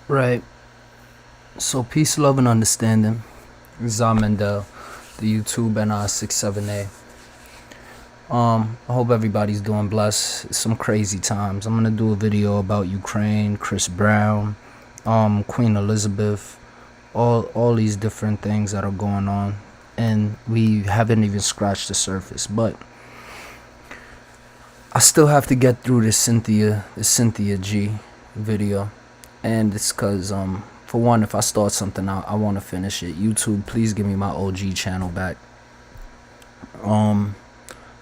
Right. So peace, love, and understanding. Mandel, the YouTube and I67A. I hope everybody's doing blessed. It's some crazy times. I'm gonna do a video about Ukraine, Chris Brown, Queen Elizabeth, all these different things that are going on, and we haven't even scratched the surface. But I still have to get through this CYnthia G video, and it's cause for one, if I start something out, I want to finish it. YouTube, please give me my OG channel back. I'm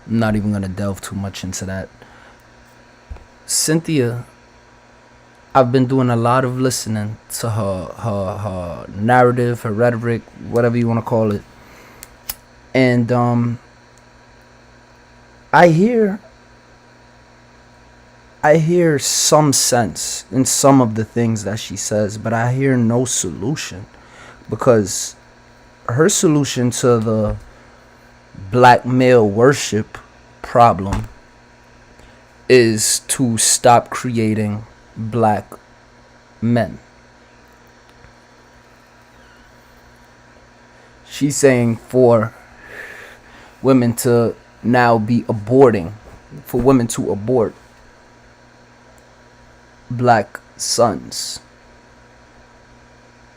not even gonna delve too much into that. CYnthia, I've been doing a lot of listening to her narrative, her rhetoric, whatever you want to call it, and I hear some sense in some of the things that she says, but I hear no solution, because her solution to the black male worship problem is to stop creating black men. She's saying for women to now be aborting, for women to abort black sons.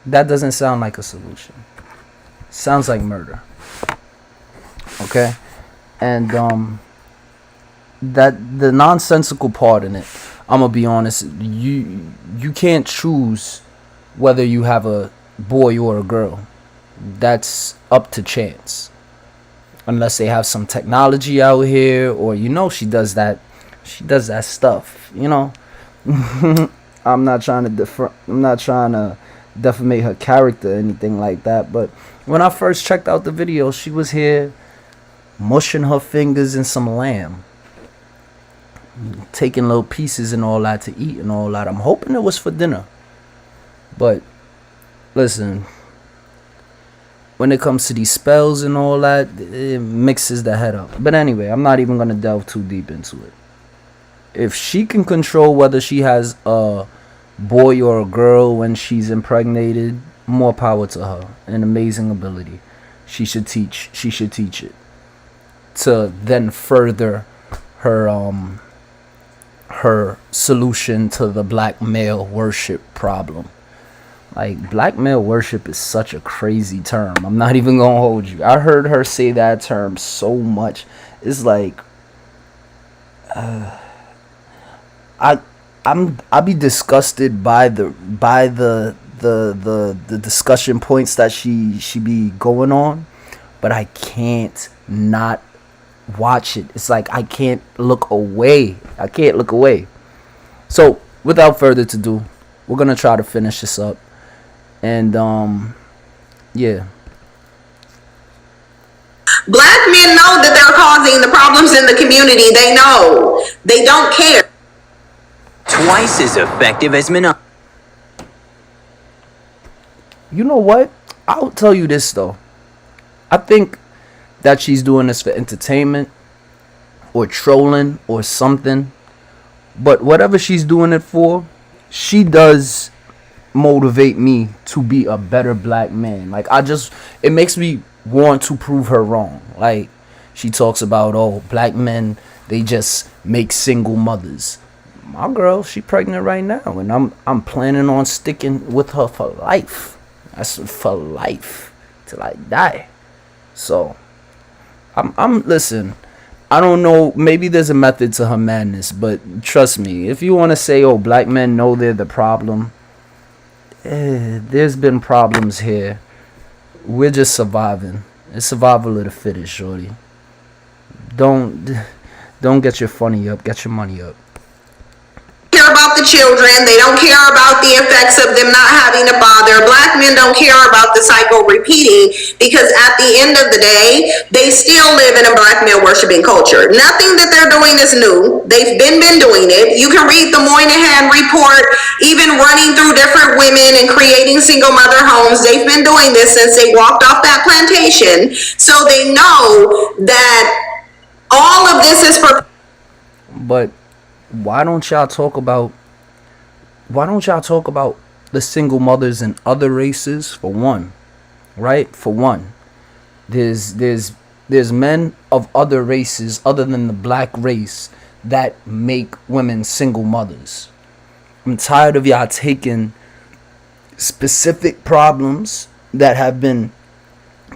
That doesn't sound like a solution. Sounds like murder. Okay? And that the nonsensical part in it, I'm gonna be honest, you can't choose whether you have a boy or a girl. That's up to chance. Unless they have some technology out here, or she does that stuff, I'm not trying to defamate her character or anything like that, but when I first checked out the video, she was here mushing her fingers in some lamb, taking little pieces and all that to eat and all that. I'm hoping it was for dinner. But listen, when it comes to these spells and all that, it mixes the head up. But anyway, I'm not even going to delve too deep into it. If she can control whether she has a boy or a girl when she's impregnated, more power to her. An amazing ability. She should teach it to then further her solution to the black male worship problem. Like, black male worship is such a crazy term. I'm not even gonna hold you. I heard her say that term so much. It's like I be disgusted by the discussion points that she be going on, but I can't not watch it. It's like I can't look away. So without further ado, we're gonna try to finish this up, and yeah. Black men know that they're causing the problems in the community. They know. They don't care. Twice as effective as men. You know what? I'll tell you this though. I think that she's doing this for entertainment or trolling or something. But whatever she's doing it for, she does motivate me to be a better black man. Like, it makes me want to prove her wrong. Like, she talks about, black men, they just make single mothers. My girl, she pregnant right now, and I'm planning on sticking with her for life. That's for life, till I die. So listen, I don't know, maybe there's a method to her madness, but trust me, if you want to say, black men know they're the problem, there's been problems here. We're just surviving. It's survival of the fittest, shorty. Don't get your funny up, get your money up. Care about the children. They don't care about the effects of them not having a father. Black men don't care about the cycle repeating, because at the end of the day, they still live in a black male worshiping culture. Nothing that they're doing is new. They've been doing it. You can read the Moynihan report, even running through different women and creating single mother homes. They've been doing this since they walked off that plantation. So they know that all of this is for. But why don't y'all talk about the single mothers in other races, for one, right? For one, there's men of other races other than the black race that make women single mothers. I'm tired of y'all taking specific problems that have been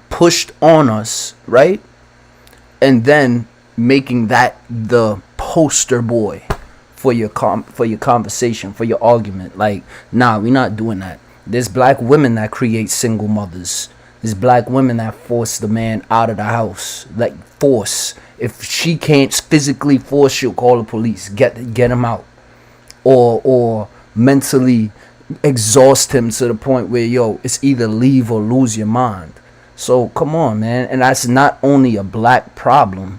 pushed on us, right? And then making that the poster boy for your conversation, for your argument. Like, nah, we're not doing that. There's black women that create single mothers. There's black women that force the man out of the house. Like, force. If she can't physically force, she'll call the police. Get him out. Or mentally exhaust him to the point where, yo, it's either leave or lose your mind. So, come on, man. And that's not only a black problem.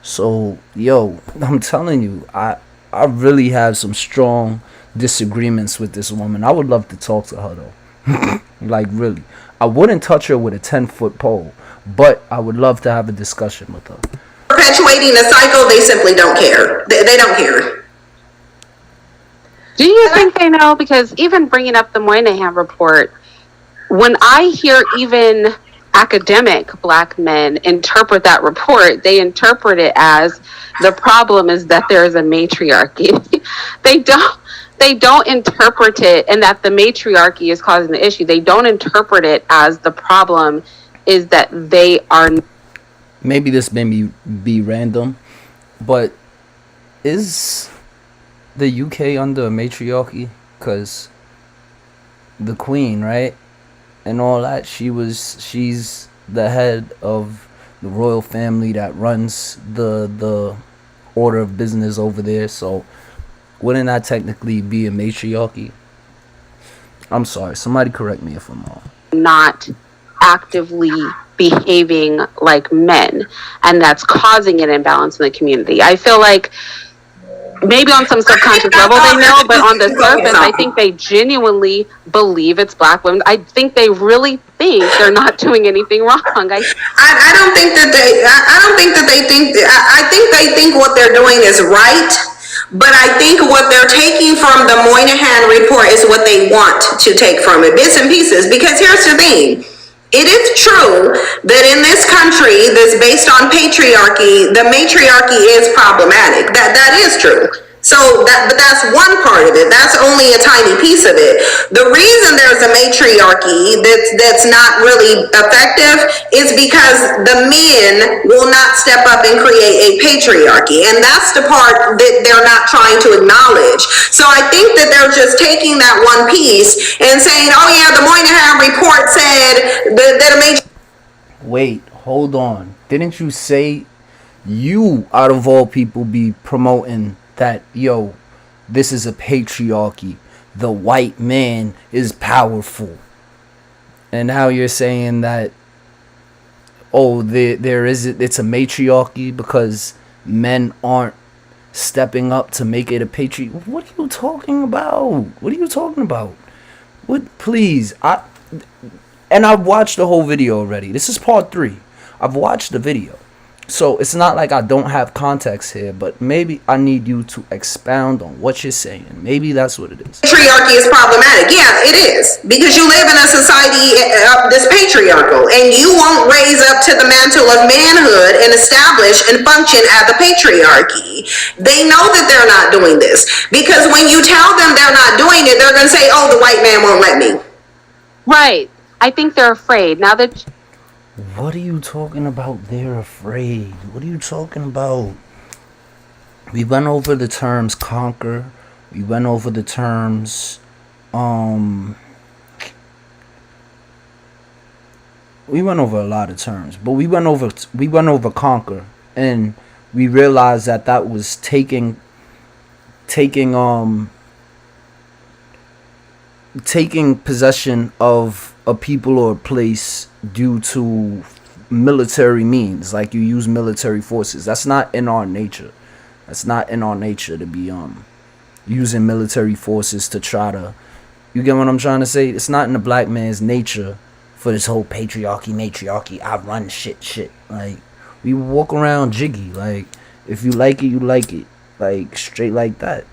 So, yo, I'm telling you, I really have some strong disagreements with this woman. I would love to talk to her, though. Like, really. I wouldn't touch her with a 10-foot pole, but I would love to have a discussion with her. Perpetuating a cycle, they simply don't care. They don't care. Do you think they know? Because even bringing up the Moynihan report, when I hear even academic black men interpret that report, they interpret it as the problem is that there is a matriarchy. They don't interpret it, and that the matriarchy is causing the issue. They don't interpret it as the problem is that they are. Maybe this may be random, but is the UK under a matriarchy? Because the Queen, right, and all that, she's the head of the royal family that runs the order of business over there. So wouldn't that technically be a matriarchy? I'm sorry, somebody correct me if I'm wrong. Not actively behaving like men, and that's causing an imbalance in the community. I feel like maybe on some subconscious level they know, but on the surface I think they genuinely believe it's black women. I think they really think they're not doing anything wrong. I don't think that they think. I think they think what they're doing is right. But I think what they're taking from the Moynihan report is what they want to take from it, bits and pieces. Because here's the thing. It is true that in this country that's based on patriarchy, the matriarchy is problematic. That is true. So but that's one part of it. That's only a tiny piece of it. The reason there's a matriarchy that's not really effective is because the men will not step up and create a patriarchy. And that's the part that they're not trying to acknowledge. So I think that they're just taking that one piece and saying, oh yeah, the Moynihan report said that a matriarchy. Wait, hold on. Didn't you say you, out of all people, be promoting that, yo, this is a patriarchy, the white man is powerful? And now you're saying that, oh, it's a matriarchy because men aren't stepping up to make it a patriarchy. What are you talking about? What, please, I've watched the whole video already. This is part 3. I've watched the video. So it's not like I don't have context here, but maybe I need you to expound on what you're saying. Maybe that's what it is. Patriarchy is problematic. Yeah, it is. Because you live in a society that's patriarchal, and you won't raise up to the mantle of manhood and establish and function as a patriarchy. They know that they're not doing this. Because when you tell them they're not doing it, they're going to say, oh, the white man won't let me. Right. I think they're afraid. Now that... What are you talking about? They're afraid. What are you talking about? We went over the terms conquer. We went over the terms we went over a lot of terms, but we went over conquer, and we realized that was taking possession of a people or a place due to military means, like you use military forces. That's not in our nature. That's not in our nature to be using military forces to try to, you get what I'm trying to say? It's not in the black man's nature for this whole matriarchy, I run shit. Like, we walk around jiggy. Like, if you like it, you like it. Like, straight like that.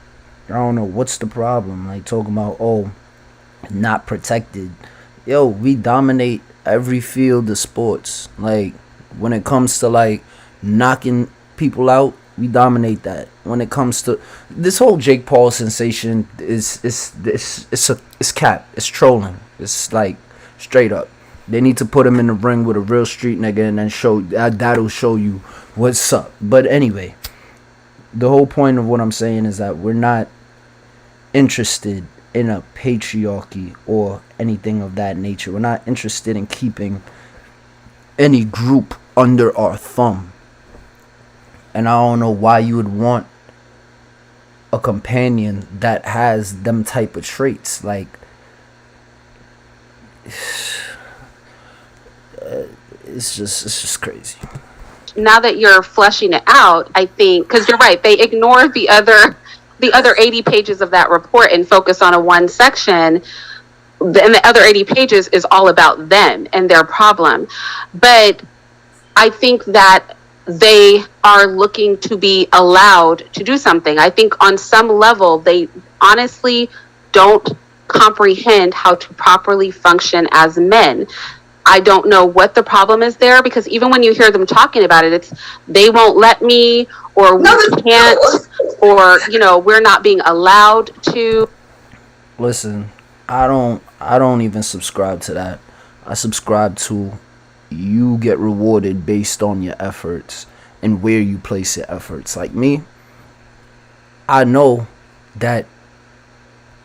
I don't know what's the problem. Like, talking about, oh, not protected. Yo, we dominate every field of sports. Like when it comes to like knocking people out, we dominate that. When it comes to this whole Jake Paul sensation, it's cap. It's trolling. It's like straight up. They need to put him in the ring with a real street nigga and then show that'll show you what's up. But anyway, the whole point of what I'm saying is that we're not interested in a patriarchy or anything of that nature. We're not interested in keeping any group under our thumb. And I don't know why you would want a companion that has them type of traits. Like, it's just crazy. Now that you're fleshing it out, I think, because you're right, they ignore the other 80 pages of that report and focus on a one section. And the other 80 pages is all about them and their problem. But I think that they are looking to be allowed to do something. I think on some level, they honestly don't comprehend how to properly function as men. I don't know what the problem is there, because even when you hear them talking about it, it's they won't let me, or we can't, or we're not being allowed to. Listen, I don't even subscribe to that. I subscribe to you get rewarded based on your efforts and where you place your efforts. Like me, I know that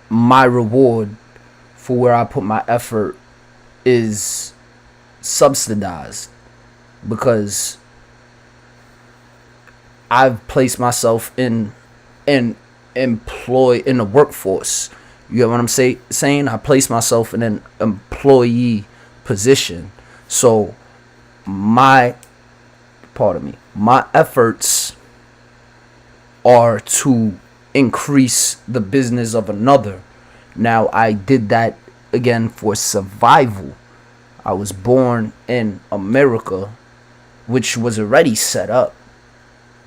my reward for where I put my effort is subsidized because I've placed myself in employ in the workforce. You get what I'm saying? I place myself in an employee position. So my efforts are to increase the business of another. Now I did that again for survival. I was born in America, which was already set up.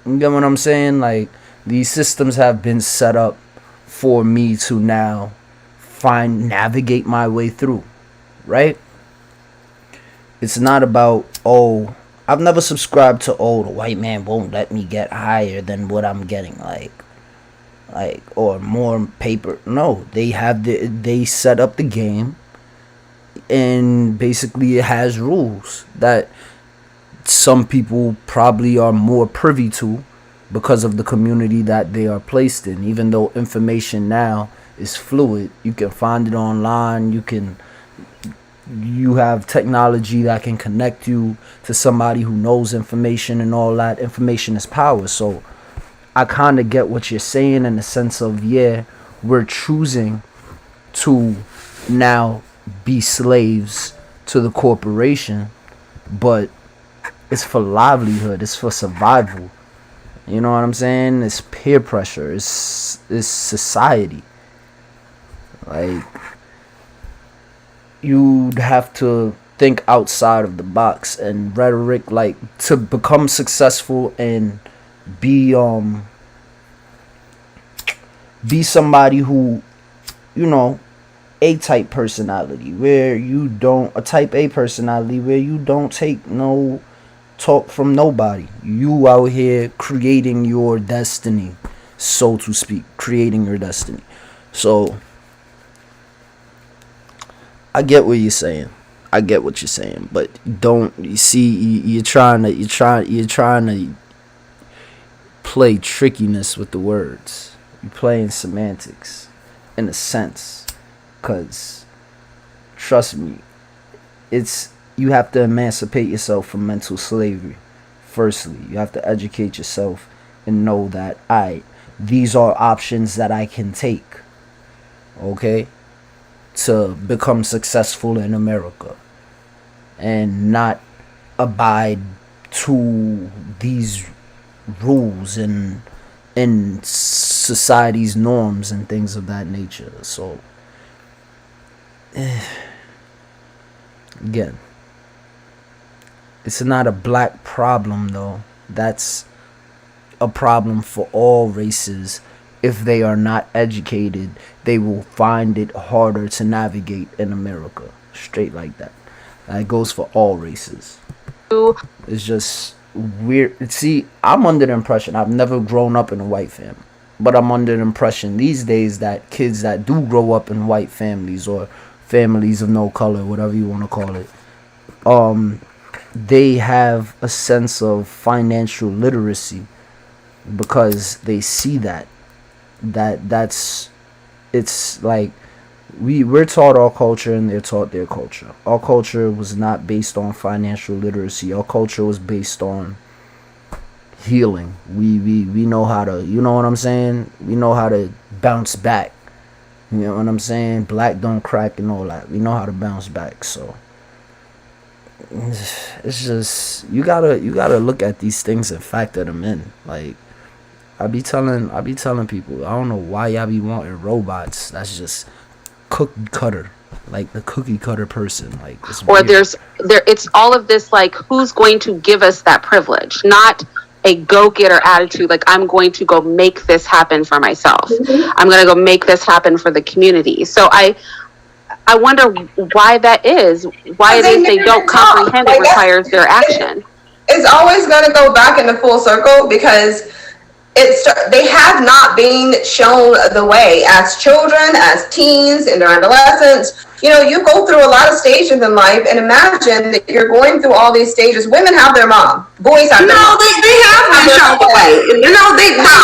You get what I'm saying? Like, these systems have been set up for me to now navigate my way through, right? It's not about, I've never subscribed to, the white man won't let me get higher than what I'm getting, like or more paper. No, they set up the game, and basically it has rules that some people probably are more privy to because of the community that they are placed in. Even though information now is fluid, you can find it online, you have technology that can connect you to somebody who knows information, and all that information is power. So I kind of get what you're saying in the sense of, yeah, we're choosing to now be slaves to the corporation, but it's for livelihood, it's for survival. You know what I'm saying? It's peer pressure, it's society. Like, you'd have to think outside of the box, and rhetoric, like, to become successful and be somebody who, a type personality where you don't, a type A personality where you don't take no talk from nobody. You out here creating your destiny, so to speak, creating your destiny. So I get what you're saying. But don't, you see, you're trying to play trickiness with the words. You're playing semantics in a sense, cause trust me, you have to emancipate yourself from mental slavery. Firstly, you have to educate yourself and know that these are options that I can take, okay, to become successful in America, and not abide to these rules and society's norms and things of that nature. So again, it's not a black problem though. That's a problem for all races if they are not educated, they will find it harder to navigate in America. Straight like that. That goes for all races. It's just weird. See, I'm under the impression, I've never grown up in a white family, but I'm under the impression these days that kids that do grow up in white families or families of no color, whatever you want to call it, they have a sense of financial literacy because they see that's it's like we're taught our culture and they're taught their culture. Our culture was not based on financial literacy. Our culture was based on healing. We know how to, you know what I'm saying? We know how to bounce back. You know what I'm saying? Black don't crack and all that. We know how to bounce back. So it's just you gotta look at these things and factor them in. Like I be telling people, I don't know why y'all be wanting robots. That's just cookie cutter, like the cookie cutter person. Like it's or weird. It's all of this, like, who's going to give us that privilege? Not a go-getter attitude, like I'm going to go make this happen for myself. I'm going to go make this happen for the community. So I wonder why that is. Why it is they don't comprehend it requires their action. It's always going to go back in the full circle because they have not been shown the way as children, as teens, in their adolescence. You know, you go through a lot of stages in life, and imagine that you're going through all these stages. Women have their mom. Boys have their mom. They have been shown the way. You know, they know.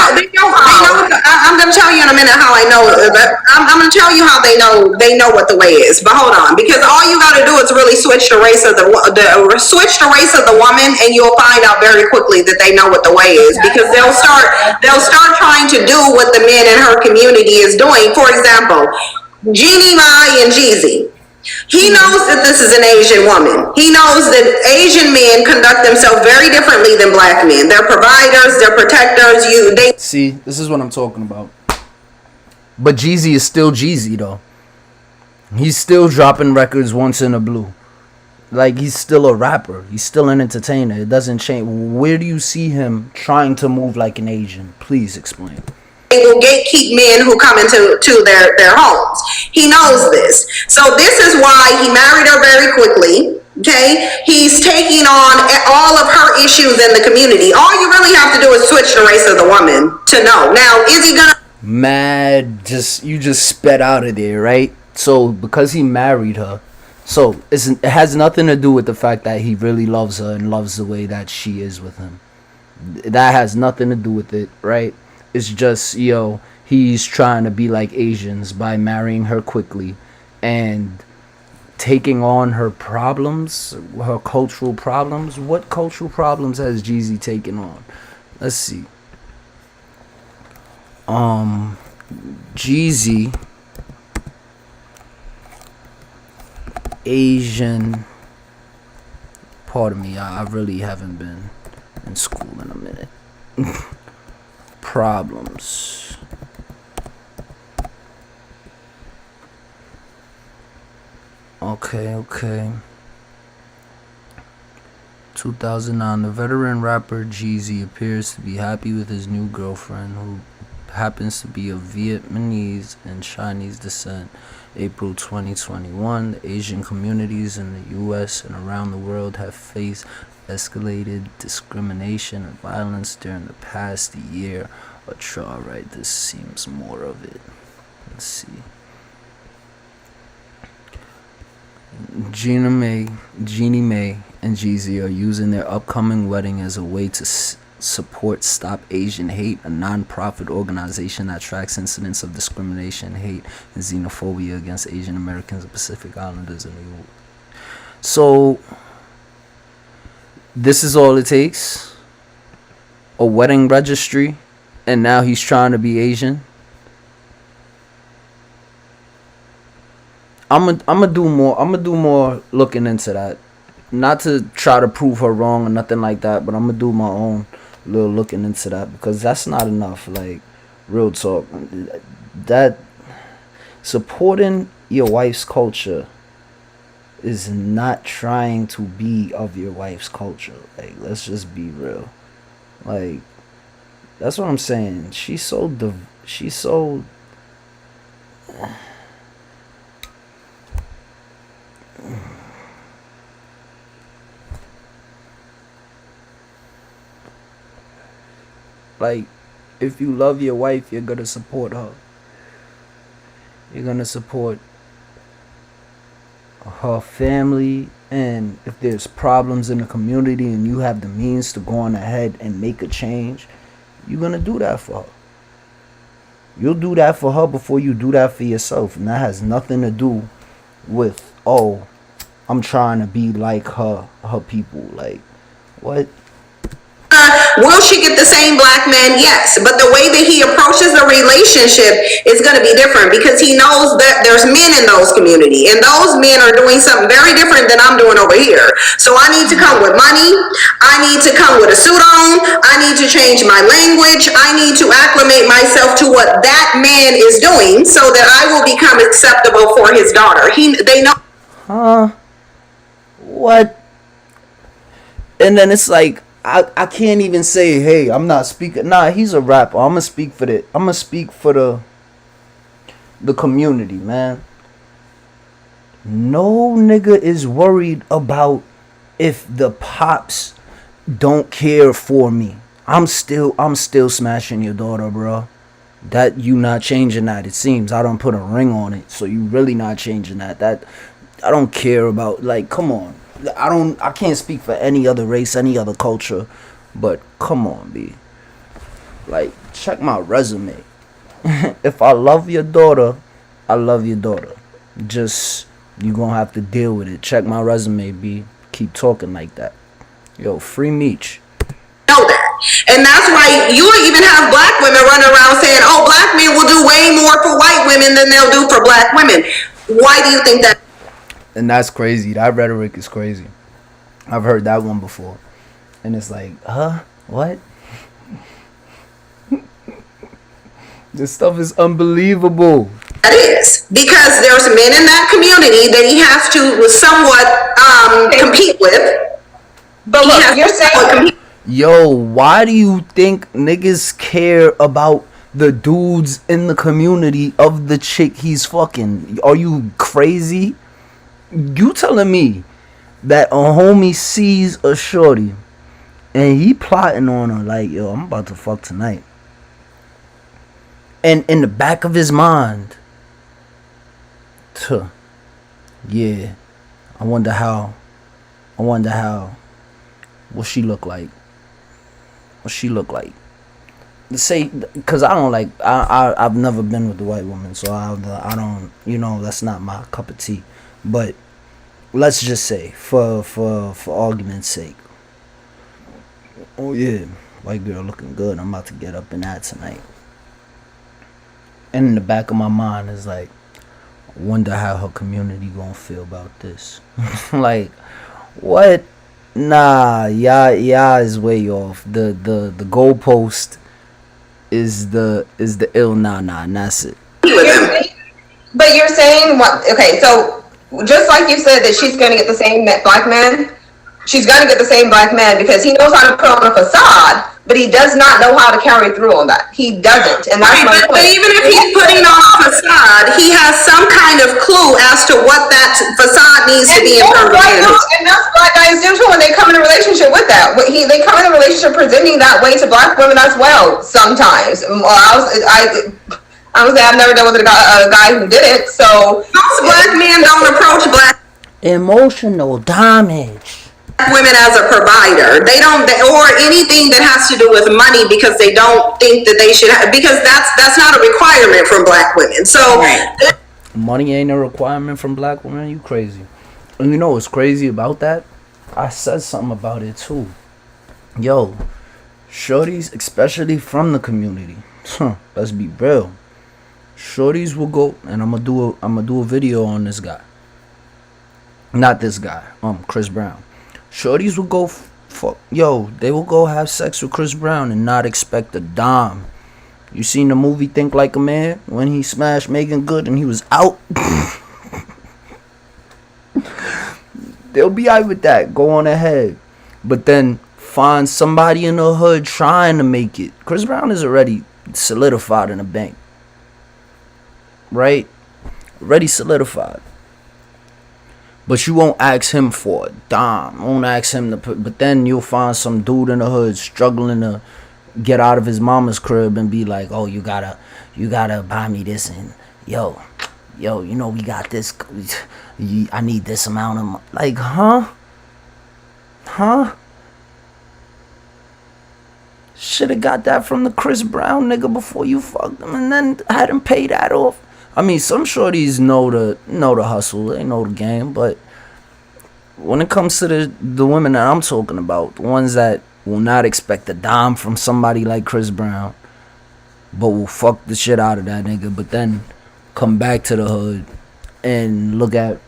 I'm going to tell you in a minute how I know. I'm going to tell you how they know what the way is. But hold on, because all you got to do is really switch the race of the woman, and you'll find out very quickly that they know what the way is, because they'll start trying to do what the men in her community is doing. For example, Jeannie Mai and Jeezy. He knows that this is an Asian woman. He knows that Asian men conduct themselves very differently than black men. They're providers, they're protectors. See, this is what I'm talking about. But Jeezy is still Jeezy though. He's still dropping records once in a blue. Like, he's still a rapper. He's still an entertainer. It doesn't change. Where do you see him trying to move like an Asian? Please explain. They will gatekeep men who come into their homes. He knows this. So this is why he married her very quickly. Okay? He's taking on all of her issues in the community. All you really have to do is switch the race of the woman to know. Now, is he gonna... You just sped out of there, right? So, because he married her, so it has nothing to do with the fact that he really loves her and loves the way that she is with him. That has nothing to do with it, right? It's just, he's trying to be like Asians by marrying her quickly and taking on her problems, her cultural problems. What cultural problems has Jeezy taken on? Let's see. Jeezy, Asian, pardon me, I really haven't been in school in a minute. Problems. Okay. 2009, the veteran rapper Jeezy appears to be happy with his new girlfriend, who happens to be of Vietnamese and Chinese descent. April 2021, the Asian communities in the U.S. and around the world have faced escalated discrimination and violence during the past year. Alright, this seems more of it. Let's see. Jeannie Mai and Jeezy are using their upcoming wedding as a way to support Stop Asian Hate, a non-profit organization that tracks incidents of discrimination, hate, and xenophobia against Asian Americans and Pacific Islanders in the U.S. So, this is all it takes? A wedding registry? And now he's trying to be Asian? I'm gonna do more looking into that. Not to try to prove her wrong or nothing like that, but I'm gonna do my own little looking into that, because that's not enough. Like, real talk, that supporting your wife's culture is not trying to be of your wife's culture. Like, let's just be real. Like, that's what I'm saying. She's so she's so. Like, if you love your wife, you're gonna support her. You're gonna support her family, and if there's problems in the community and you have the means to go on ahead and make a change, you're gonna do that for her. You'll do that for her before you do that for yourself, and that has nothing to do with, oh, I'm trying to be like her people. Like, what? Will she get the same black man? Yes. But the way that he approaches the relationship is going to be different, because he knows that there's men in those community, and those men are doing something very different than I'm doing over here. So I need to come with money. I need to come with a suit on. I need to change my language. I need to acclimate myself to what that man is doing so that I will become acceptable for his daughter. They know. Huh? What? And then it's like, I can't even say, hey, I'm not speaking. Nah, he's a rapper. I'm gonna speak for the community, man. No nigga is worried about if the pops don't care for me. I'm still smashing your daughter, bro. That you not changing that, it seems. I don't put a ring on it, so you really not changing that. That I don't care about. Like, come on. I can't speak for any other race, any other culture, but come on, B. Like, check my resume. If I love your daughter, I love your daughter. Just, you gonna have to deal with it. Check my resume, B. Keep talking like that. Yo, free Meech. Know that. And that's why you even have black women running around saying, oh, black men will do way more for white women than they'll do for black women. Why do you think that? And that's crazy. That rhetoric is crazy. I've heard that one before. And it's like, what? This stuff is unbelievable. That is. Because there's men in that community that he has to somewhat compete with. But look, you're saying... Yo, why do you think niggas care about the dudes in the community of the chick he's fucking? Are you crazy? You telling me that a homie sees a shorty and he plotting on her like, yo, I'm about to fuck tonight. And in the back of his mind, yeah, I wonder how, what she look like. Say, because I don't like, I've never been with a white woman, so I don't, that's not my cup of tea. But let's just say, for argument's sake, oh yeah, white girl looking good, I'm about to get up in that tonight. And in the back of my mind is like, I wonder how her community gonna feel about this. Like, what? Nah, yeah is way off. The goalpost is the ill nah, and that's it. But you're saying what? Okay, so just like you said that she's going to get the same black man, she's going to get the same black man because he knows how to put on a facade, but he does not know how to carry through on that. He doesn't, and that's my point. But even if he's putting on a facade, he has some kind of clue as to what that facade needs to be in terms of. And that's black guys do too when they come in a relationship with that. They come in a relationship presenting that way to black women as well. Sometimes, I would say I've never dealt with a guy who did it. So most black men don't approach black emotional damage. Women as a provider. They don't, or anything that has to do with money, because they don't think that they should have, because that's not a requirement from black women. So money ain't a requirement from black women. You crazy? And you know what's crazy about that? I said something about it too. Yo, shorties, especially from the community. Let's be real. Shorties will go, and I'm gonna do a video on this guy. Not this guy, Chris Brown. Shorties will go they will go have sex with Chris Brown and not expect a dime. You seen the movie Think Like a Man when he smashed Megan Good and he was out? They'll be alright with that. Go on ahead. But then find somebody in the hood trying to make it. Chris Brown is already solidified in the bank, right? Already solidified. But you won't ask him for a dime. Won't ask him to put. But then you'll find some dude in the hood struggling to get out of his mama's crib and be like, "Oh, you gotta buy me this, and yo, you know we got this. I need this amount of like, huh? Shoulda got that from the Chris Brown nigga before you fucked him, and then had him pay that off. I mean, some shorties know the hustle, they know the game, but when it comes to the women that I'm talking about, the ones that will not expect a dime from somebody like Chris Brown, but will fuck the shit out of that nigga, but then come back to the hood and look at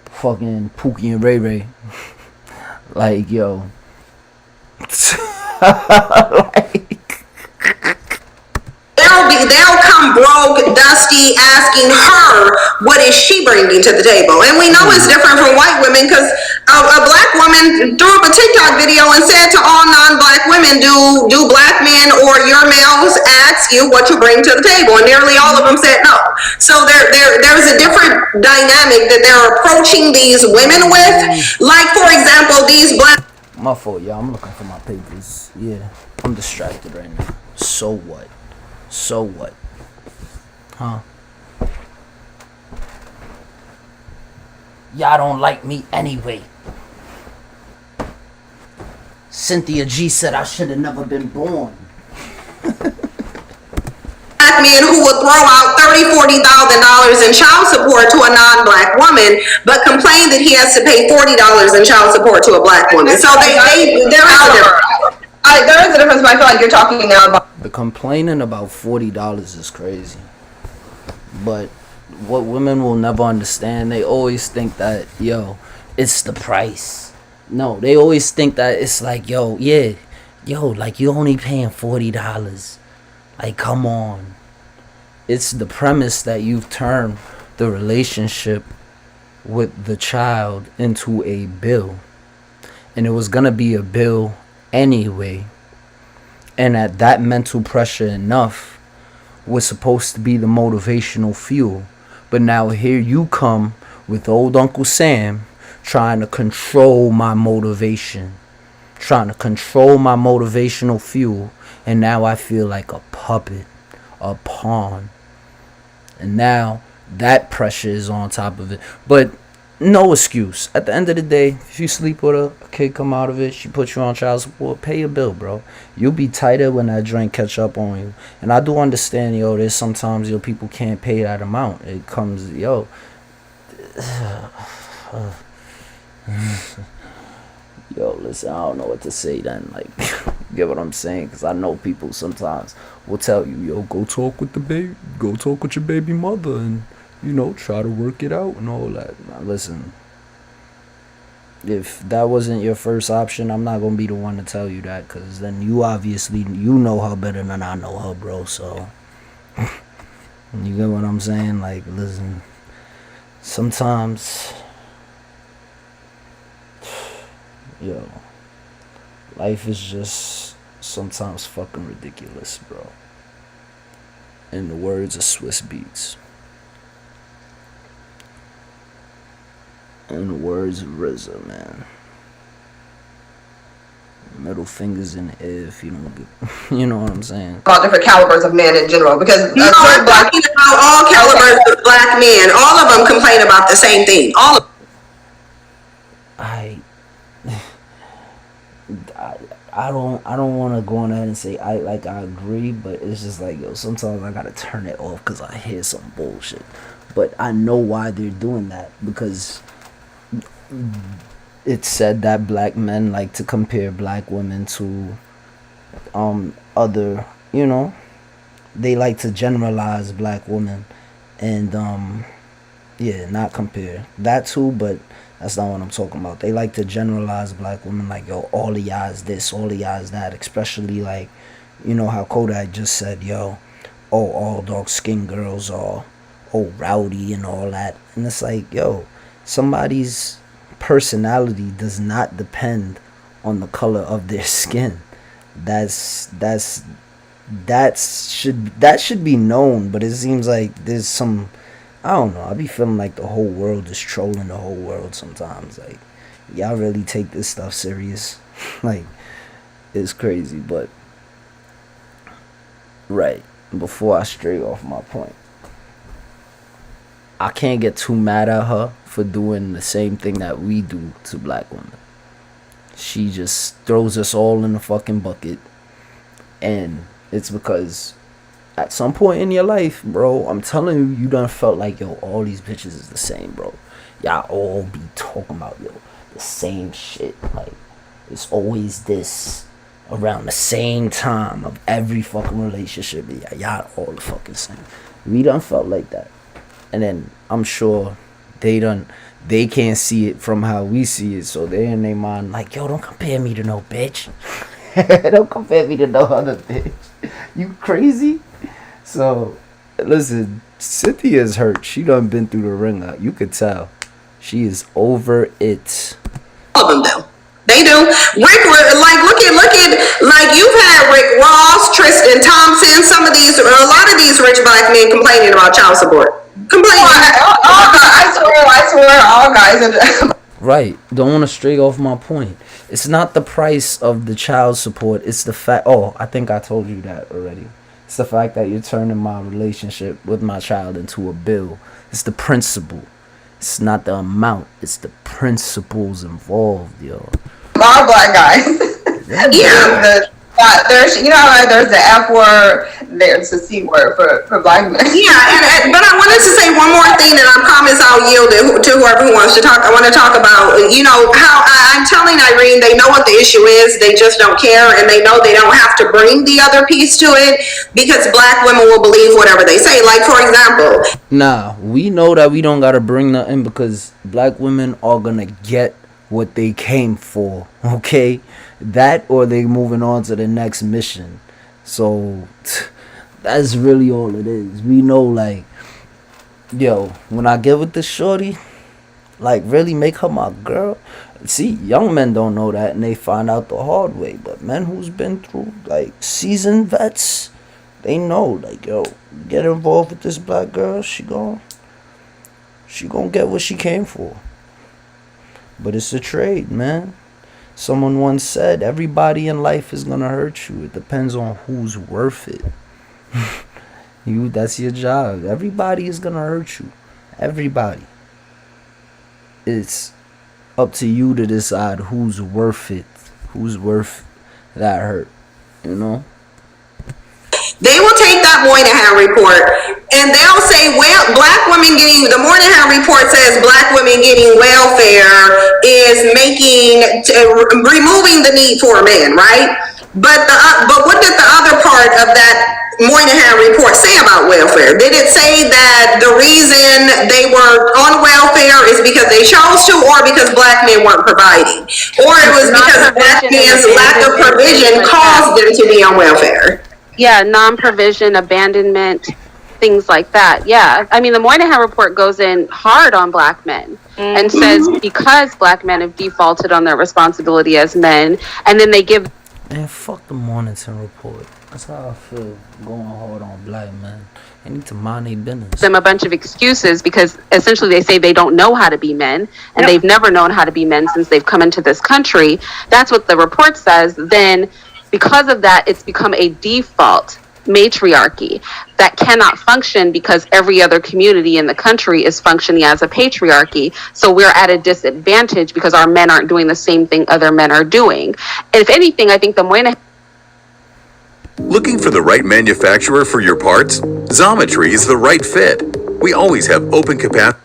fucking Pookie and Ray Ray like, yo. Like, they'll come broke, dusty, asking her what is she bringing to the table. And we know it's different from white women, because a black woman threw up a TikTok video and said to all non-black women, do black men or your males ask you what you bring to the table? And nearly all of them said no. So there's a different dynamic that they're approaching these women with. Like, for example, these black... My fault, y'all. I'm looking for my papers. Yeah, I'm distracted right now. So what? Huh? Y'all don't like me anyway. Cynthia G said I should have never been born. Black men who would throw out $30,000-$40,000 in child support to a non-black woman, but complain that he has to pay $40 in child support to a black woman. So there is a difference. There is a difference, but I feel like you're talking now about the complaining about $40 is crazy. But what women will never understand, they always think that, yo, it's the price. No, they always think that it's like, yo, like you only paying $40. Like, come on. It's the premise that you've turned the relationship with the child into a bill. And it was going to be a bill anyway. And at that mental pressure enough was supposed to be the motivational fuel. But now here you come with old Uncle Sam trying to control my motivation. Trying to control my motivational fuel. And now I feel like a puppet, a pawn. And now that pressure is on top of it. But no excuse. At the end of the day, if you sleep with a kid come out of it, she put you on child support, pay your bill, bro. You'll be tighter when that drink catch up on you. And I do understand, yo, there's sometimes, yo, people can't pay that amount. It comes, yo. Yo, listen, I don't know what to say then. Like, you get what I'm saying? Because I know people sometimes will tell you, yo, go talk with your baby mother and, you know, try to work it out and all that. Now, listen, if that wasn't your first option, I'm not going to be the one to tell you that, because then you obviously, you know her better than I know her, bro. So, you get what I'm saying? Like, listen, sometimes... Yo, life is just sometimes fucking ridiculous, bro. In the words of Swiss Beats. In the words of RZA, man. Middle fingers in the air if you don't get, you know what I'm saying? about different calibers of men in general, because no, I'm talking about all calibers of black men. All of them complain about the same thing. All of I don't want to go on ahead and say I agree, but it's just like, yo, sometimes I gotta turn it off because I hear some bullshit. But I know why they're doing that, because it's said that black men like to compare black women to other, you know, they like to generalize black women and not compare that too, but that's not what I'm talking about. They like to generalize black women like, yo, all of y'all is this, all of y'all is that. Especially like, you know how Kodak just said, yo, oh, all dark skinned girls are rowdy and all that. And it's like, yo, somebody's personality does not depend on the color of their skin. That's that should be known. But it seems like there's some, I don't know. I be feeling like the whole world is trolling the whole world sometimes. Like, y'all really take this stuff serious? Like, it's crazy. But right before I stray off my point, I can't get too mad at her for doing the same thing that we do to black women. She just throws us all in the fucking bucket. And it's because at some point in your life, bro, I'm telling you, you done felt like, yo, all these bitches is the same, bro. Y'all all be talking about, yo, the same shit. Like, it's always this around the same time of every fucking relationship. Yeah, y'all all the fucking same. We done felt like that. And then I'm sure they can't see it from how we see it. So they in their mind like, yo, don't compare me to no bitch. Don't compare me to no other bitch. You crazy? So, listen, Cynthia's hurt. She done been through the ringer. You could tell. She is over it. All of them do. They do. Rick, like, look at, like, you've had Rick Ross, Tristan Thompson, a lot of these rich black men complaining about child support. I swear, all guys. Right. Don't want to stray off my point. It's not the price of the child support. It's the fact. Oh, I think I told you that already. It's the fact that you're turning my relationship with my child into a bill. It's the principle. It's not the amount. It's the principles involved, yo. All black guys. Yeah. There's, you know, there's the F word, there's the C word for black men. Yeah, but I wanted to say one more thing, and I promise I'll yield to whoever who wants to talk. I want to talk about, you know, how I'm telling Irene they know what the issue is, they just don't care, and they know they don't have to bring the other piece to it because black women will believe whatever they say. Like, for example, nah, we know that we don't gotta bring nothing because black women are gonna get what they came for, okay? That or they moving on to the next mission. So that's really all it is. We know, like, yo, when I get with this shorty, like, really make her my girl. See, young men don't know that and they find out the hard way. But men who's been through, like, seasoned vets, they know, like, yo, get involved with this black girl, she gon' get what she came for. But it's a trade, man. Someone once said, everybody in life is gonna hurt you. It depends on who's worth it. That's your job. Everybody is gonna hurt you. Everybody. It's up to you to decide who's worth it. Who's worth that hurt. You know? they will take that Moynihan report and they'll say, well, black women getting, the Moynihan report says black women getting welfare is removing the need for a man, right? But what did the other part of that Moynihan report say about welfare? Did it say that the reason they were on welfare is because they chose to, or because black men weren't providing? Or it was because black men's lack of provision caused them to be on welfare? Yeah, non-provision, abandonment, things like that. Yeah, I mean, the Moynihan report goes in hard on black men and says because black men have defaulted on their responsibility as men, and then they give... Man, fuck the Moynihan report. That's how I feel going hard on black men. They need to mind their business. Them a bunch of excuses because essentially they say they don't know how to be men and they've never known how to be men since they've come into this country. That's what the report says. Then because of that, it's become a default matriarchy that cannot function because every other community in the country is functioning as a patriarchy. So we're at a disadvantage because our men aren't doing the same thing other men are doing. And if anything, I think the Moynihan... Looking for the right manufacturer for your parts? Xometry is the right fit. We always have open capacity.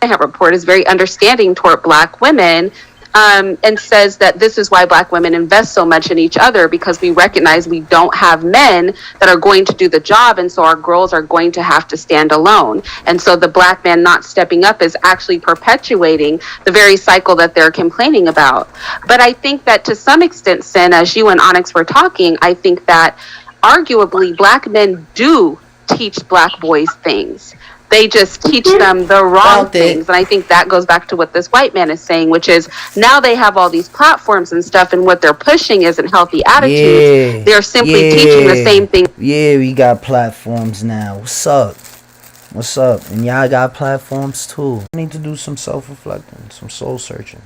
Report is very understanding toward black women, and says that this is why black women invest so much in each other, because we recognize we don't have men that are going to do the job, and so our girls are going to have to stand alone. And so the black man not stepping up is actually perpetuating the very cycle that they're complaining about. But I think that to some extent, Sin, as you and Onyx were talking, I think that arguably black men do teach black boys things They just teach them the wrong Felt it. things. And I think that goes back to what this white man is saying, which is now they have all these platforms and stuff, and what they're pushing isn't healthy attitudes. Yeah. They're simply teaching the same thing. Yeah, we got platforms now. What's up? What's up? And y'all got platforms too. I need to do some self-reflecting, some soul searching.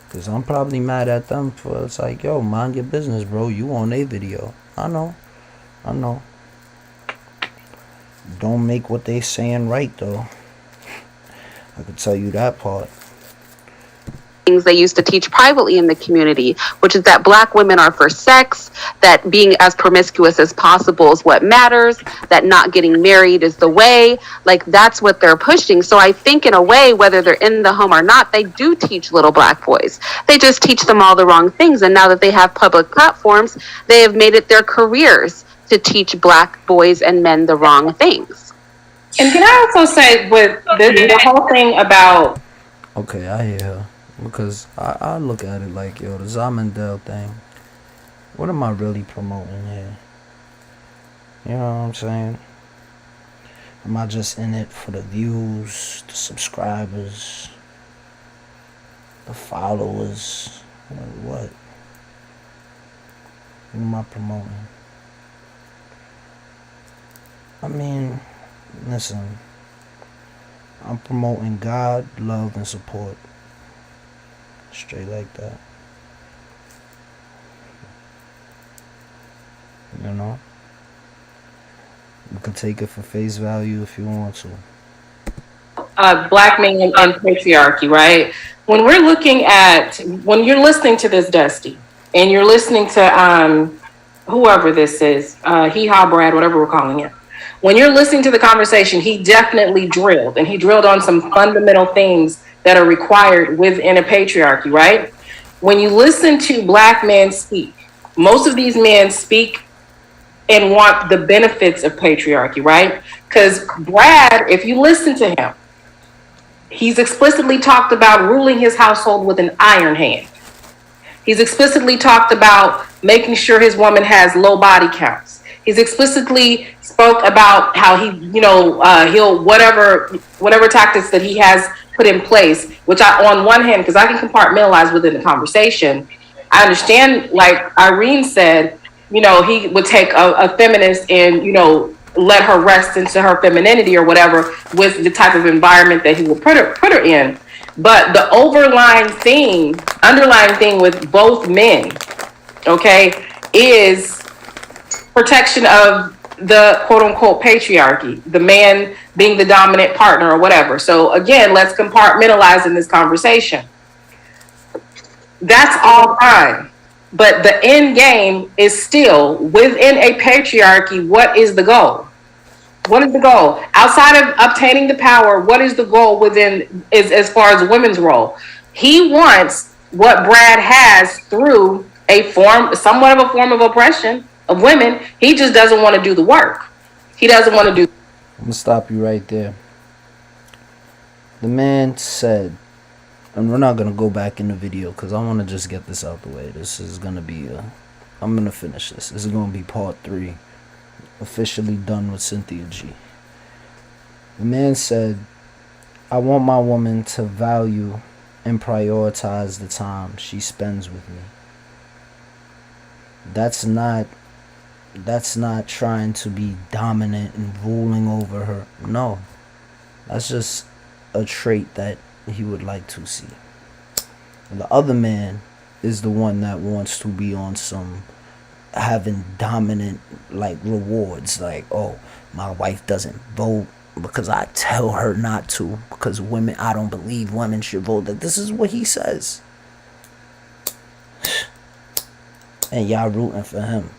Because I'm probably mad at them for, it's like, yo, mind your business, bro. You on a video. I know. Don't make what they saying right, though. I can tell you that part. Things they used to teach privately in the community, which is that black women are for sex, that being as promiscuous as possible is what matters, that not getting married is the way. Like, that's what they're pushing. So I think in a way, whether they're in the home or not, they do teach little black boys. They just teach them all the wrong things. And now that they have public platforms, they have made it their careers to teach black boys and men the wrong things. And can I also say with the whole thing about... Okay, I hear her. Because I look at it like, yo, the Mandel thing. What am I really promoting here? You know what I'm saying? Am I just in it for the views, the subscribers, the followers? What? What am I promoting? I mean, listen. I'm promoting God, love, and support. Straight like that. You know? You can take it for face value if you want to. Black men and patriarchy, right? When you're listening to this, Dusty, and you're listening to whoever this is, Brad, whatever we're calling him. When you're listening to the conversation, he definitely drilled, and he drilled on some fundamental things that are required within a patriarchy, right? When you listen to black men speak, most of these men speak and want the benefits of patriarchy, right? Because Brad, if you listen to him, he's explicitly talked about ruling his household with an iron hand. He's explicitly talked about making sure his woman has low body counts. He's explicitly spoke about how he, he'll whatever tactics that he has put in place, which on one hand, because I can compartmentalize within the conversation, I understand, like Irene said, he would take a feminist and, let her rest into her femininity or whatever with the type of environment that he will put her in. But the underlying thing with both men, okay, is protection of the quote-unquote patriarchy, the man being the dominant partner or whatever. So again, let's compartmentalize in this conversation. That's all fine. But the end game is still within a patriarchy. What is the goal? What is the goal? Outside of obtaining the power, what is the goal within as far as women's role? He wants what Brad has through somewhat of a form of oppression of women. He just doesn't want to do the work. He doesn't want to do. I'm gonna stop you right there. The man said, and we're not gonna go back in the video because I want to just get this out the way. This is gonna be I'm gonna finish this. This is gonna be part 3, officially done with Cynthia G. The man said, I want my woman to value and prioritize the time she spends with me. That's not trying to be dominant and ruling over her. No. That's just a trait that he would like to see. And the other man is the one that wants to be on some having dominant like rewards, like, oh, my wife doesn't vote because I tell her not to, because I don't believe women should vote. That this is what he says. And y'all rooting for him,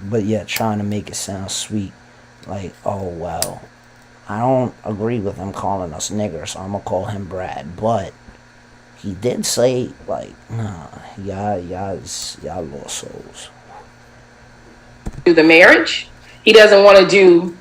but yet trying to make it sound sweet, like, oh well, I don't agree with him calling us niggers, so I'm gonna call him Brad. But he did say, like, nah, y'all lost souls. Do the marriage. He doesn't want to do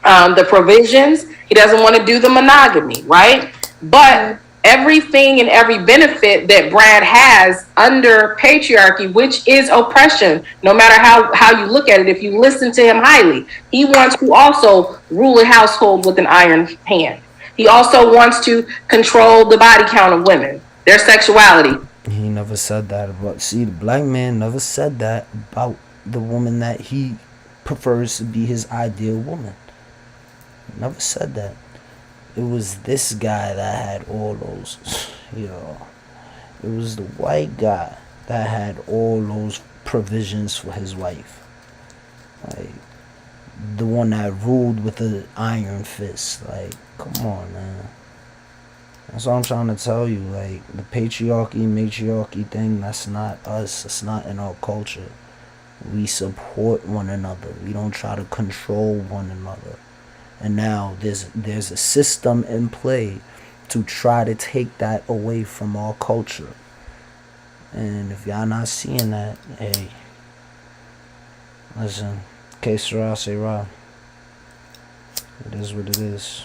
the provisions. He doesn't want to do the monogamy, right? But everything and every benefit that Brad has under patriarchy, which is oppression, no matter how you look at it. If you listen to him highly, he wants to also rule a household with an iron hand. He also wants to control the body count of women, their sexuality. He never said that about. See, the black man never said that about the woman that he prefers to be his ideal woman. Never said that. It was this guy that had all those, it was the white guy that had all those provisions for his wife. Like, the one that ruled with an iron fist. Like, come on, man. That's what I'm trying to tell you. Like, the matriarchy thing, that's not us. That's not in our culture. We support one another. We don't try to control one another. And now there's a system in play to try to take that away from our culture. And if y'all not seeing that, hey, listen, que sera, sera. It is what it is.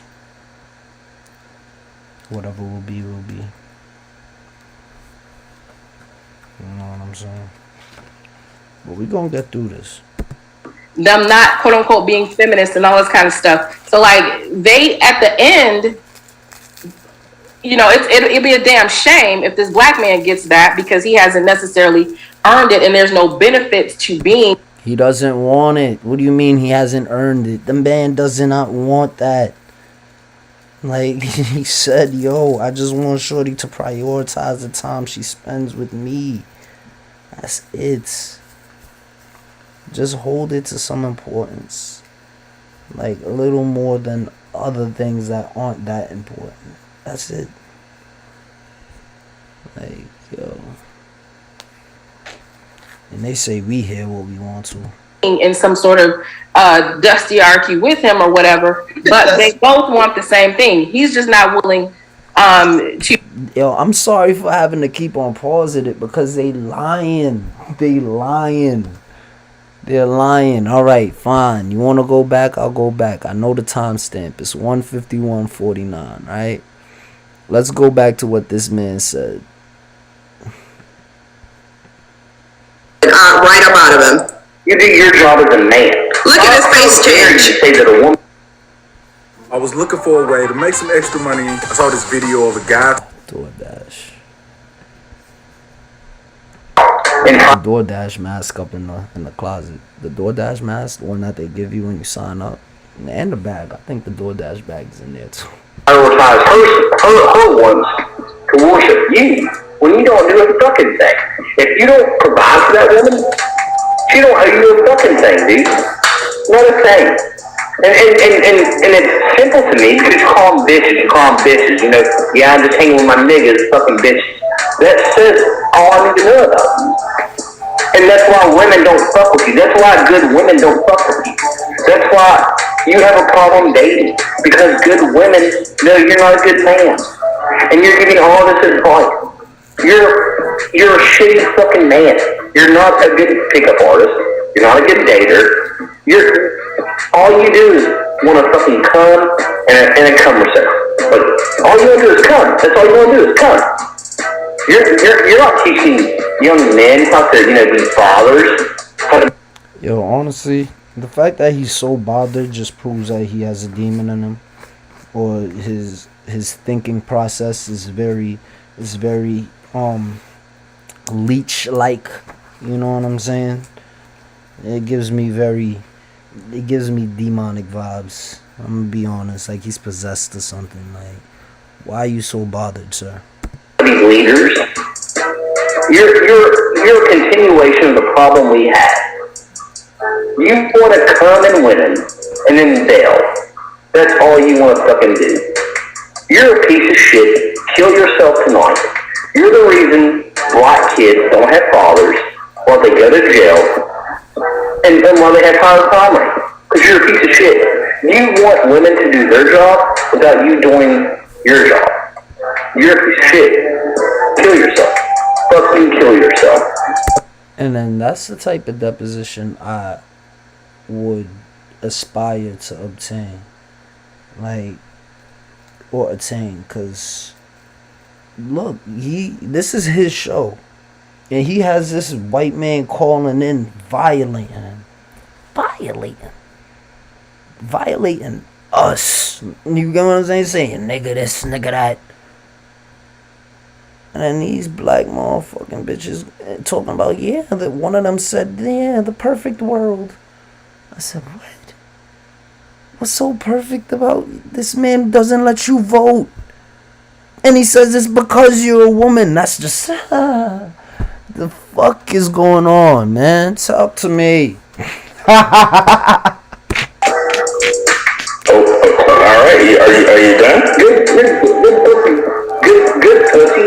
Whatever will be, will be. You know what I'm saying? But we gonna get through this. Them not quote unquote being feminist and all this kind of stuff. So like they at the end, it'd be a damn shame if this black man gets that because he hasn't necessarily earned it and there's no benefits to being. He doesn't want it. What do you mean he hasn't earned it? The man does not want that. Like, he said, yo, I just want shorty to prioritize the time she spends with me. That's it. Just hold it to some importance. Like, a little more than other things that aren't that important. That's it. Like, yo. And they say we hear what we want to. In some sort of dustyarchy with him or whatever, but they both want the same thing. He's just not willing to. Yo, I'm sorry for having to keep on pausing it because they lying. They're lying. All right, fine. You want to go back? I'll go back. I know the timestamp. It's 1:51:49. Right. Let's go back to what this man said. Right up out of him. You do your job as a man. Look at his face change. You say that a woman. I was looking for a way to make some extra money. I saw this video of a guy. DoorDash. DoorDash mask up in the closet. The DoorDash mask, the one that they give you when you sign up, and the bag. I think the DoorDash bag is in there too. Prioritize her wants to worship you when you don't do a fucking thing. If you don't provide for that woman, she don't owe you a fucking thing, dude. Not a thing. And it's simple to me because call them bitches. Yeah, I'm just hanging with my niggas, fucking bitches. That says all I need to know about you. And that's why women don't fuck with you. That's why good women don't fuck with you. That's why you have a problem dating. Because good women know you're not a good man. And you're giving all this advice. You're a shitty fucking man. You're not a good pickup artist. You're not a good dater. All you do is want to fucking come and a cum receptor. But all you want to do is come. That's all you want to do is come. You're not teaching young men how to, be fathers. Yo, honestly, the fact that he's so bothered just proves that he has a demon in him, or his thinking process is very leech-like. You know what I'm saying? It gives me demonic vibes. I'm gonna be honest, like he's possessed or something. Like, why are you so bothered, sir? These leaders, you're a continuation of the problem we had. You want to come and win and then bail. That's all you want to fucking do. You're a piece of shit. Kill yourself tonight. You're the reason black kids don't have fathers while they go to jail and while they have higher crime rate. Because you're a piece of shit. You want women to do their job without you doing your job. You're a piece of shit. Kill yourself. Fucking kill yourself. And then that's the type of deposition I would aspire to obtain. Like, or attain, because look, this is his show. And he has this white man calling in violating us. You get what I'm saying? Saying nigga this, nigga that. And then these black motherfucking bitches talking about, yeah, that one of them said, yeah, the perfect world. I said, what? What's so perfect about this man doesn't let you vote? And he says it's because you're a woman. That's just, the fuck is going on, man? Talk to me. Alright, are you done? Good pussy.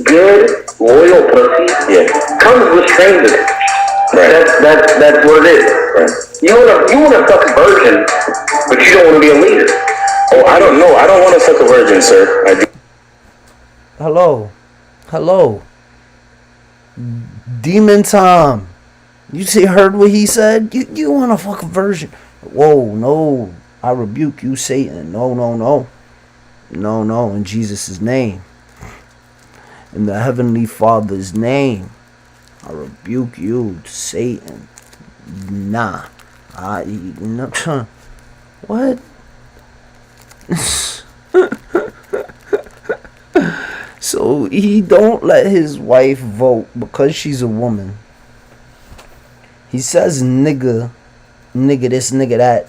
Good, loyal pussy. Yeah. Comes with strangers. Right. That's what it is. Right. You wanna fuck a virgin, but you don't wanna be a leader. Oh, I don't know. I don't wanna fuck a virgin, sir. I do. Hello. Demon Tom. You heard what he said? You wanna fuck a virgin. Whoa, no. I rebuke you, Satan. No. No, in Jesus' name. In the Heavenly Father's name. I rebuke you, Satan. Nah. What? So he don't let his wife vote because she's a woman. He says nigga this, nigga that,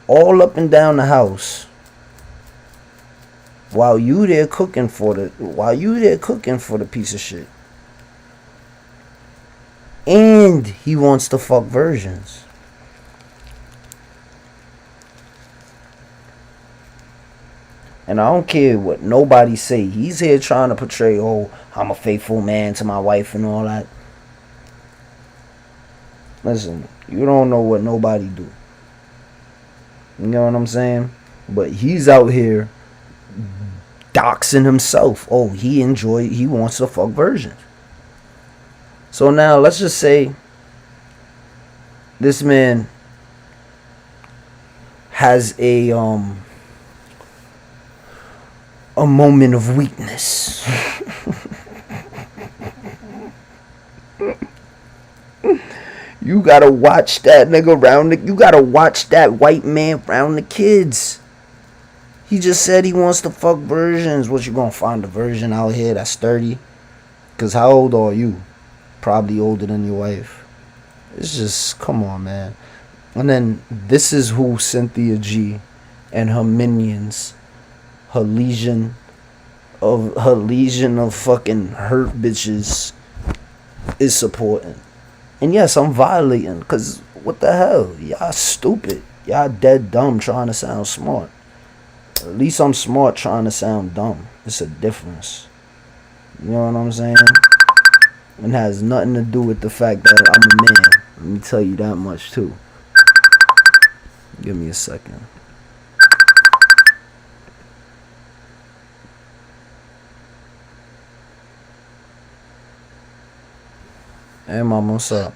all up and down the house, while you there cooking for the piece of shit. And he wants to fuck virgins. And I don't care what nobody say. He's here trying to portray, oh, I'm a faithful man to my wife and all that. Listen, you don't know what nobody do. You know what I'm saying? But he's out here doxing himself. Oh, he wants to fuck virgins. So now let's just say this man has a moment of weakness. You gotta watch that nigga you gotta watch that white man round the kids. He just said he wants to fuck virgins. What, you gonna find a virgin out here that's 30? Cause how old are you? Probably older than your wife. It's just, come on, man. And then this is who CYnthia G and her minions, her legion of fucking hurt bitches is supporting. And yes, I'm violating, because what the hell? Y'all stupid. Y'all dead dumb trying to sound smart. At least I'm smart trying to sound dumb. It's a difference. You know what I'm saying? It has nothing to do with the fact that I'm a man. Let me tell you that much too. Give me a second. Hey, mom, what's up?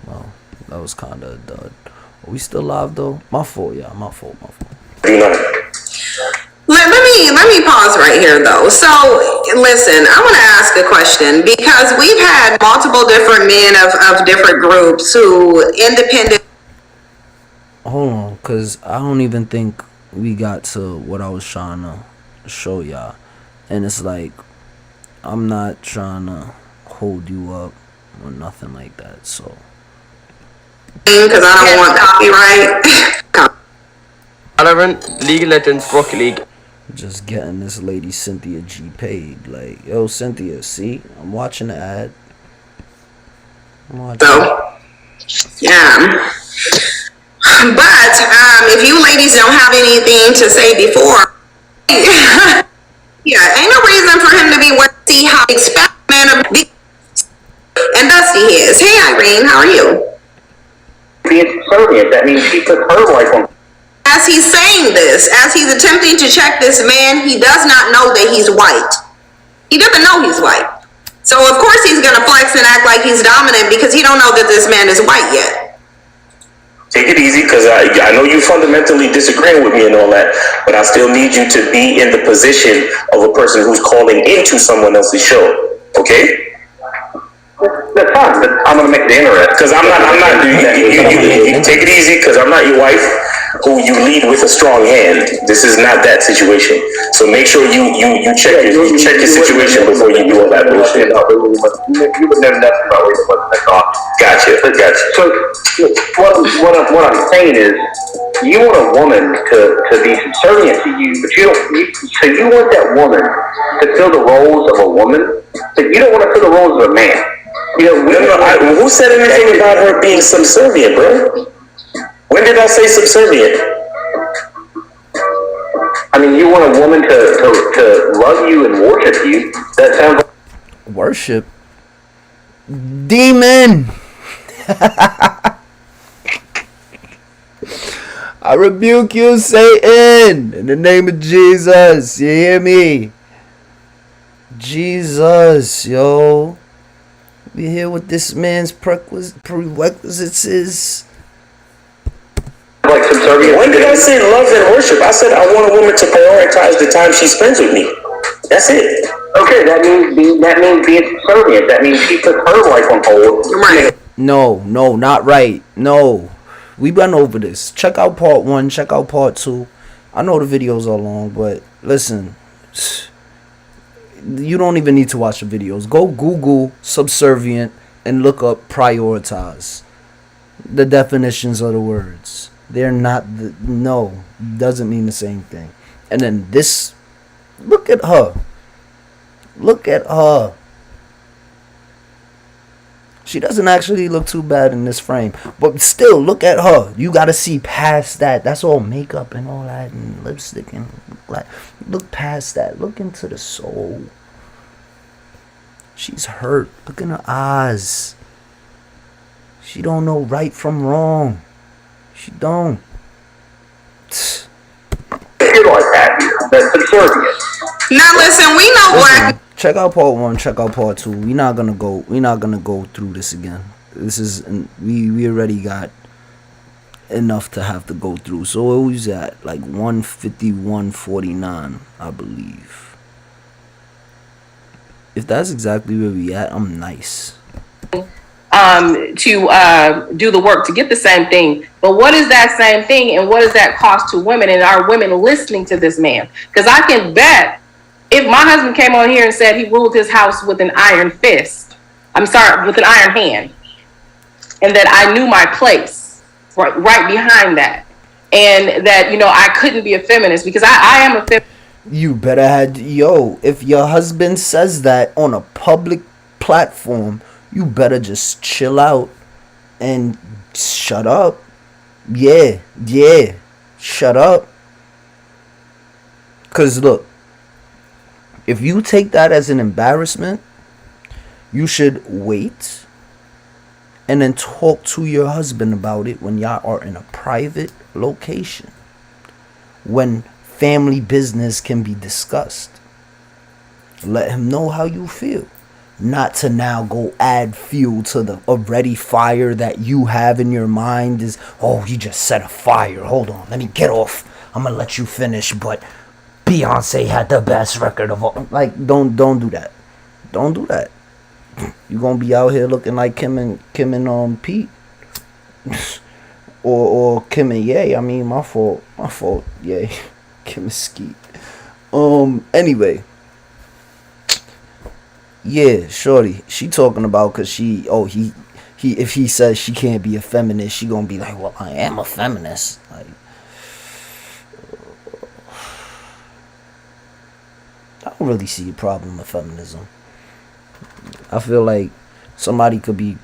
Well, that was kind of a dud. Are we still live though? My fault, y'all. My fault. Let me pause right here though. So listen, I want to ask a question, because we've had multiple different men of different groups who independent. Hold on, cause I don't even think we got to what I was trying to show y'all. And it's like, I'm not trying to hold you up or nothing like that, so. Because I don't want copyright. Relevant, legal legends, Rocket League. Just getting this lady CYnthia G paid. Like, yo, Cynthia, see? I'm watching the ad. So, yeah. But if you ladies don't have anything to say before, yeah, ain't no reason for him to be worth to see how expectant and dusty he is. Hey, Irene, how are you? Being subservient, that means she puts her life on. As he's saying this, as he's attempting to check this man, he does not know that he's white. He doesn't know he's white. So of course he's gonna flex and act like he's dominant because he don't know that this man is white yet. Take it easy, because I know you fundamentally disagreeing with me and all that, but I still need you to be in the position of a person who's calling into someone else's show, okay? That's fine, but I'm gonna make it interesting. Because you take it easy, because I'm not your wife, who you lead with a strong hand. This is not that situation. So make sure you check your situation before you do all that bullshit. You would know nothing about what the fuck. Gotcha. So what I'm saying is, you want a woman to be subservient to you, but so you want that woman to fill the roles of a woman, but you don't want to fill the roles of a man. Who said anything about her being subservient, bro? When did I say subservient? I mean, you want a woman to love you and worship you. That sounds like Worship? Demon! I rebuke you, Satan, in the name of Jesus. You hear me? Jesus, yo. We hear what this man's prerequisites is. like subservient. When did I say love and worship? I said I want a woman to prioritize the time she spends with me. That's it. Okay, that means being subservient. That means she puts her life on hold. Right. No, not right. No. We went over this. Check out part 1, check out part 2. I know the videos are long, but listen. You don't even need to watch the videos. Go Google subservient and look up prioritize. The definitions of the words. They're not doesn't mean the same thing. And then this, look at her. Look at her. She doesn't actually look too bad in this frame. But still, look at her. You got to see past that. That's all makeup and all that and lipstick and like. Look past that. Look into the soul. She's hurt. Look in her eyes. She don't know right from wrong. She don't. You're like that. That's subservient. Now listen, we know black. Check out part 1, check out part 2. We're not gonna go through this again. This is we already got enough to have to go through. So it was at like 151.49, I believe. If that's exactly where we at, I'm nice. To do the work to get the same thing. But what is that same thing, and what does that cost to women, and are women listening to this man? Because I can bet if my husband came on here and said he ruled his house with an iron fist, with an iron hand, and that I knew my place right behind that, and that, I couldn't be a feminist because I am a feminist. You better have, if your husband says that on a public platform, you better just chill out and shut up. Yeah, shut up. Because look, if you take that as an embarrassment, you should wait and then talk to your husband about it when y'all are in a private location, when family business can be discussed. Let him know how you feel. Not to now go add fuel to the already fire that you have in your mind. Is, oh, you just set a fire. Hold on, let me get off. I'm gonna let you finish, but Beyonce had the best record of all. Like, don't do that. Don't do that. You gonna be out here looking like Kim and Pete, or Kim and Ye. I mean, my fault. Ye, Kim and Skeet. Anyway. Yeah, shorty. She talking about because if he says she can't be a feminist, she gonna be like, well, I am a feminist. Like, I don't really see a problem with feminism. I feel like somebody could be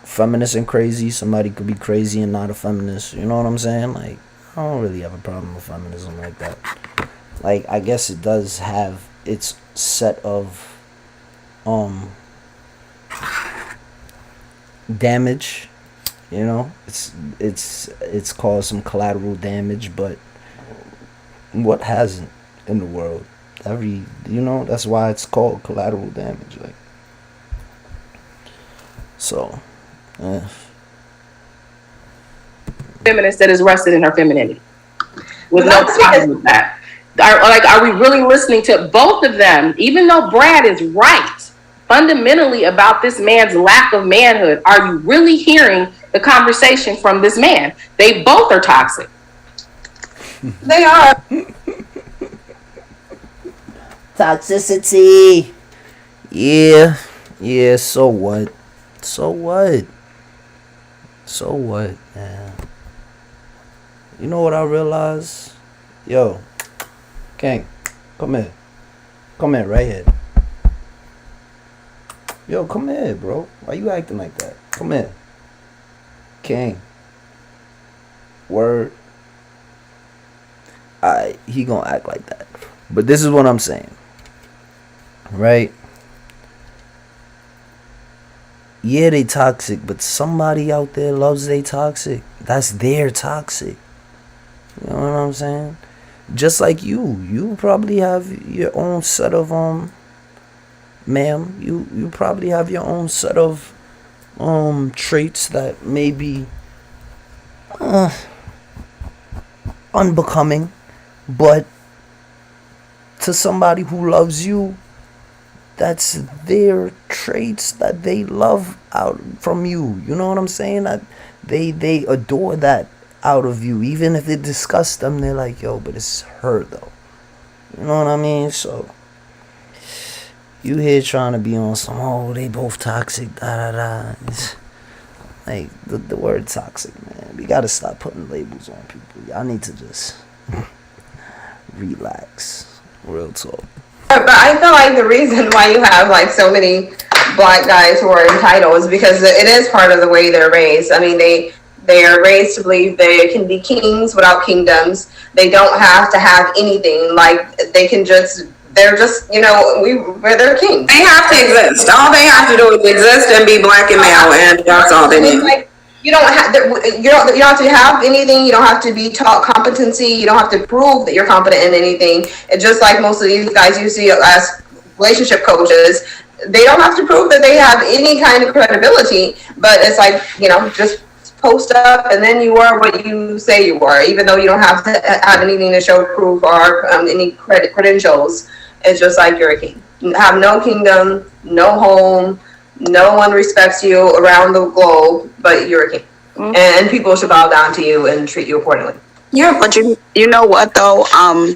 feminist and crazy. Somebody could be crazy and not a feminist. You know what I'm saying? Like, I don't really have a problem with feminism like that. Like, I guess it does have its set of damage, it's caused some collateral damage, but what hasn't in the world? That's why it's called collateral damage. Like, So, Feminist that is rested in her femininity. With no That's because- problem with that. Are we really listening to both of them? Even though Brad is right fundamentally about this man's lack of manhood, are you really hearing the conversation from this man? They both are toxic. They are. toxicity. Yeah, so what? So what? So what, man? You know what I realized? Yo, King, come here. Come here, right here. Yo, come here, bro. Why you acting like that? Come here. King. Word. He gonna act like that. But this is what I'm saying. Right? Yeah, they toxic, but somebody out there loves they toxic. That's their toxic. You know what I'm saying? Just like you probably have your own set of ma'am, you probably have your own set of traits that may be unbecoming, but to somebody who loves you, that's their traits that they love out from you. You know what I'm saying? That they adore that out of you. Even if it disgusts them, they're like, yo, but it's her though. You know what I mean? So you here trying to be on some, oh, they both toxic, da da da. It's like the word toxic, man. We gotta stop putting labels on people. Y'all need to just relax. Real talk. But I feel like the reason why you have like so many black guys who are entitled is because it is part of the way they're raised. I mean, they are raised to believe they can be kings without kingdoms. They don't have to have anything. Like they can just, they're just, you know, we're their kings. They have to exist. All they have to do is exist and be black and male, and that's all they need. Like, you don't have to have anything. You don't have to be taught competency. You don't have to prove that you're competent in anything. It's just like most of these guys you see as relationship coaches. They don't have to prove that they have any kind of credibility. But it's like, you know, just post up and then you are what you say you are, even though you don't have to have anything to show proof or any credentials. It's just like you're a king. You have no kingdom, no home. No one respects you around the globe, but you're a king. Mm-hmm. And people should bow down to you and treat you accordingly. Yeah, but you know what though? I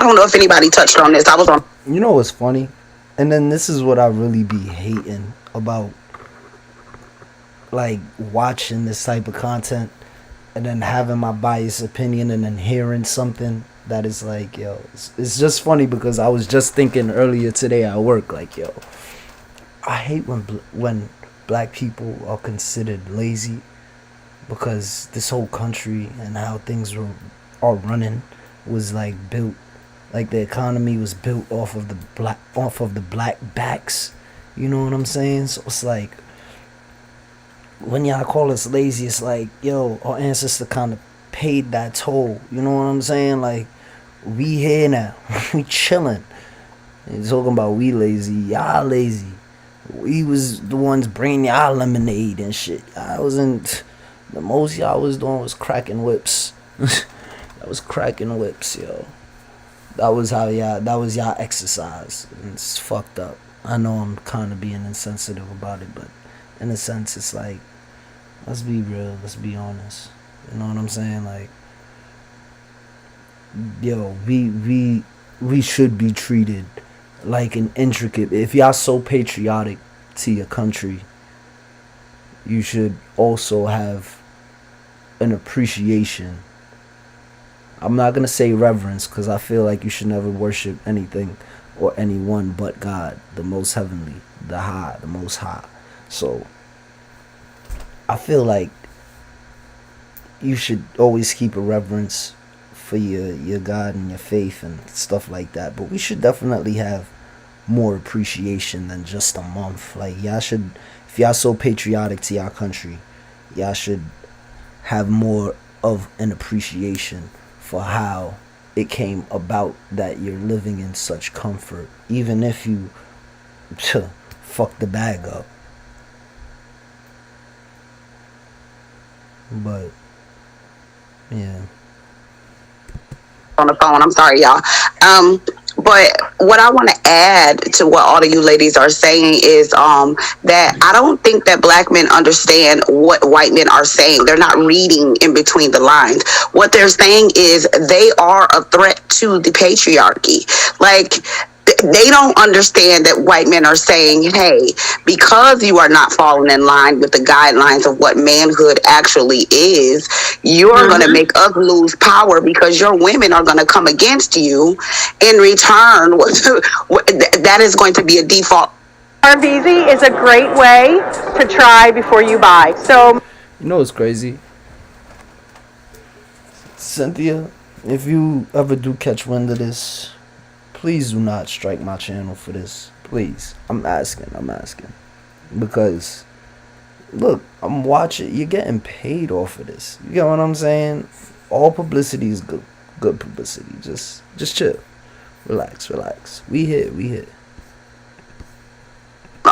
don't know if anybody touched on this. I was on. You know what's funny? And then this is what I really be hating about, like, watching this type of content and then having my biased opinion and then hearing something that is like, yo, it's just funny because I was just thinking earlier today at work, like, yo, I hate when black people are considered lazy, because this whole country and how things are running was like built, like the economy was built off of the black backs. You know what I'm saying? So it's like when y'all call us lazy, it's like, yo, our ancestors kind of paid that toll. You know what I'm saying? Like, we here now, we chilling. You're talking about we lazy, y'all lazy. We was the ones bringing y'all lemonade and shit. I wasn't. The most y'all was doing was cracking whips. That was cracking whips, yo. That was y'all exercise. And it's fucked up. I know I'm kind of being insensitive about it, but in a sense, it's like, let's be real. Let's be honest. You know what I'm saying? Like, yo, we should be treated like an intricate. If y'all so patriotic to your country, you should also have an appreciation. I'm not gonna say reverence, because I feel like you should never worship anything or anyone but God, the most heavenly, the most high. So I feel like you should always keep a reverence for your God and your faith and stuff like that. But we should definitely have more appreciation than just a month. Like, y'all should, if y'all so patriotic to y'all country, y'all should have more of an appreciation for how it came about that you're living in such comfort, even if you fuck the bag up. But yeah. On the phone. I'm sorry, y'all. But what I want to add to what all of you ladies are saying is that I don't think that black men understand what white men are saying. They're not reading in between the lines. What they're saying is they are a threat to the patriarchy. Like, they don't understand that white men are saying, hey, because you are not falling in line with the guidelines of what manhood actually is, you're going to make us lose power because your women are going to come against you. In return, that is going to be a default. Easy is a great way to try before you buy. So, You know what's crazy? Cynthia, if you ever do catch wind of this, please do not strike my channel for this. Please. I'm asking. Because, look, I'm watching. You're getting paid off of this. You get what I'm saying? All publicity is good. Good publicity. Just chill. Relax. We here.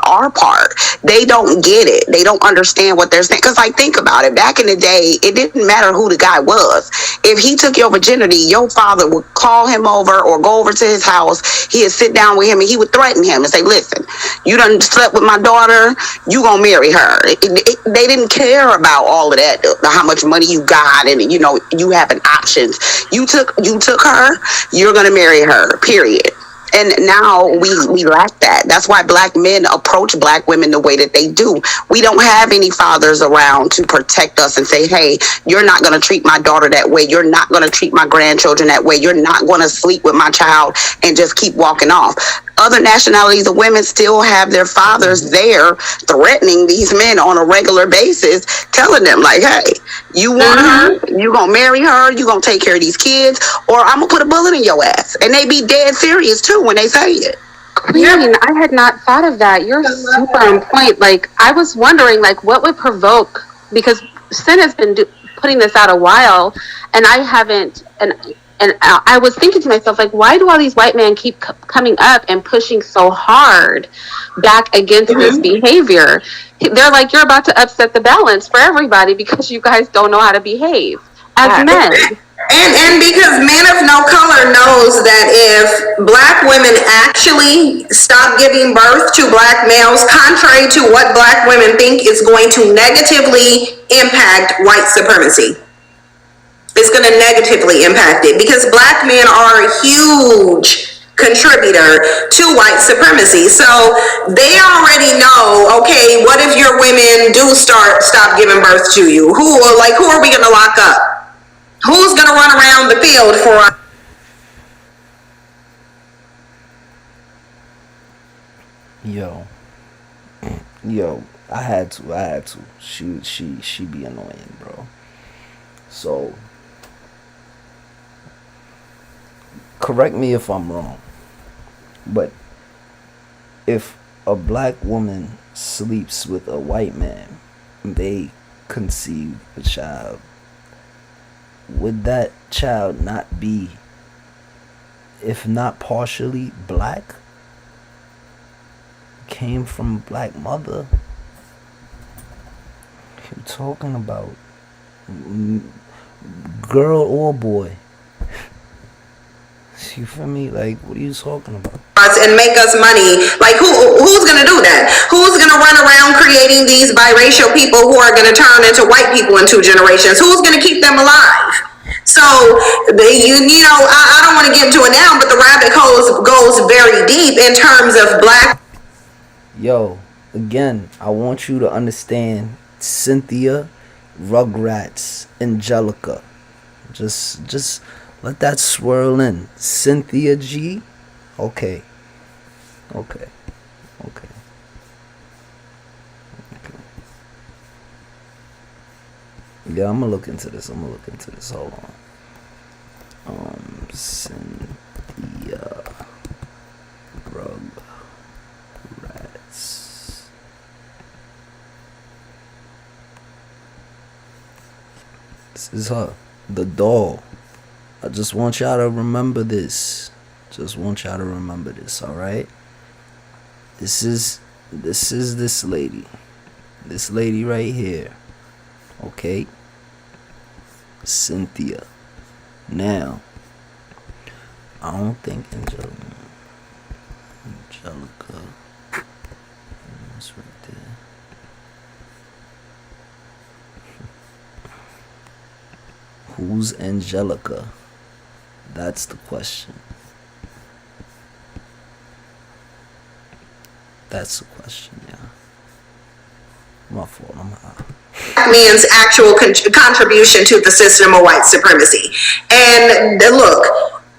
Our part, they don't get it. They don't understand what they're saying. Because, like, think about it. Back in the day, it didn't matter who the guy was. If he took your virginity, your father would call him over or go over to his house. He'd sit down with him and he would threaten him and say, listen, you done slept with my daughter, you gonna marry her. They didn't care about all of that, how much money you got, and you having options. You took her, you're gonna marry her, period. And now we lack that. That's why black men approach black women the way that they do. We don't have any fathers around to protect us and say, hey, you're not going to treat my daughter that way. You're not going to treat my grandchildren that way. You're not going to sleep with my child and just keep walking off. Other nationalities of women still have their fathers there threatening these men on a regular basis, telling them like, hey, you want her, you gonna marry her, you gonna take care of these kids, or I'm gonna put a bullet in your ass. And they be dead serious too when they say it. Queen, I had not thought of that. You're super on point. Like, I was wondering, like, what would provoke, because Sin has been putting this out a while, and I haven't, and I was thinking to myself, like, why do all these white men keep coming up and pushing so hard back against this behavior? They're like, you're about to upset the balance for everybody because you guys don't know how to behave as men. And because men of no color knows that if black women actually stop giving birth to black males, contrary to what black women think, is going to negatively impact white supremacy. It's going to negatively impact it because black men are a huge contributor to white supremacy. So they already know, okay, what if your women do stop giving birth to you? Who are we going to lock up? Who's going to run around the field for us? Yo, I had to. She be annoying, bro. So, correct me if I'm wrong, but if a black woman sleeps with a white man, they conceive a child, would that child not be, if not partially black, came from a black mother? What you talking about? Girl or boy? You feel me? Like, what are you talking about? And make us money. Like, who's gonna do that? Who's gonna run around creating these biracial people who are gonna turn into white people in 2 generations? Who's gonna keep them alive? So I don't want to get into it now, but the rabbit hole goes very deep in terms of black. Yo, again, I want you to understand Cynthia, Rugrats, Angelica. Just let that swirl in. Cynthia G. Okay. Yeah, I'm gonna look into this. Hold on. Cynthia Rugrats. This is her. The doll. I just want y'all to remember this. Alright? This is this lady. This lady right here. Okay? CYnthia. Now, I don't think Angelica. That's right there. Who's Angelica? That's the question. That's the question, yeah. My fault, I'm high. Black man's actual contribution to the system of white supremacy. And look,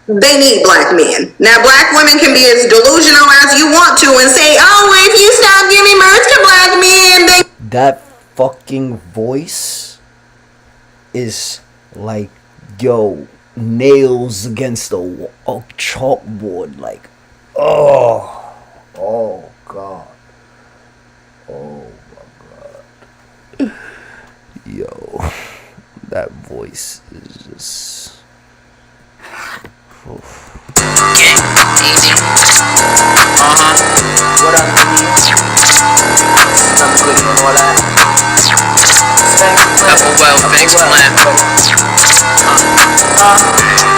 they need black men. Now, black women can be as delusional as you want to and say, oh, if you stop giving birth to black men, they... That fucking voice is like, yo, nails against a chalkboard. Like, oh God. Oh my God. Yo, that voice is just... Oof. What up, niggas? I'm good and all that. Thanks, man.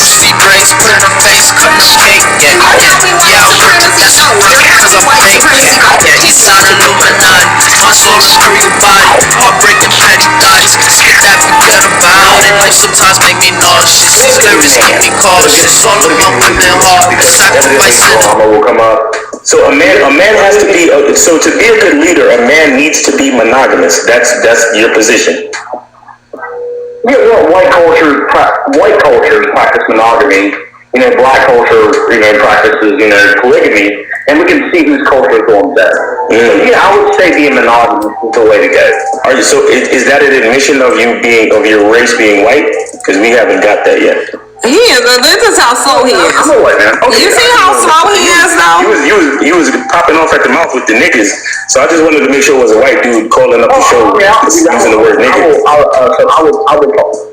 See braids, put in her face, cutting the cake. Yeah, I was working this work cause I'm fake. Yeah, he's not Illuminati. My soul is through your body. Heartbreaking petty thoughts. Shit that we good about. And life sometimes make me nauseous. These lyrics keep me cautious. All of my women hard. Sacrifice in the... will come up. So a man has to be, so to be a good leader, a man needs to be monogamous. That's your position. Yeah, well, white culture practice monogamy. Black culture, practices, polygamy, and we can see whose culture is going better. So, yeah, I would say being monogamous is the way to go. So is that an admission of your race being white? Because we haven't got that yet. He is. This is how slow he is. I'm a white man. Okay, you see how slow he is, though? He was popping off at the mouth with the niggas. So I just wanted to make sure it was a white dude calling up the show using the word nigga.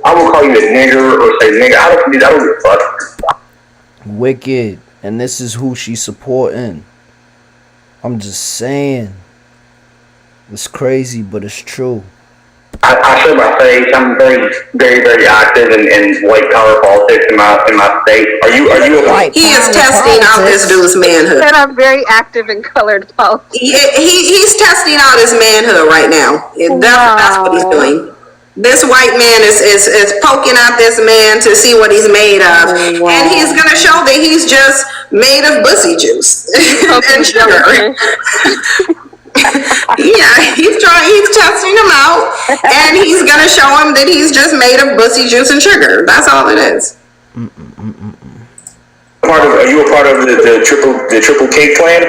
I will call you a nigger or say nigga. I don't give a fuck. Wicked. And this is who she's supporting. I'm just saying. It's crazy, but it's true. I show my face. I'm very, very, very active in white collar politics in my state. Are you a white? He is testing out this dude's manhood. And I'm very active in colored politics. He's testing out his manhood right now. That's what he's doing. This white man is poking at this man to see what he's made of. And he's going to show that he's just made of bussy juice and sugar. Yeah, he's testing him out, and he's going to show him that he's just made of bussy juice and sugar. That's all it is. Are you a part of the Triple K clan?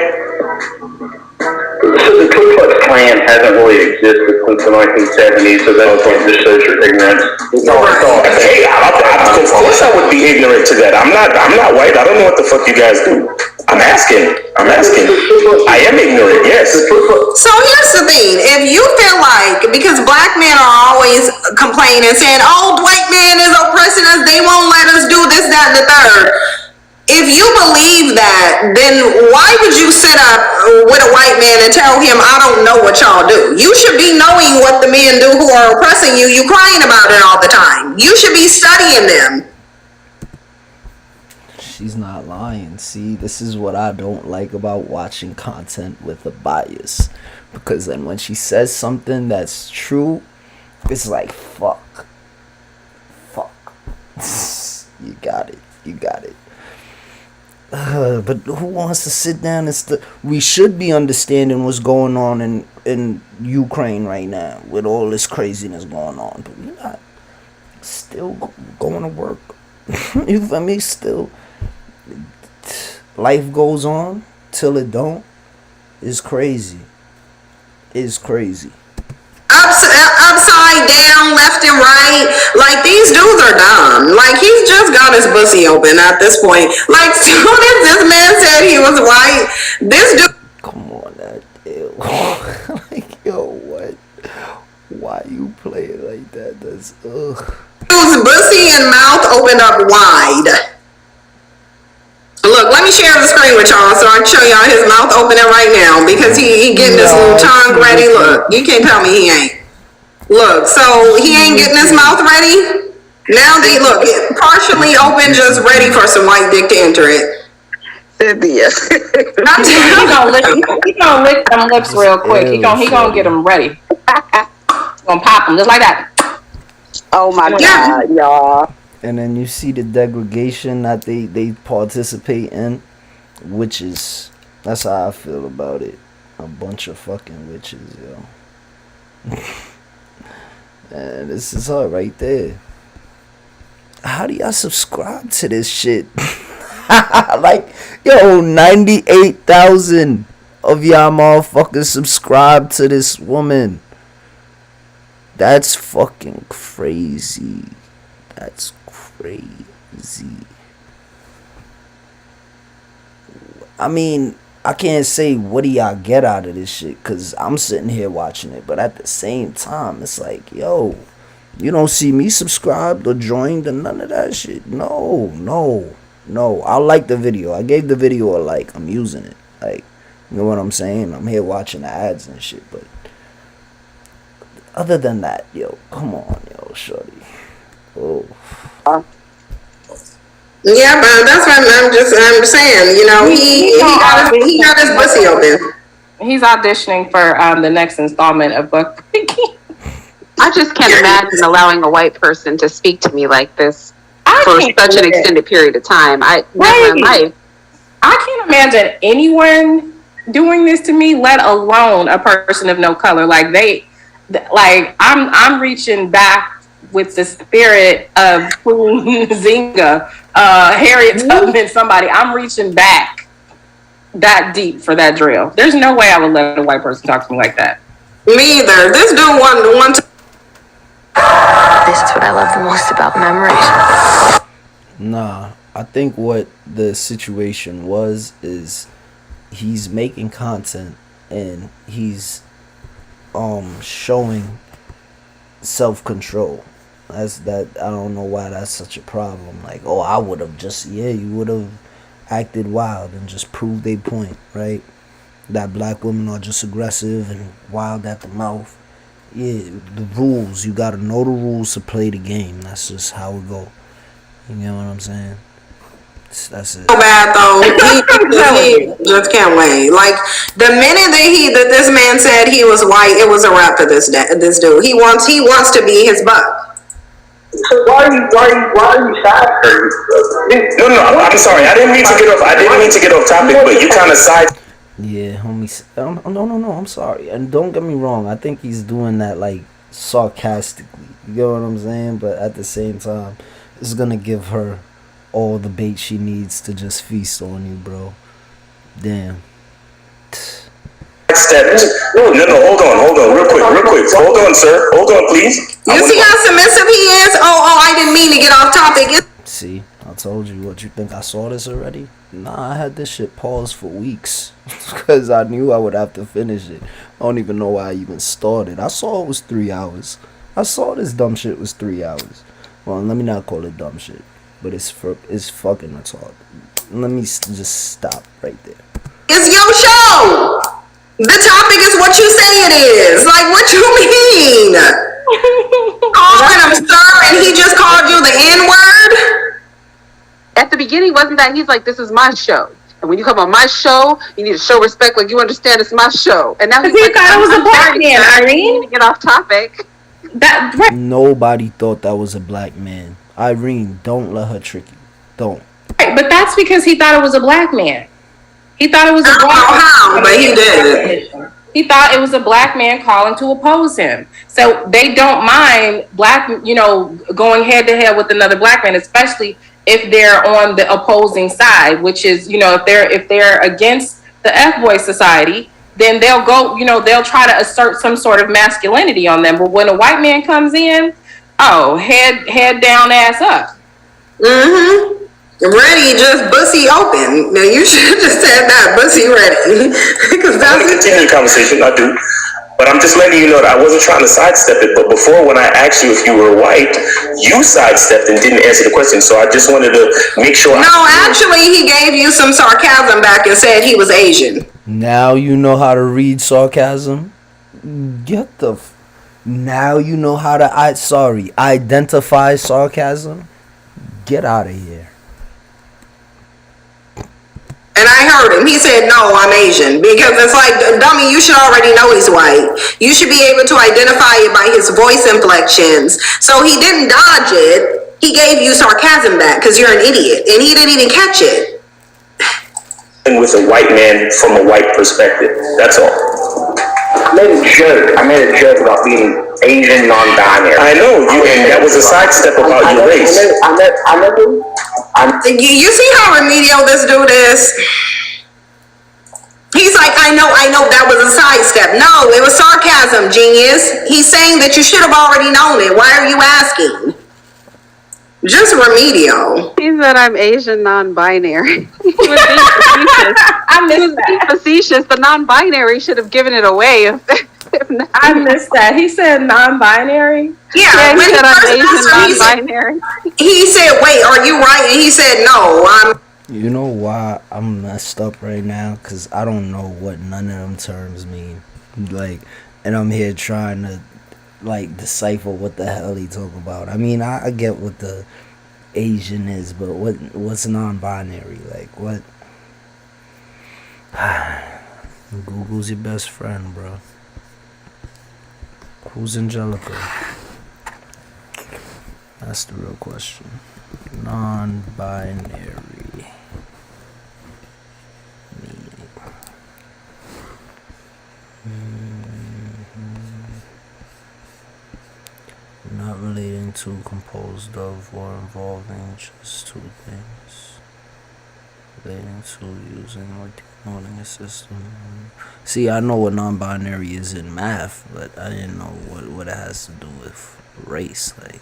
So the Ku Klux Klan hasn't really existed since the 1970s, so that just shows your ignorance. Hey, of course I would be ignorant to that. I'm not white. I don't know what the fuck you guys do. I'm asking. I am ignorant, yes. So here's the thing. If you feel like, because black men are always complaining, saying, oh, white man is oppressing us, they won't let us do this, that, and the third. If you believe that, then why would you sit up with a white man and tell him, I don't know what y'all do? You should be knowing what the men do who are oppressing you. You crying about it all the time. You should be studying them. She's not lying. See, this is what I don't like about watching content with a bias. Because then when she says something that's true, it's like, fuck. You got it. But who wants to sit down and we should be understanding what's going on in Ukraine right now with all this craziness going on, but we're not still going to work. You feel me? Still, life goes on till it don't. It's crazy. Upside down, left and right. Like, these dudes are dumb. Like, he's just got his pussy open at this point. Like, soon as this man said he was white, this dude... Come on, that... Ew. Like, yo, what? Why you play it like that? That's... Ugh. Dude's pussy and mouth opened up wide. Look, let me share the screen with y'all so I can show y'all his mouth opening right now because he getting this little tongue ready. Look, you can't tell me he ain't. Look, so he ain't getting his mouth ready? Now they look partially open, just ready for some white dick to enter it. CYnthia. He gonna lick them lips real quick. He gonna get them ready. Gonna pop them just like that. Oh my God, y'all. And then you see the degradation that they participate in, witches. That's how I feel about it. A bunch of fucking witches, yo. And this is her right there. How do y'all subscribe to this shit? Like, yo, 98,000 of y'all motherfuckers subscribe to this woman. That's fucking crazy. That's crazy. I mean, I can't say what do y'all get out of this shit, because I'm sitting here watching it. But at the same time, it's like, yo, you don't see me subscribed or joined or none of that shit. No. I like the video. I gave the video a like. I'm using it. Like, you know what I'm saying? I'm here watching the ads and shit. But other than that, yo, come on, yo, shorty. Oh. Yeah, but that's what I'm saying. You know, he got his pussy open. He's auditioning for the next installment of Book. I just can't imagine allowing a white person to speak to me like this for such an extended period of time. Never in life. I can't imagine anyone doing this to me, let alone a person of no color. I'm reaching back with the spirit of Queen Zinga, Harriet Tubman, somebody. I'm reaching back that deep for that drill. There's no way I would let a white person talk to me like that. Me either. This dude one time. This is what I love the most about memories. Nah, I think what the situation is he's making content and he's showing self-control. That's that. I don't know why that's such a problem. Like, oh, I would have just, you would have acted wild and just proved a point, right? That black women are just aggressive and wild at the mouth. Yeah, the rules. You gotta know the rules to play the game. That's just how it go. You know what I'm saying? That's it. So bad though. He just can't wait. Like the minute that this man said he was white, it was a wrap for this dude. He wants to be his buck. So why are you side? No, I'm sorry. I didn't mean to get off topic, but you kind of side. Yeah, homies. No, I'm sorry. And don't get me wrong. I think he's doing that, like, sarcastically. You get what I'm saying? But at the same time, it's going to give her all the bait she needs to just feast on you, bro. Damn. No, hold on. Real quick. Hold on, sir. Hold on, please. You see how submissive he is? Oh, I didn't mean to get off topic. See, I told you. What, you think I saw this already? Nah, I had this shit paused for weeks because I knew I would have to finish it. I don't even know why I even started. I saw it was 3 hours. I saw this dumb shit was 3 hours. Well, let me not call it dumb shit, but it's fucking retarded. Let me just stop right there. It's your show. The topic is what you say it is. Like, what you mean? Calling him sir and he just called you the N-word? At the beginning, wasn't that he's like, this is my show. And when you come on my show, you need to show respect like you understand it's my show. And now he's like, thought it was a black man, Irene. Get off topic. Nobody thought that was a black man. Irene, don't let her trick you. Don't. Right, but that's because he thought it was a black man. He thought it was a black man. But he did. He thought it was a black man calling to oppose him. So they don't mind going head to head with another black man, especially if they're on the opposing side, which is, if they're against the F-boy society, then they'll go, they'll try to assert some sort of masculinity on them. But when a white man comes in, head down, ass up. Mm-hmm. Ready, just bussy open. Now you should have just said that, bussy ready. Because I want to continue the conversation. I do. But I'm just letting you know that I wasn't trying to sidestep it. But before, when I asked you if you were white, you sidestepped and didn't answer the question. So I just wanted to make sure. No, actually, he gave you some sarcasm back and said he was Asian. Now you know how to read sarcasm. Get the Now you know how to identify sarcasm. Get out of here. And I heard him. He said, no, I'm Asian. Because it's like, dummy, you should already know he's white. You should be able to identify it by his voice inflections. So he didn't dodge it. He gave you sarcasm back because you're an idiot. And he didn't even catch it. And with a white man from a white perspective. That's all. I made a joke about being Asian non-binary. I know, and that was a sidestep about your race. You see how remedial this dude is? He's like, I know, that was a sidestep. No, it was sarcasm, genius. He's saying that you should have already known it. Why are you asking? Just remedial. He said I'm Asian non-binary. He was being facetious. Facetious. The non-binary should have given it away. I missed that. He said non-binary? Yeah, he said I'm Asian non-binary. He said, wait, are you right? And he said, no, I'm... You know why I'm messed up right now? Because I don't know what none of them terms mean. Like, and I'm here trying to, like, decipher what the hell he talk about. I mean, I get what the Asian is, but what's non-binary? Like, what? Google's your best friend, bro. Who's Angelica? That's the real question. Non-binary. Not relating to, composed of, or involving just two things. Relating to, using, or denoting a system. See, I know what non-binary is in math, but I didn't know what it has to do with race. Like,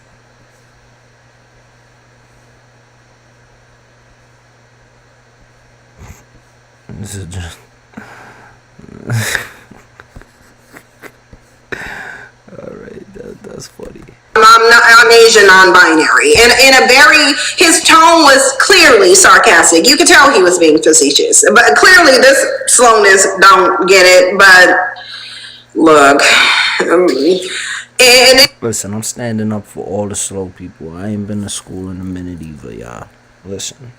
this is just... Alright, that's funny. I'm Asian non-binary. And in a very, his tone was clearly sarcastic. You could tell he was being facetious. But clearly this slowness don't get it. But look. Listen, I'm standing up for all the slow people. I ain't been to school in a minute either, y'all. Listen.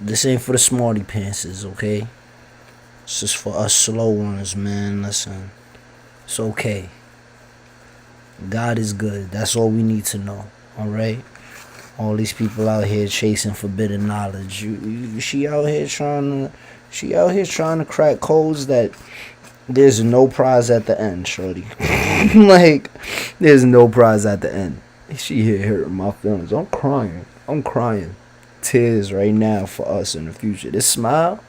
This ain't for the smarty pantses, okay? It's just for us slow ones, man. Listen. It's okay. God is good. That's all we need to know. Alright? All these people out here chasing forbidden knowledge. She out here trying to crack codes that there's no prize at the end, shorty. Like, there's no prize at the end. She here hurting my feelings. I'm crying. Tears right now for us in the future. This smile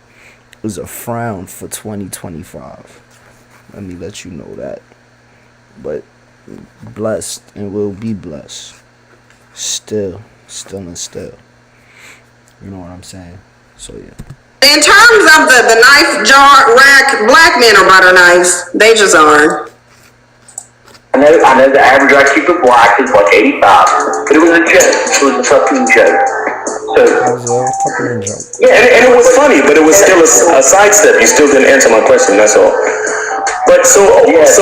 is a frown for 2025. Let me let you know that. But blessed and will be blessed. Still. You know what I'm saying? So yeah. In terms of the knife jar rack, black men are butter knives. They just aren't. I know the average IQ for black is like 85, but it was a joke. It was a fucking joke. So, yeah, and it was funny, but it was still a sidestep. You still didn't answer my question. That's all. But so that's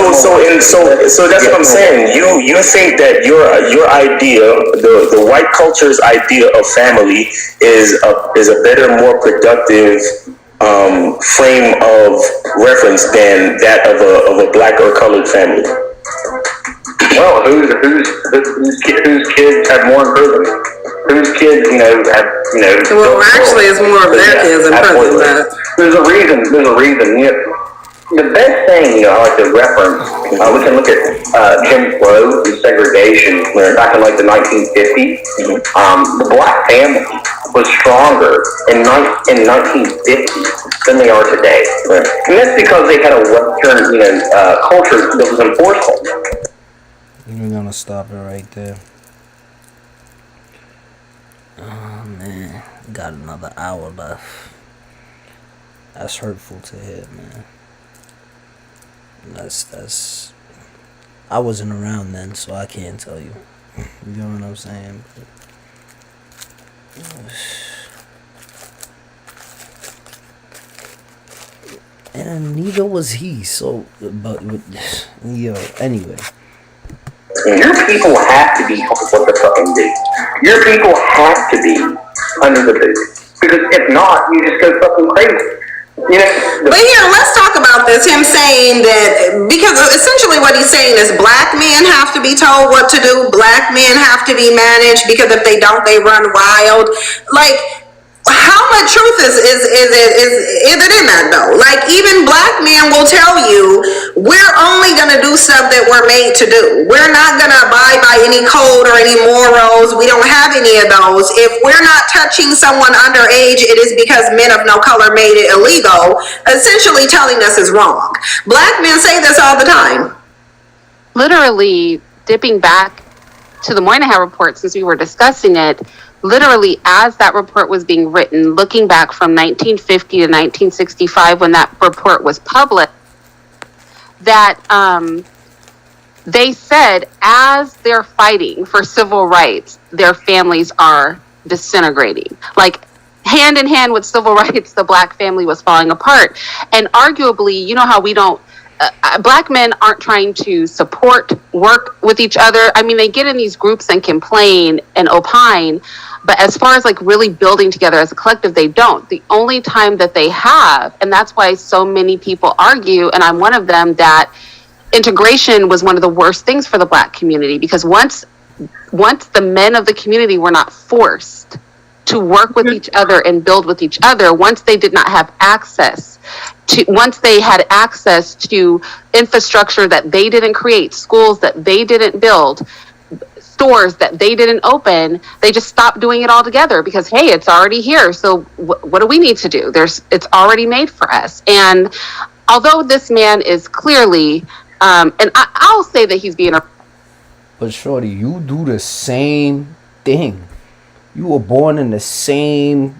what I'm saying. You think that your idea, the white culture's idea of family is a better, more productive frame of reference than that of a black or colored family. Well, whose kids have more in prison? Whose kids, have. Well, actually, it's more of their kids in prison. But there's a reason. The best thing, I like to reference, we can look at Jim Crow and segregation back in like the 1950s. The black family was stronger in 1950 than they are today. Right. And that's because they had a Western, culture that was enforced. We're gonna stop it right there. Oh man, got another hour left. That's hurtful to hear, man. That's I wasn't around then, so I can't tell you. You know what I'm saying? But, And neither was he. So, but yo, anyway. Your people have to be what the fucking do. Your people have to be under the boot. Because if not, you just go fucking crazy. You know, But here, let's talk about this. Him saying that, because essentially what he's saying is black men have to be told what to do. Black men have to be managed because if they don't, they run wild. Like, how much truth is it in that though? Like, even black men will tell you, we're only gonna do stuff that we're made to do. We're not gonna abide by any code or any morals. We don't have any of those. If we're not touching someone underage, it is because men of no color made it illegal, essentially telling us is wrong. Black men say this all the time. Literally, dipping back to the Moynihan report, since we were discussing it, literally as that report was being written, looking back from 1950 to 1965 when that report was published, that they said as they're fighting for civil rights, their families are disintegrating. Like, hand in hand with civil rights, the black family was falling apart. And arguably, you know how we don't, black men aren't trying to work with each other. I mean, they get in these groups and complain and opine, but as far as like really building together as a collective, they don't. The only time that they have, and that's why so many people argue, and I'm one of them, that integration was one of the worst things for the black community, because once the men of the community were not forced to work with each other and build with each other, once they did not have access to, once they had access to infrastructure that they didn't create, schools that they didn't build, stores that they didn't open, they just stopped doing it altogether because, hey, it's already here. So what do we need to do? It's already made for us. And although this man is clearly, and I'll say that he's being a... But shorty, you do the same thing. You were born in the same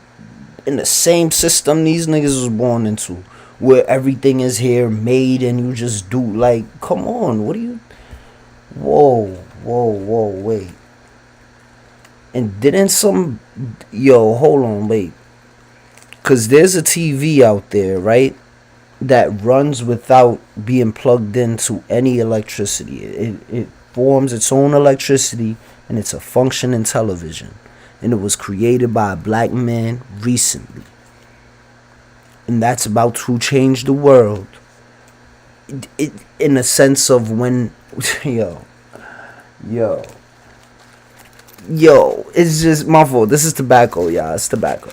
system these niggas was born into, where everything is here made and you just do, like, come on, what are you... Whoa, wait. And didn't some... Yo, hold on, wait. Because there's a TV out there, right, that runs without being plugged into any electricity. It forms its own electricity, and it's a functioning television. And it was created by a black man recently. And that's about to change the world. It in a sense of when... Yo, it's just my fault. This is tobacco, y'all. It's tobacco.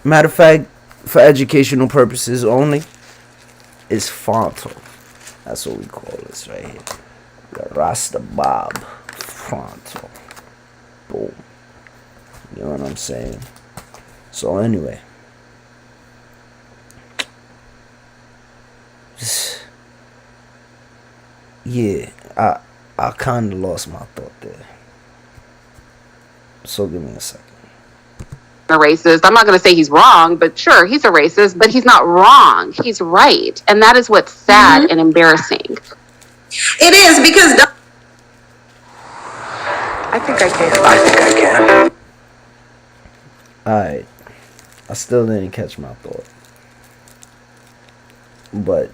Matter of fact, for educational purposes only, it's Fonto. That's what we call this right here. The Rasta Bob Fonto. Boom. You know what I'm saying? So anyway. Yeah, I kind of lost my thought there. So give me a second. A racist. I'm not going to say he's wrong, but sure, he's a racist, but he's not wrong. He's right. And that is what's sad and embarrassing. It is, because... I think I can. Alright. I still didn't catch my thought. But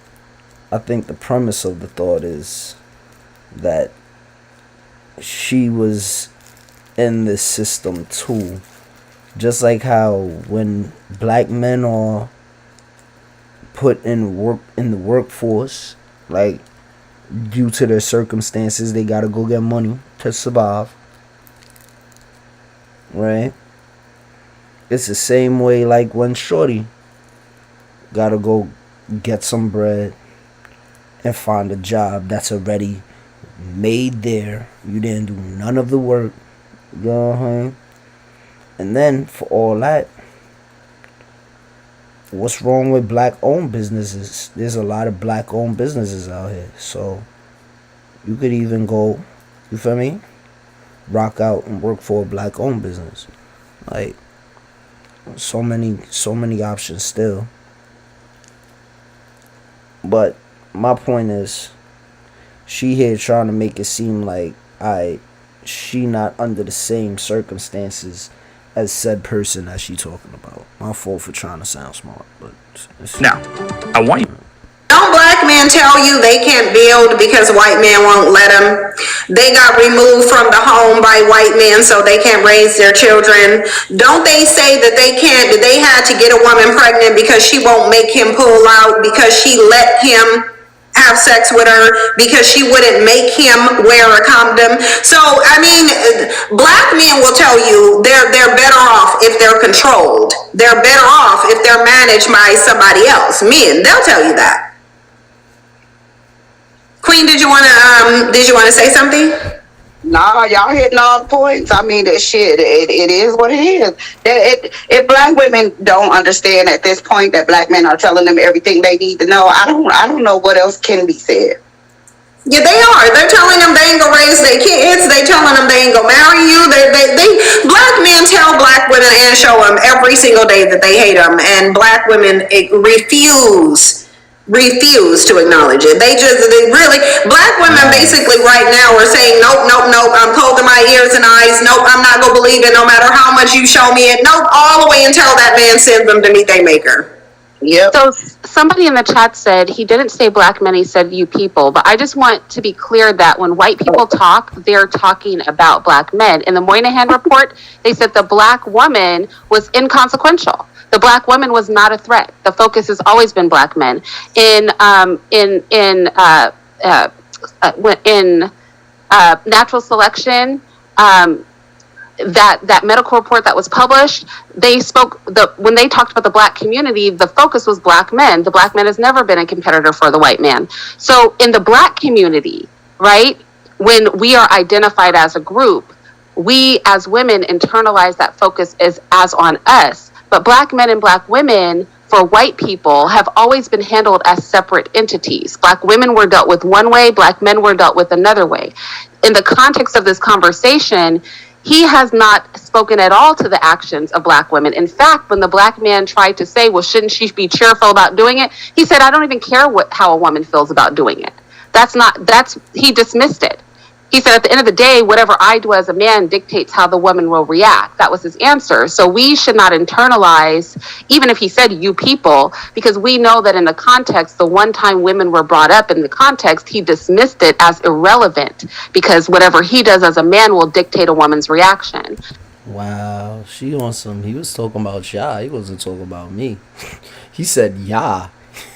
I think the premise of the thought is that she was in this system too. Just like how when black men are put in the workforce, like due to their circumstances, they gotta go get money to survive. Right? It's the same way like when shorty gotta go get some bread and find a job that's already made there. You didn't do none of the work. You know what I mean? And then for all that, what's wrong with black owned businesses? There's a lot of black owned businesses out here. So you could even go, you feel me? Rock out and work for a black owned business. Like so many options still. But my point is, she here trying to make it seem like she not under the same circumstances as said person that she talking about. My fault for trying to sound smart, but Now, I want you. Don't black men tell you they can't build because white men won't let them? They got removed from the home by white men so they can't raise their children. Don't they say that they can't, that they had to get a woman pregnant because she won't make him pull out, because she let him have sex with her, because she wouldn't make him wear a condom? So, I mean, black men will tell you they're better off if they're controlled. They're better off if they're managed by somebody else. Men, they'll tell you that. Queen, did you want to say something? Nah, y'all hitting all the points. I mean, that shit, it is what it is. If black women don't understand at this point that black men are telling them everything they need to know, I don't know what else can be said. Yeah, they are. They're telling them they ain't gonna raise their kids. They telling them they ain't gonna marry you. They black men tell black women and show them every single day that they hate them, and black women refuse to acknowledge it. They really, black women basically right now are saying, nope, I'm closing my ears and eyes. Nope, I'm not gonna believe it no matter how much you show me it. Nope, all the way until that man sends them to meet their maker. Yep. So somebody in the chat said he didn't say black men, he said you people. But I just want to be clear that when white people talk, they're talking about black men. In the Moynihan report, they said the black woman was inconsequential. The black woman was not a threat. The focus has always been black men. In natural selection, that medical report that was published, when they talked about the black community, the focus was black men. The black man has never been a competitor for the white man. So in the black community, right, when we are identified as a group, we as women internalize that focus as on us. But black men and black women, for white people, have always been handled as separate entities. Black women were dealt with one way, black men were dealt with another way. In the context of this conversation, he has not spoken at all to the actions of black women. In fact, when the black man tried to say, well, shouldn't she be cheerful about doing it? He said, I don't even care how a woman feels about doing it. He dismissed it. He said, at the end of the day, whatever I do as a man dictates how the woman will react. That was his answer. So we should not internalize, even if he said you people, because we know that in the context, the one time women were brought up in the context, he dismissed it as irrelevant because whatever he does as a man will dictate a woman's reaction. Wow, he was talking about ya. He wasn't talking about me. He said ya.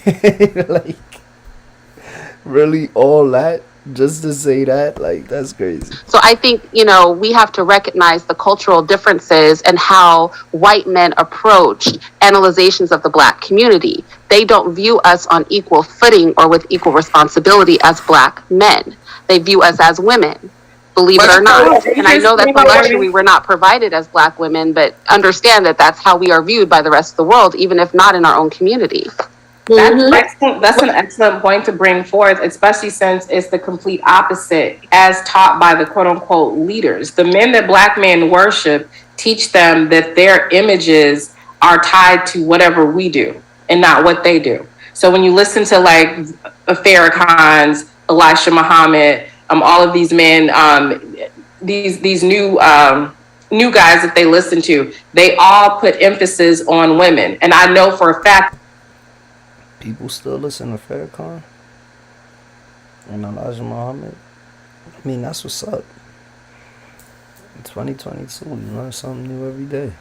Like, really, all that? Just to say that, like, that's crazy. So I think, we have to recognize the cultural differences and how white men approach analyzations of the black community. They don't view us on equal footing or with equal responsibility as black men. They view us as women, believe it or not. And I know that's a luxury we're not provided as black women, but understand that that's how we are viewed by the rest of the world, even if not in our own community. That's an excellent point to bring forth, especially since it's the complete opposite as taught by the quote unquote leaders. The men that black men worship teach them that their images are tied to whatever we do and not what they do. So when you listen to like Farrakhan's, Elisha Muhammad, all of these men, these new guys that they listen to, they all put emphasis on women. And I know for a fact people still listen to Farrakhan and Elijah Muhammad. I mean, that's what's up. In 2022, you learn something new every day.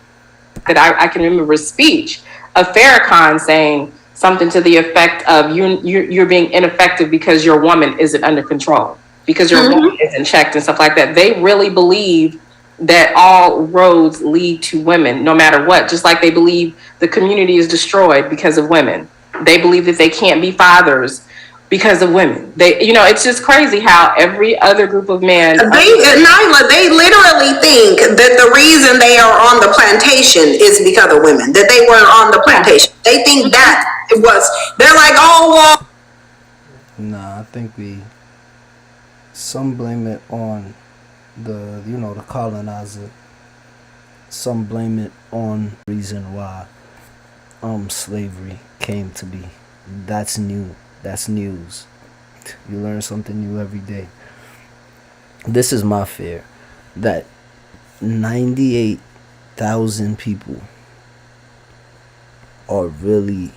That I can remember a speech of Farrakhan saying something to the effect of you're being ineffective because your woman isn't under control, because your woman isn't checked and stuff like that. They really believe that all roads lead to women, no matter what. Just like they believe the community is destroyed because of women. They believe that they can't be fathers because of women. It's just crazy how every other group of men. Nyla, they literally think that the reason they are on the plantation is because of women, that they were on the plantation. They think that it was, they're like, oh, well. Nah, I think some blame it on the colonizer. Some blame it on the reason why slavery came to be. That's new. That's news. You learn something new every day. This is my fear, that 98 100,000 people are really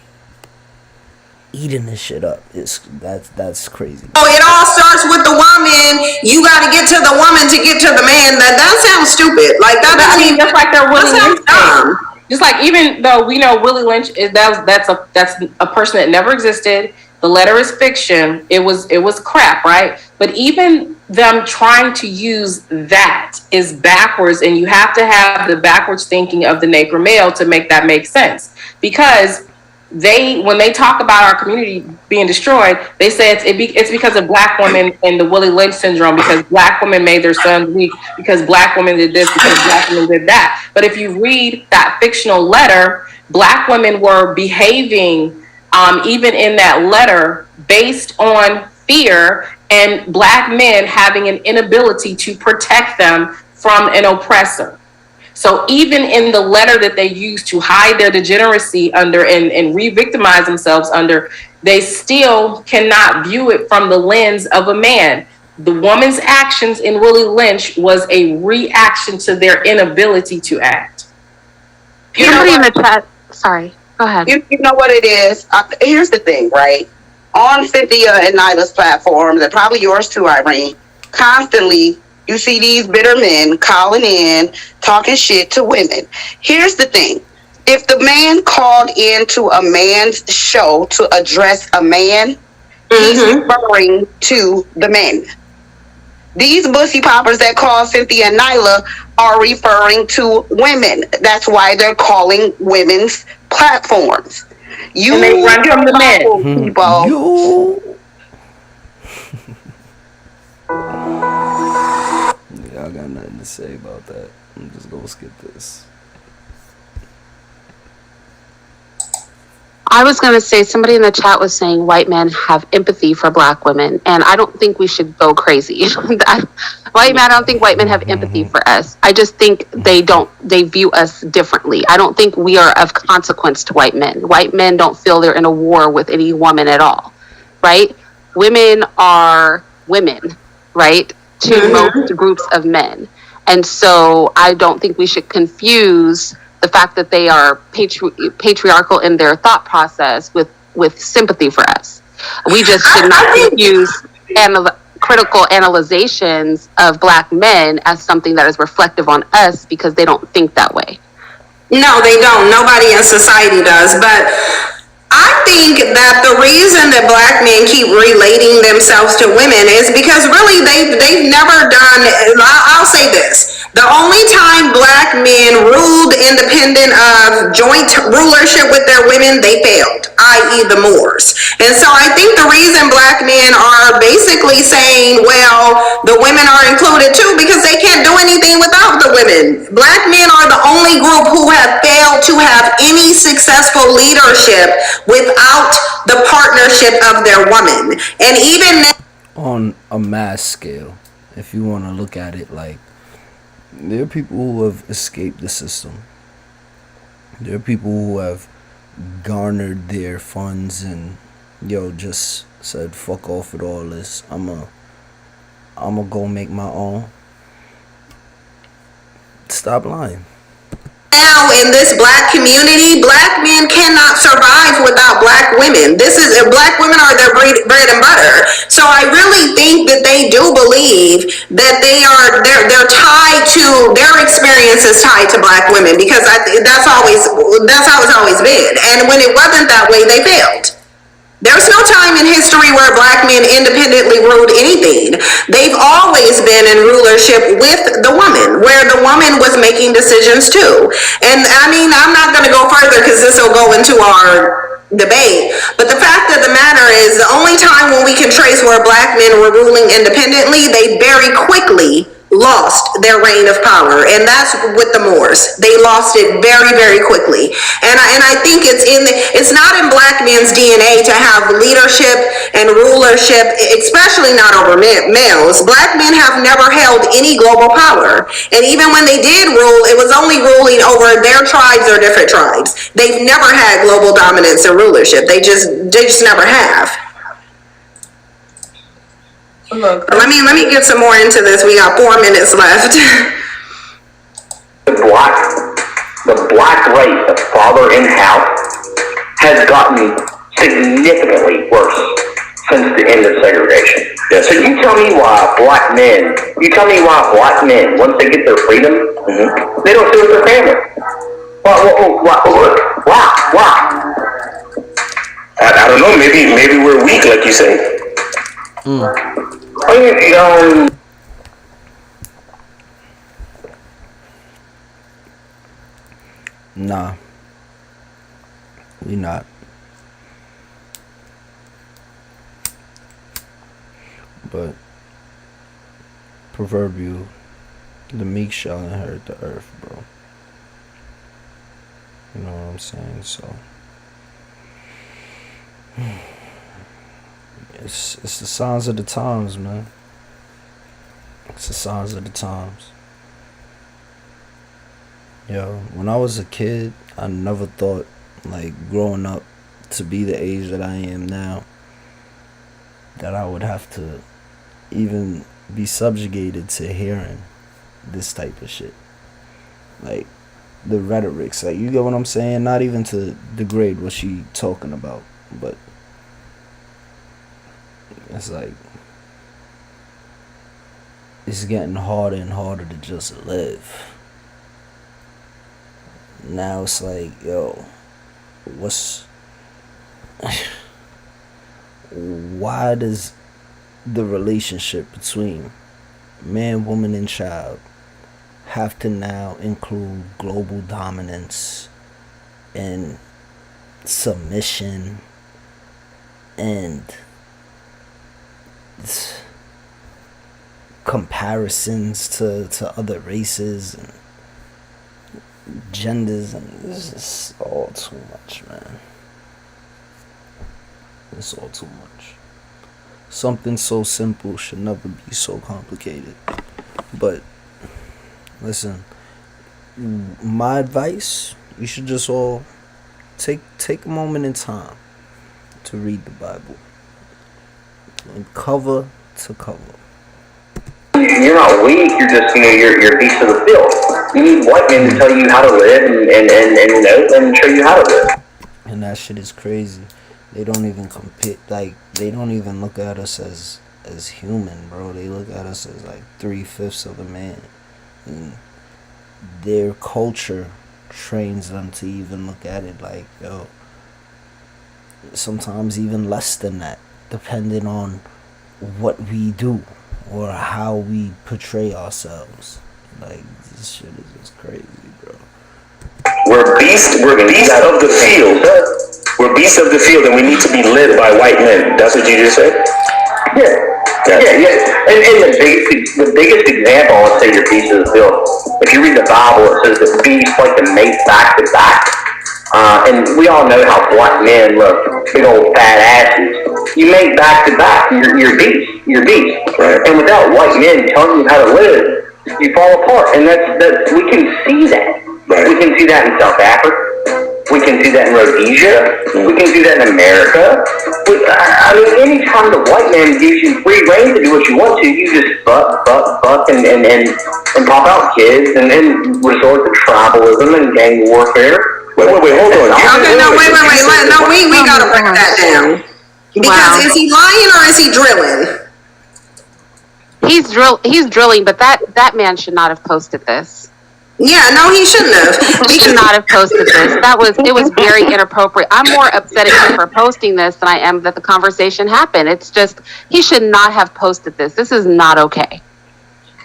eating this shit up. That's crazy. Oh, it all starts with the woman. You got to get to the woman to get to the man. That sounds stupid. Like that doesn't even. Just like their Willie Lynch thing. Just like, even though we know Willie Lynch is that's a person that never existed. The letter is fiction. It was crap, right? But even them trying to use that is backwards, and you have to have the backwards thinking of the Negro male to make that make sense. Because when they talk about our community being destroyed, they say it's because of black women and the Willie Lynch syndrome, because black women made their sons weak, because black women did this, because black women did that. But if you read that fictional letter, black women were behaving, even in that letter, based on fear, and black men having an inability to protect them from an oppressor. So even in the letter that they use to hide their degeneracy under and re-victimize themselves under, they still cannot view it from the lens of a man. The woman's actions in Willie Lynch was a reaction to their inability to act. Somebody in the chat, sorry, go ahead. You know what it is? Here's the thing, right? On CYnthia and Nyla's platforms, and probably yours too, Irene, constantly you see these bitter men calling in, talking shit to women. Here's the thing. If the man called into a man's show to address a man, he's referring to the men. These bussy poppers that call CYnthia and Nyla are referring to women. That's why they're calling women's platforms. And they run from the men. People. Yeah, I got nothing to say about that. I'm just gonna skip this. I was going to say, somebody in the chat was saying white men have empathy for black women, and I don't think we should go crazy. I don't think white men have empathy for us. I just think they view us differently. I don't think we are of consequence to white men. White men don't feel they're in a war with any woman at all, right? Women are women, right? To most groups of men. And so I don't think we should confuse the fact that they are patriarchal in their thought process with sympathy for us. We just should not confuse critical analyzations of black men as something that is reflective on us, because they don't think that way. No, they don't. Nobody in society does. But I think that the reason that black men keep relating themselves to women is because really they've never done, I'll say this, the only time black men ruled independent of joint rulership with their women, they failed, i.e. the Moors. And so I think the reason black men are basically saying, well, the women are included too, because they can't do anything without the women. Black men are the only group who have failed to have any successful leadership without the partnership of their woman. And even on a mass scale, if you want to look at it, like, there are people who have escaped the system. There are people who have garnered their funds and just said fuck off with all this. I'ma go make my own. Stop lying. Now in this black community, black men cannot survive without black women. Black women are their bread and butter. So I really think that they do believe that they're tied to, their experience is tied to black women, because that's how it's always been. And when it wasn't that way, they failed. There's no time in history where black men independently ruled anything. They've always been in rulership with the woman, where the woman was making decisions too. And I mean, I'm not going to go further because this will go into our debate, but the fact of the matter is, the only time when we can trace where black men were ruling independently, they very quickly lost their reign of power, and that's with the Moors. They lost it very, very quickly. And I think it's not in black men's DNA to have leadership and rulership, especially not over males. Black men have never held any global power, and even when they did rule, it was only ruling over their tribes or different tribes. They've never had global dominance and rulership. They just never have. Let me get some more into this. We got 4 minutes left. Black father in house has gotten significantly worse since the end of segregation. Yes. So you tell me why black men, once they get their freedom, they don't stay with their family. Why? I don't know, maybe we're weak, like you say. Nah. We not. But proverbial, the meek shall inherit the earth, bro. You know what I'm saying? So it's the signs of the times, man. It's the signs of the times. Yo, when I was a kid, I never thought, like, growing up to be the age that I am now, that I would have to even be subjugated to hearing this type of shit. Like, the rhetorics, like, you get what I'm saying? Not even to degrade what she talking about, but it's like, it's getting harder and harder to just live. Now it's like, yo, why does the relationship between man, woman, and child have to now include global dominance and submission and comparisons to other races and genders, and this is all too much, man. It's all too much. Something so simple should never be so complicated. But listen, my advice, you should just all take a moment in time to read the Bible, and cover to cover. You're not weak, you're just, you're a beast of the field. You need white men to tell you how to live and show you how to live. And that shit is crazy. They don't even compare, like, they don't even look at us as human, bro. They look at us as like 3/5 of a man. And their culture trains them to even look at it like, yo, sometimes even less than that, depending on what we do or how we portray ourselves. Like, this shit is just crazy, bro. We're beasts of the field. We're beasts of the field, and we need to be led by white men. That's what you just said? Yeah. And the biggest example, I would say, you're beasts of the field. If you read the Bible, it says that beasts like to mate back to back. And we all know how black men look, big old fat asses. You mate back to back, you're beasts. You're beasts. Right. And without white men telling you how to live, you fall apart. And that's we can see that. Right. We can see that in South Africa. We can see that in Rhodesia. We can see that in America. I mean, anytime the white man gives you free reign to do what you want to, you just fuck, and pop out kids and resort to tribalism and gang warfare. Wait, hold on. Okay, no, wait. No, we gotta break that down. Because is he lying or is he drilling? He's drilling, but that man should not have posted this. Yeah, no, he shouldn't have. He should not have posted this. It was very inappropriate. I'm more upset at him for posting this than I am that the conversation happened. It's just, he should not have posted this. This is not okay.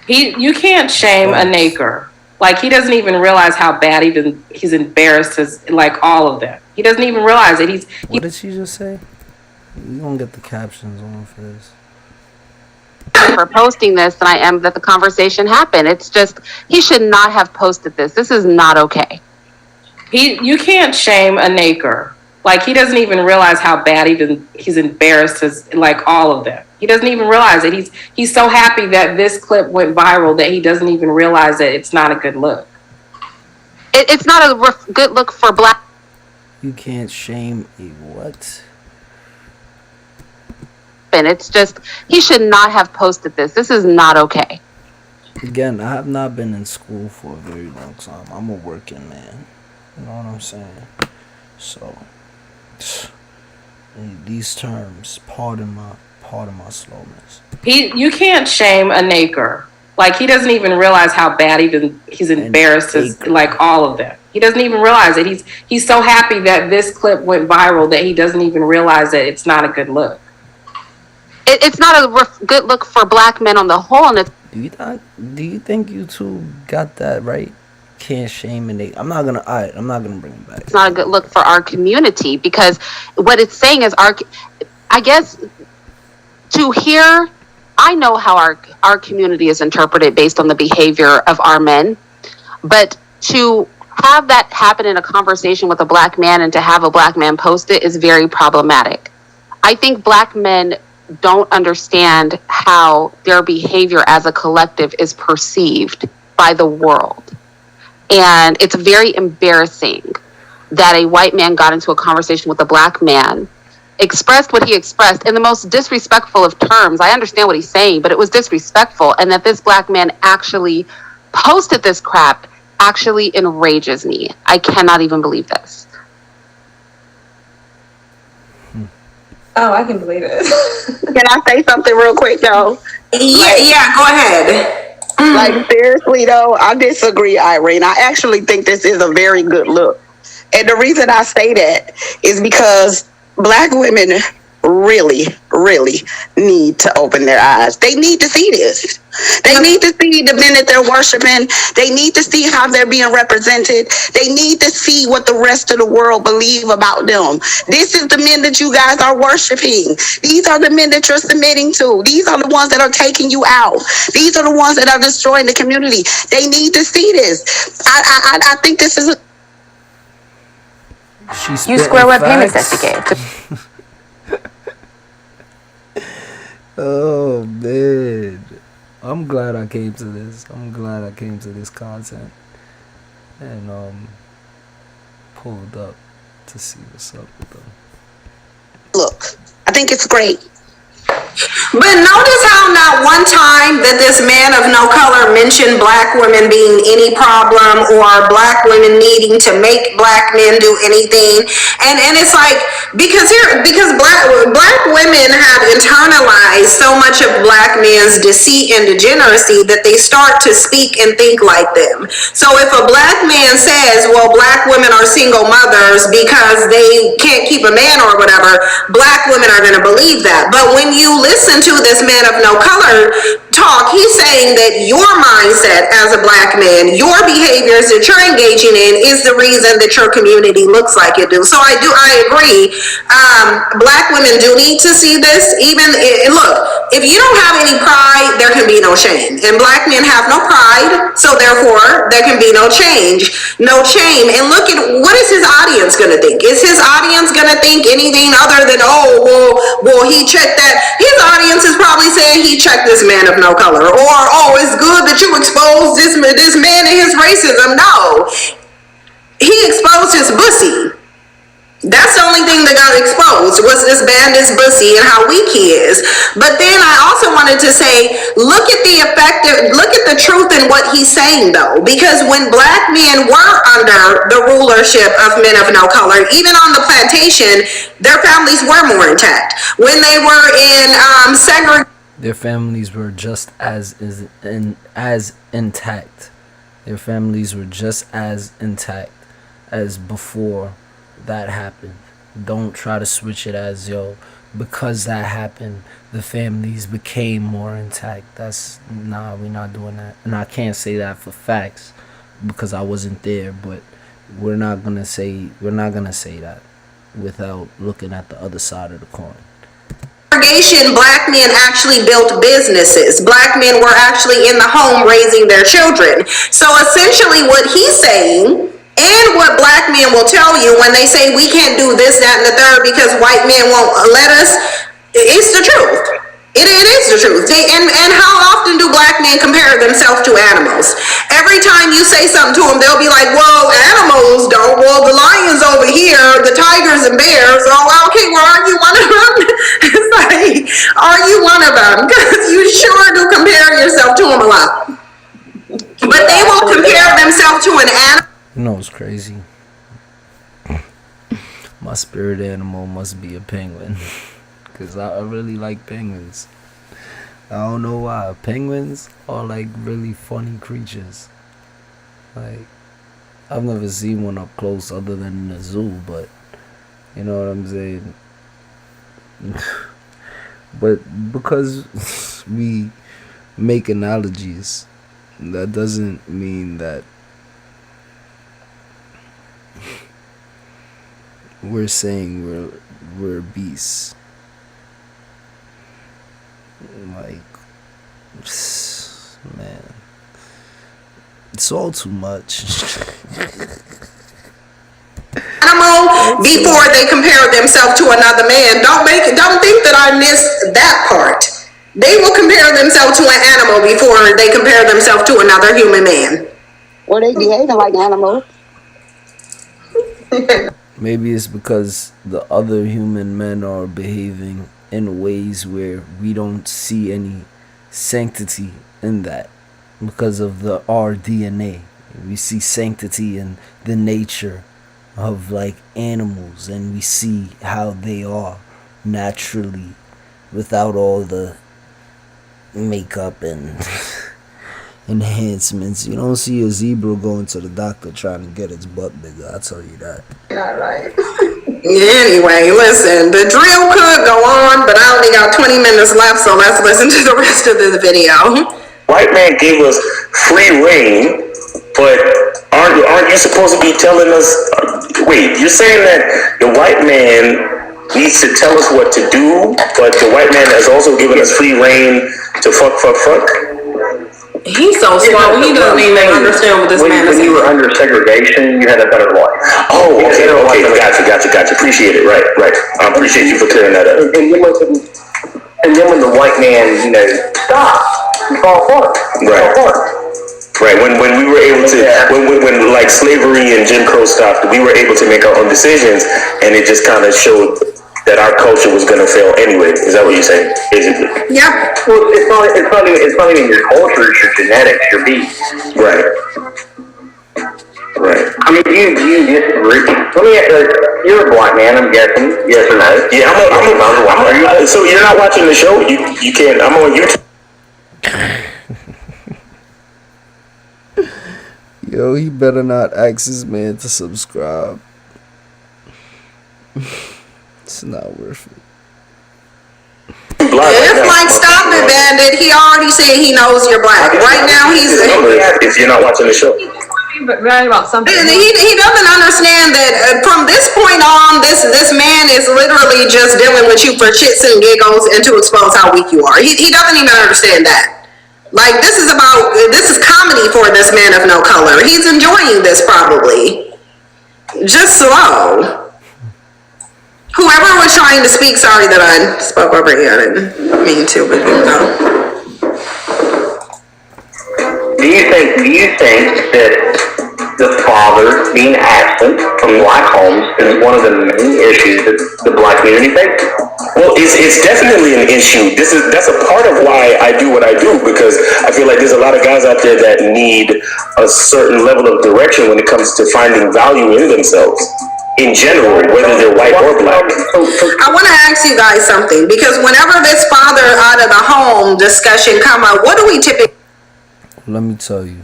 You can't shame a nigger. Like, he doesn't even realize how bad he's embarrassed as, like, all of them. He doesn't even realize it. What did she just say? You gonna get the captions on for this. For posting this than I am that the conversation happened. It's just, he should not have posted this. This is not okay. You can't shame a nigger. Like, he doesn't even realize how bad he's embarrassed as, like, all of them. He doesn't even realize it. He's so happy that this clip went viral that he doesn't even realize that it's not a good look. It's not a good look for black. You can't shame a what? It's just, he should not have posted this. This is not okay. Again, I have not been in school for a very long time. I'm a working man. You know what I'm saying? So these terms, pardon my slowness. You can't shame a naker. Like, he doesn't even realize how bad he's embarrassed like all of them. He doesn't even realize it. He's so happy that this clip went viral that he doesn't even realize that it's not a good look. It's not a good look for black men on the whole. And Do you think you two got that right? Can't shame and I'm not gonna bring it back. It's not a good look for our community, because what it's saying is I guess to hear, I know how our community is interpreted based on the behavior of our men, but to have that happen in a conversation with a black man and to have a black man post it is very problematic. I think black men don't understand how their behavior as a collective is perceived by the world. And it's very embarrassing that a white man got into a conversation with a black man, expressed what he expressed in the most disrespectful of terms. I understand what he's saying, but it was disrespectful. And that this black man actually posted this crap actually enrages me. I cannot even believe this. Oh, I can believe it. Can I say something real quick though? Yeah, go ahead. Like, seriously though, I disagree, Irene. I actually think this is a very good look. And the reason I say that is because black women really, really need to open their eyes. They need to see this. They need to see the men that they're worshiping. They need to see how they're being represented. They need to see what the rest of the world believe about them. This is the men that you guys are worshiping. These are the men that you're submitting to. These are the ones that are taking you out. These are the ones that are destroying the community. They need to see this. I think this is You square what payments that she gave. Oh man, I'm glad I came to this. I'm glad I came to this content and pulled up to see what's up with them. Look, I think it's great. But notice how not one time that this man of no color mentioned black women being any problem or black women needing to make black men do anything. And it's like, because black women have internalized so much of black men's deceit and degeneracy that they start to speak and think like them. So if a black man says, well, black women are single mothers because they can't keep a man or whatever, black women are going to believe that. But when you listen to this man of no color talk, he's saying that your mindset as a black man, your behaviors that you're engaging in is the reason that your community looks like it do. So I agree. Black women do need to see this. Look, if you don't have any pride, there can be no shame. And black men have no pride, so therefore there can be no change, no shame. And look at, what is his audience going to think? Is his audience going to think anything other than, oh, well, he checked that? His audience is probably saying he checked this man of no color, or, oh, it's good that you exposed this man and his racism. No, he exposed his bussy. That's the only thing that got exposed, was this bandit's bussy and how weak he is. But then I also wanted to say, look at the truth in what he's saying though, because when black men were under the rulership of men of no color, even on the plantation, their families were more intact. When they were in segregation, their families were just as intact. Their families were just as intact as before that happened. Don't try to switch it as, yo, because that happened, the families became more intact. We're not doing that. And I can't say that for facts because I wasn't there, but we're not gonna say that without looking at the other side of the coin. Black men actually built businesses. Black men were actually in the home raising their children. So essentially what he's saying, and what black men will tell you when they say we can't do this, that, and the third because white men won't let us, it's the truth. It is the truth. And how often do black men compare themselves to animals? Every time you say something to them, they'll be like, well, animals don't. Well, the lions over here, the tigers and bears. Oh, okay, well, are you one of them? It's like, are you one of them? Because you sure do compare yourself to them a lot. But they will compare themselves to an animal. You know, it's crazy. My spirit animal must be a penguin. Because I really like penguins. I don't know why. Penguins are like really funny creatures. Like, I've never seen one up close other than in a zoo, but you know what I'm saying? But because we make analogies, that doesn't mean that we're saying we're beasts. Like, man, it's all too much. Animal before they compare themselves to another man. Don't think that I missed that part. They will compare themselves to an animal before they compare themselves to another human man. Or they behaving like animals. Maybe it's because the other human men are behaving in ways where we don't see any sanctity in that because of our DNA. We see sanctity in the nature of like animals, and we see how they are naturally without all the makeup and enhancements. You don't see a zebra going to the doctor trying to get its butt bigger, I'll tell you that. Not right. Anyway, listen, the drill could go on, but I only got 20 minutes left, so let's listen to the rest of this video. White man gave us free reign, but aren't you supposed to be telling us? Wait, you're saying that the white man needs to tell us what to do, but the white man has also given us free reign to fuck. He's so slow. He doesn't even understand what this man is saying. When you were under segregation, you had a better life. Oh, okay, gotcha. Appreciate it. Right. I appreciate you for clearing that up. And then when the white man, stops, you fall apart. Right. When we were able to, when like slavery and Jim Crow stopped, we were able to make our own decisions, and it just kind of showed that our culture was going to fail anyway. Is that what you're saying, basically? Yep. Well, it's not even your culture, it's your genetics, your beat. Right. I mean, you disagree. Let me ask you, you're a black man, I'm guessing. Yes or no? Yeah, I'm so you're not watching the show? You can't. I'm on YouTube. Yo, he better not ask his man to subscribe. It's not worth it. If like stop it, Bandit, he already said he knows you're black. Right now he's if you're not watching the show. Right about something. He doesn't understand that from this point on, this man is literally just dealing with you for shits and giggles and to expose how weak you are. He doesn't even understand that. Like, this is comedy for this man of no color. He's enjoying this probably. Just slow. Whoever was trying to speak, sorry that I spoke over you. I didn't mean to, but Do you think that the father being absent from black homes is one of the main issues that the black community faces? Well, it's definitely an issue. That's a part of why I do what I do, because I feel like there's a lot of guys out there that need a certain level of direction when it comes to finding value in themselves. In general, whether they're white or black. I want to ask you guys something, because whenever this father out of the home discussion come up, what do we typically... Let me tell you,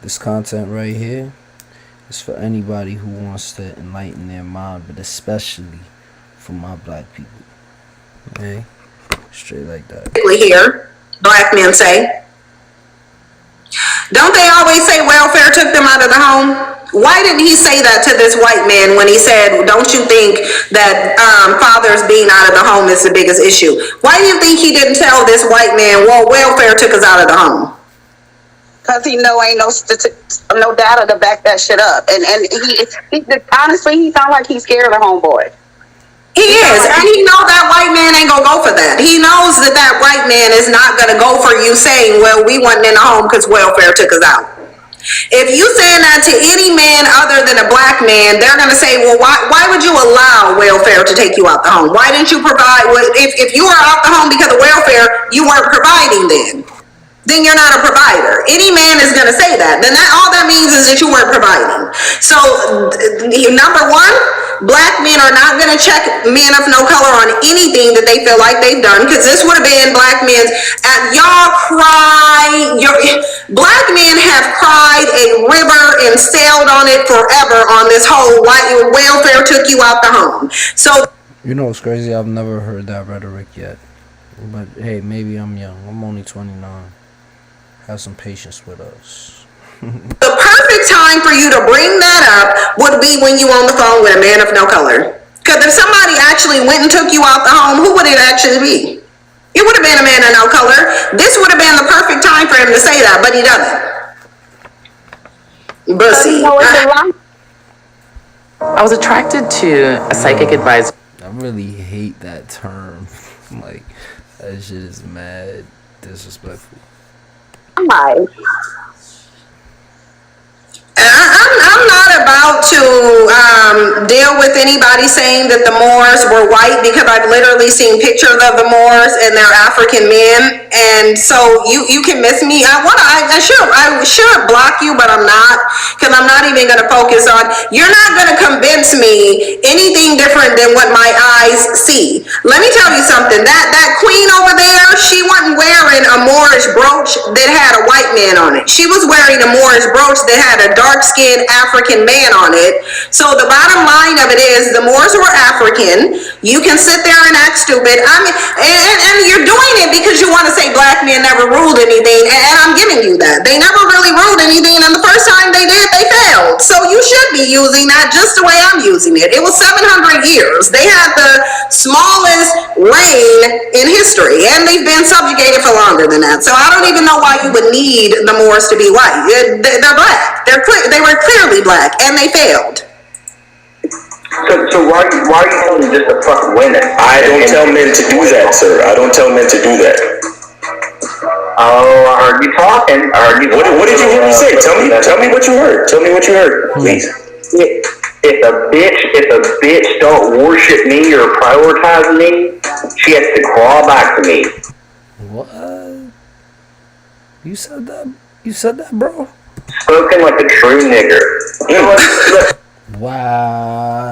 this content right here is for anybody who wants to enlighten their mind, but especially for my black people. Okay? Straight like that. Hear black men say? Don't they always say welfare took them out of the home? Why didn't he say that to this white man when he said, don't you think that fathers being out of the home is the biggest issue? Why do you think he didn't tell this white man, well, welfare took us out of the home? Because he know ain't no data to back that shit up. And he honestly, he sound like he's scared of the homeboy. He is, and he know that white man ain't gonna go for that. He knows that white man is not gonna go for you saying, well, we wasn't in the home because welfare took us out. If you saying that to any man other than a black man, they're gonna say, well, why would you allow welfare to take you out the home? Why didn't you provide, if you were out the home because of welfare, you weren't providing then. then you're not a provider. Any man is going to say that. Then all that means is that you weren't providing. So, number one, black men are not going to check men of no color on anything that they feel like they've done, because this would have been black men's. Y'all cry. Black men have cried a river and sailed on it forever on this whole white welfare took you out the home. So, you know what's crazy? I've never heard that rhetoric yet. But hey, maybe I'm young. I'm only 29. Have some patience with us. The perfect time for you to bring that up would be when you on the phone with a man of no color. Because if somebody actually went and took you out the home, who would it actually be? It would have been a man of no color. This would have been the perfect time for him to say that, but he doesn't. But see, I was attracted to a psychic advisor. I really hate that term. Like, that shit is mad disrespectful. I'm not about to deal with anybody saying that the Moors were white, because I've literally seen pictures of the Moors and they're African men, and so you can miss me. I should block you, but I'm not, because I'm not even going to focus on. You're not going to convince me anything different than what my eyes see. Let me tell you something. That queen over there, she wasn't wearing a Moorish brooch that had a white man on it. She was wearing a Moorish brooch that had a dark-skinned African man on it. So the bottom line of it is the Moors were African. You can sit there and act stupid. I mean, and you're doing it because you want to say black men never ruled anything, and I'm giving you that. They never really ruled anything, and the first time they did, they failed. So you should be using that just the way I'm using it. It was 700 years. They had the smallest reign in history, and they've been subjugated for longer than that. So I don't even know why you would need the Moors to be white. They're black. They were clearly black, and they failed. So why are you telling them just to fucking win it? I don't tell men to do that, sir. I don't tell men to do that. Oh, I heard you talking. What did you hear me say? Tell me what you heard. Tell me what you heard, please. If a bitch don't worship me or prioritize me, she has to crawl back to me. What? You said that? You said that, bro? Spoken like a true nigger. You know what? Wow.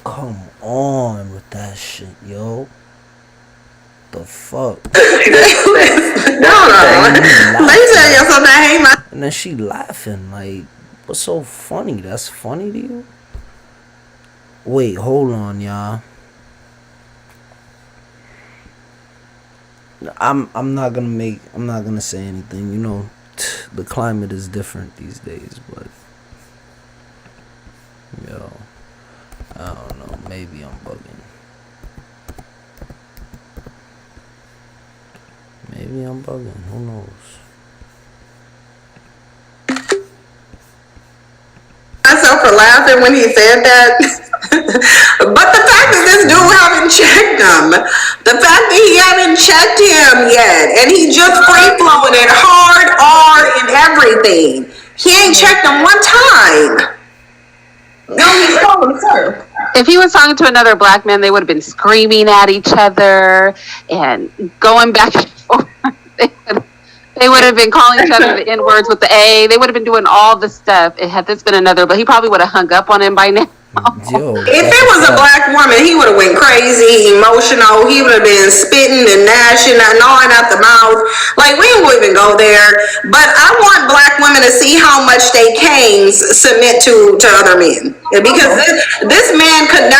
Come on with that shit, yo. The fuck? And then she laughing like, what's so funny? That's funny to you? Wait, hold on, y'all. I'm not gonna say anything. You know, the climate is different these days, but yo, I don't know. Maybe I'm bugging. Maybe I'm bugging. Who knows? Myself for laughing when he said that. But the fact that this dude haven't checked him, the fact that he haven't checked him yet, and he just free flowing it hard, and everything. He ain't checked him one time. No, he's calling sir. If he was talking to another black man, they would have been screaming at each other and going back and forth. They would have been calling each other the N-words with the A. They would have been doing all the stuff. Had this been another, but he probably would have hung up on him by now. Yo, if it was a black woman, he would have went crazy, emotional. He would have been spitting and gnashing and gnawing at the mouth. Like, we wouldn't even go there. But I want black women to see how much they canes submit to other men. Because this man couldn't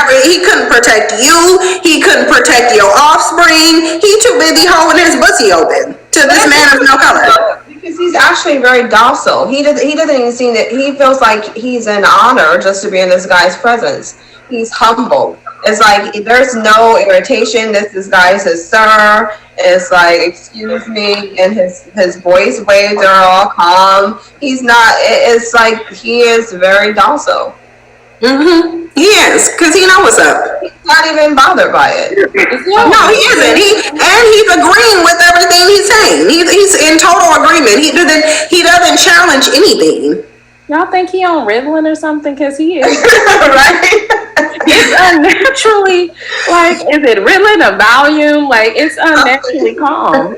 protect you. He couldn't protect your offspring. He too busy holding his pussy open to this man of no color. Because he's actually very docile. He doesn't even seem that he feels like he's an honor just to be in this guy's presence. He's humble. It's like there's no irritation. This guy says sir. It's like excuse me, and his voice waves are all calm. He's not. It's like he is very docile. Mm-hmm. He is, because he knows what's up. He's not even bothered by it. No, he isn't. He's agreeing with everything he's saying. He's in total agreement. He doesn't challenge anything. Y'all think he on Ritalin or something? Because he is. Right? It's unnaturally, like, is it Ritalin or Valium? Like, it's unnaturally calm.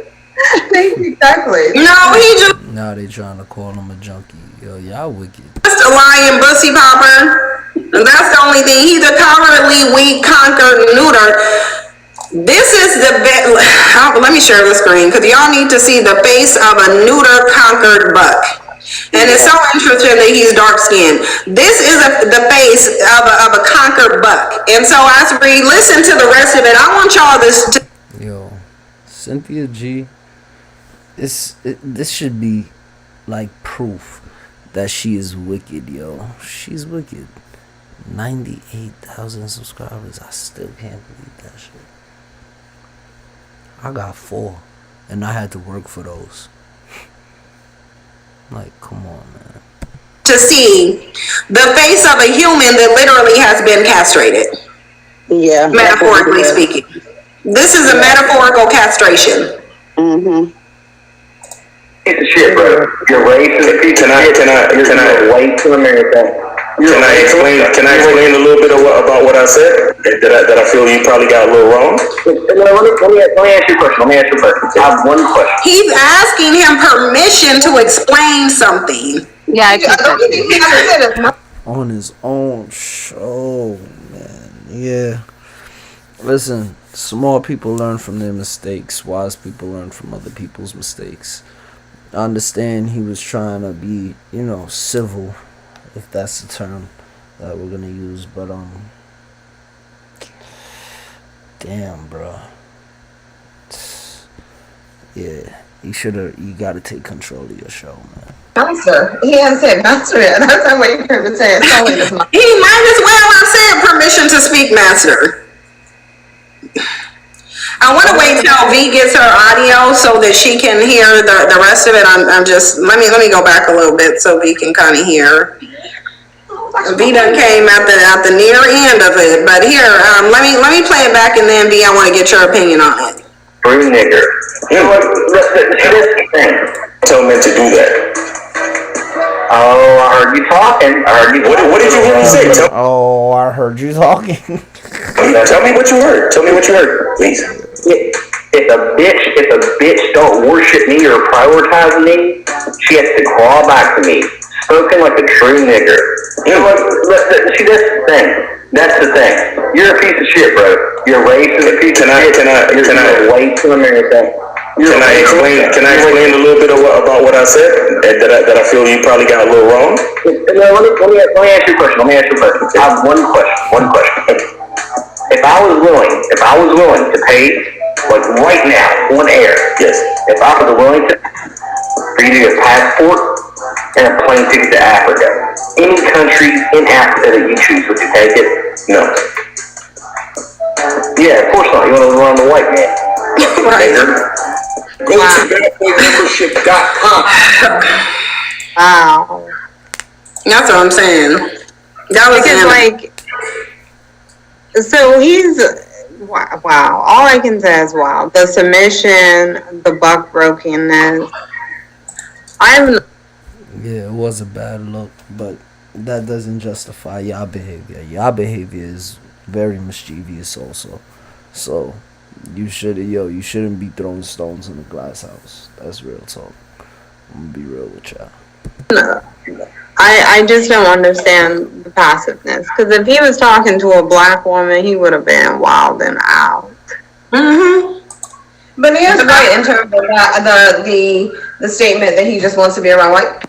Exactly. No, he just Now they trying to call him a junkie. Yo, y'all wicked. a lying pussy popper. That's the only thing. He's a cowardly, weak, conquered, neuter. This is the best. Let me share the screen because y'all need to see the face of a neuter, conquered buck. And it's so interesting that he's dark skinned. This is the face of a conquered buck. And so as we listen to the rest of it, I want y'all to. Yo, CYnthia G. This should be like proof that she is wicked, yo. She's wicked. 98,000 subscribers. I still can't believe that shit. I got 4, and I had to work for those. Like, come on, man. To see the face of a human that literally has been castrated. Yeah. Metaphorically speaking. This is a metaphorical castration. Mm-hmm. Piece of shit, bro. You're raised in a piece of shit. Can I white to America? Can I explain a little bit about what I said that I feel you probably got a little wrong? Let me ask you a question. I have one question. He's asking him permission to explain something. Yeah, I think that. On his own show, man. Yeah. Listen, smart people learn from their mistakes. Wise people learn from other people's mistakes. I understand he was trying to be, civil, if that's the term that we're gonna use, but damn, bro. Yeah, you gotta take control of your show, man. Master. He hasn't said master yet. That's not what you heard him say. He might as well have said permission to speak, master. I want to wait till V gets her audio so that she can hear the rest of it. I'm just let me go back a little bit so V can kind of hear. V done came at the near end of it, but here let me play it back and then V, I want to get your opinion on it. Free nigger. You know what? That's the thing. Tell men to do that. Oh, I heard you talking. What did you hear me say? Oh, I heard you talking. Tell me what you heard. Please. If a bitch don't worship me or prioritize me, she has to crawl back to me, spoken like a true nigger. You know what? See, that's the thing. You're a piece of shit, bro. You're raised in a piece of shit. Can I white to America? Can I explain a little bit about what I said that I feel you probably got a little wrong? Let me ask you a question. I have one question. If I was willing to pay, like right now, on air, yes. If I was willing to, for you to get a passport and a plane ticket to Africa, any country in Africa that you choose, would you take it? No. Yeah, of course not. You want to run the white man. Right. Go to badboymembership.com. Wow. That's what I'm saying. That was because so he's wow. All I can say is wow. The submission, the buck brokenness. Yeah, it was a bad look, but that doesn't justify y'all behavior. Y'all behavior is very mischievous also. So you shouldn't be throwing stones in a glass house. That's real talk. I'm gonna be real with y'all. No. I just don't understand the passiveness. Because if he was talking to a black woman, he would have been wild and out. Mm-hmm. But he is right in terms of the statement that he just wants to be around white.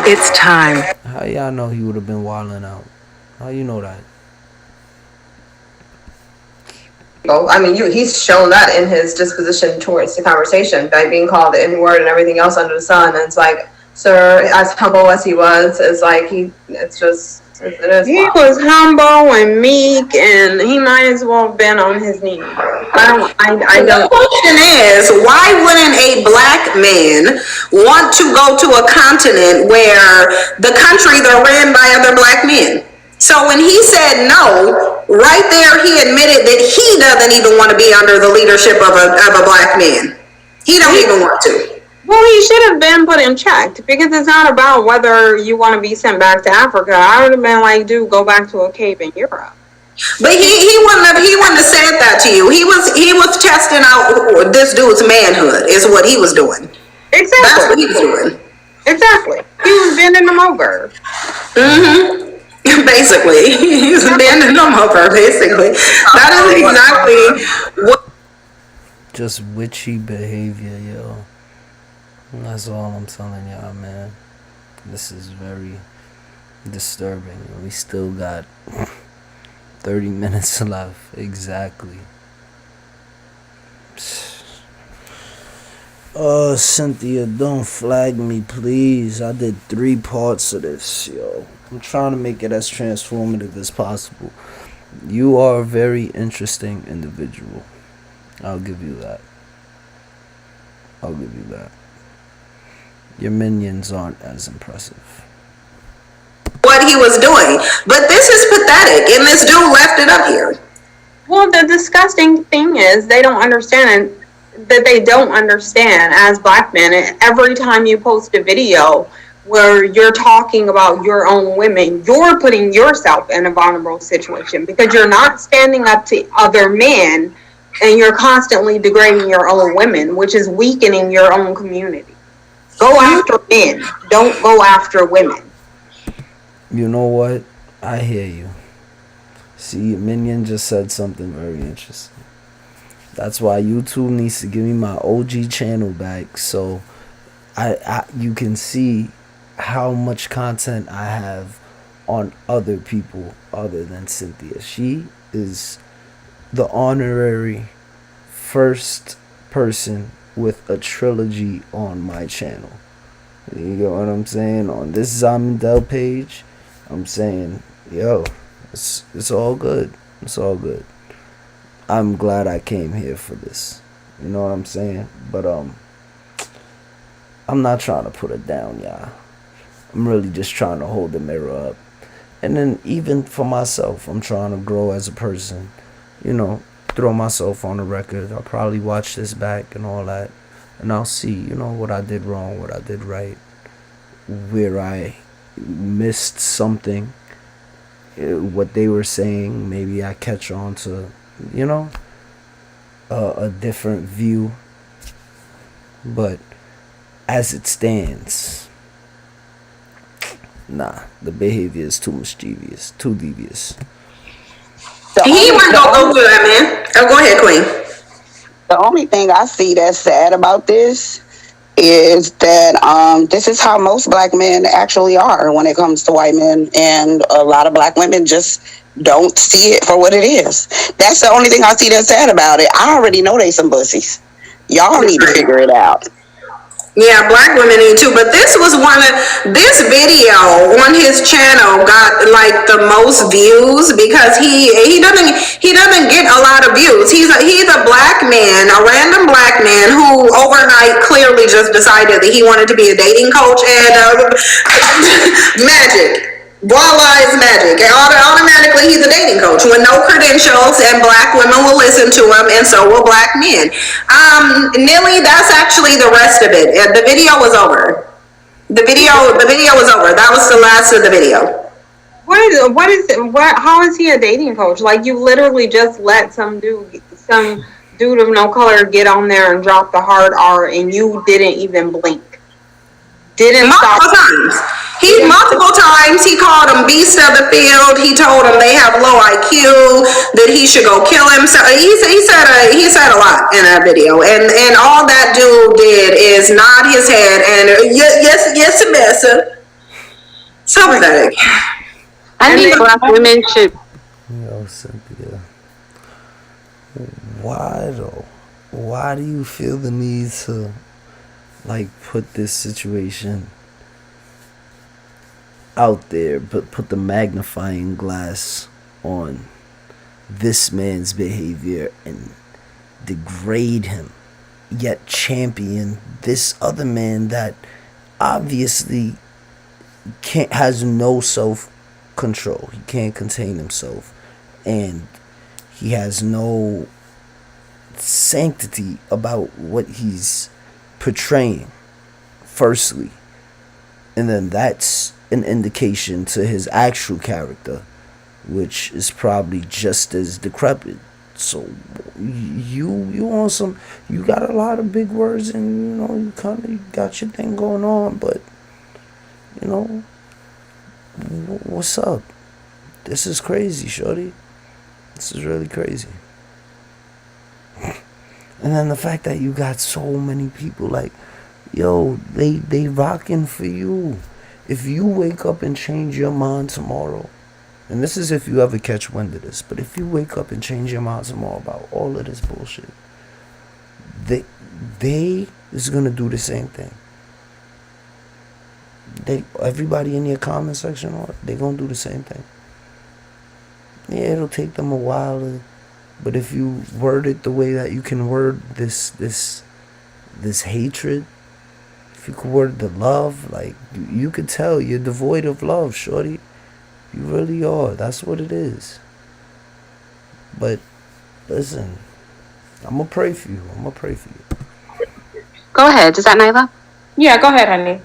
It's time. How y'all know he would have been wilding out? How you know that? I mean, he's shown that in his disposition towards the conversation by being called the N-word and everything else under the sun. And it's like, sir, as humble as he was, it's like it is. He was humble and meek, and he might as well have been on his knees. The question is, why wouldn't a black man want to go to a continent where the country they're ran by other black men? So when he said no, right there he admitted that he doesn't even want to be under the leadership of a black man. He don't even want to. Well, he should have been put in check, because it's not about whether you want to be sent back to Africa. I would have been like, dude, go back to a cave in Europe. But he wouldn't have said that to you. He was testing out this dude's manhood is what he was doing. Exactly. That's what he was doing. Exactly. He was bending them over. Basically. He was bending them over, basically. That is exactly what. Just witchy behavior, yo. That's all I'm telling y'all, man. This is very disturbing. We still got 30 minutes left. Exactly. Cynthia, don't flag me, please. I did 3 parts of this, yo. I'm trying to make it as transformative as possible. You are a very interesting individual. I'll give you that. I'll give you that. Your minions aren't as impressive. What he was doing. But this is pathetic, and this dude left it up here. Well, the disgusting thing is they don't understand that they don't understand as black men. And every time you post a video where you're talking about your own women, you're putting yourself in a vulnerable situation because you're not standing up to other men and you're constantly degrading your own women, which is weakening your own community. Go after men. Don't go after women. You know what? I hear you. See, Minion just said something very interesting. That's why YouTube needs to give me my OG channel back so you can see how much content I have on other people other than Cynthia. She is the honorary first person with a trilogy on my channel. You get what I'm saying? On this Mandel page, I'm saying, yo, it's all good. It's all good. I'm glad I came here for this. You know what I'm saying? But I'm not trying to put it down, y'all. I'm really just trying to hold the mirror up. And then even for myself, I'm trying to grow as a person. You know, throw myself on the record. I'll probably watch this back and all that. And I'll see, you know, what I did wrong, what I did right. Where I missed something. What they were saying, maybe I catch on to, you know, a different view. But as it stands, nah, the behavior is too mischievous, too devious. He wasn't gonna go through that, man. Oh, go ahead, Queen. The only thing I see that's sad about this is that this is how most black men actually are when it comes to white men, and a lot of black women just don't see it for what it is. That's the only thing I see that's sad about it. I already know they some pussies. Y'all need to figure it out. Yeah, black women need too, but this video on his channel got like the most views because he doesn't get a lot of views. He's a black man, a random black man who overnight clearly just decided that he wanted to be a dating coach and magic. Voila is magic. And automatically he's a dating coach with no credentials, and black women will listen to him, and so will black men. Nilly, that's actually the rest of it. The video was over. The video was over. That was the last of the video. How is he a dating coach? Like, you literally just let some dude of no color get on there and drop the hard R, and you didn't even blink. Multiple times he called them beasts of the field. He told them they have low IQ, that he should go kill him. So he said a lot in that video, and all that dude did is nod his head and yes, Massa. So pathetic. I think black women should. Yo, Cynthia, why though? Why do you feel the need to like put this situation out there, but put the magnifying glass on this man's behavior and degrade him, yet champion this other man that obviously has no self-control. He can't contain himself, and he has no sanctity about what he's portraying, firstly, and then that's an indication to his actual character which is probably just as decrepit. So you on some, you got a lot of big words, and you kind of got your thing going on, but what's up? This is crazy, shorty. This is really crazy. And then the fact that you got so many people like, yo, they rocking for you. If you wake up and change your mind tomorrow, and this is if you ever catch wind of this, but if you wake up and change your mind tomorrow about all of this bullshit, they is gonna do the same thing. Everybody in your comment section, they gonna do the same thing. Yeah, it'll take them a while, but if you word it the way that you can word this hatred, if you could word the love, like you could tell you're devoid of love, shorty. You really are. That's what it is. But listen, I'm gonna pray for you. Go ahead. Is that Nyla? Yeah, go ahead, honey.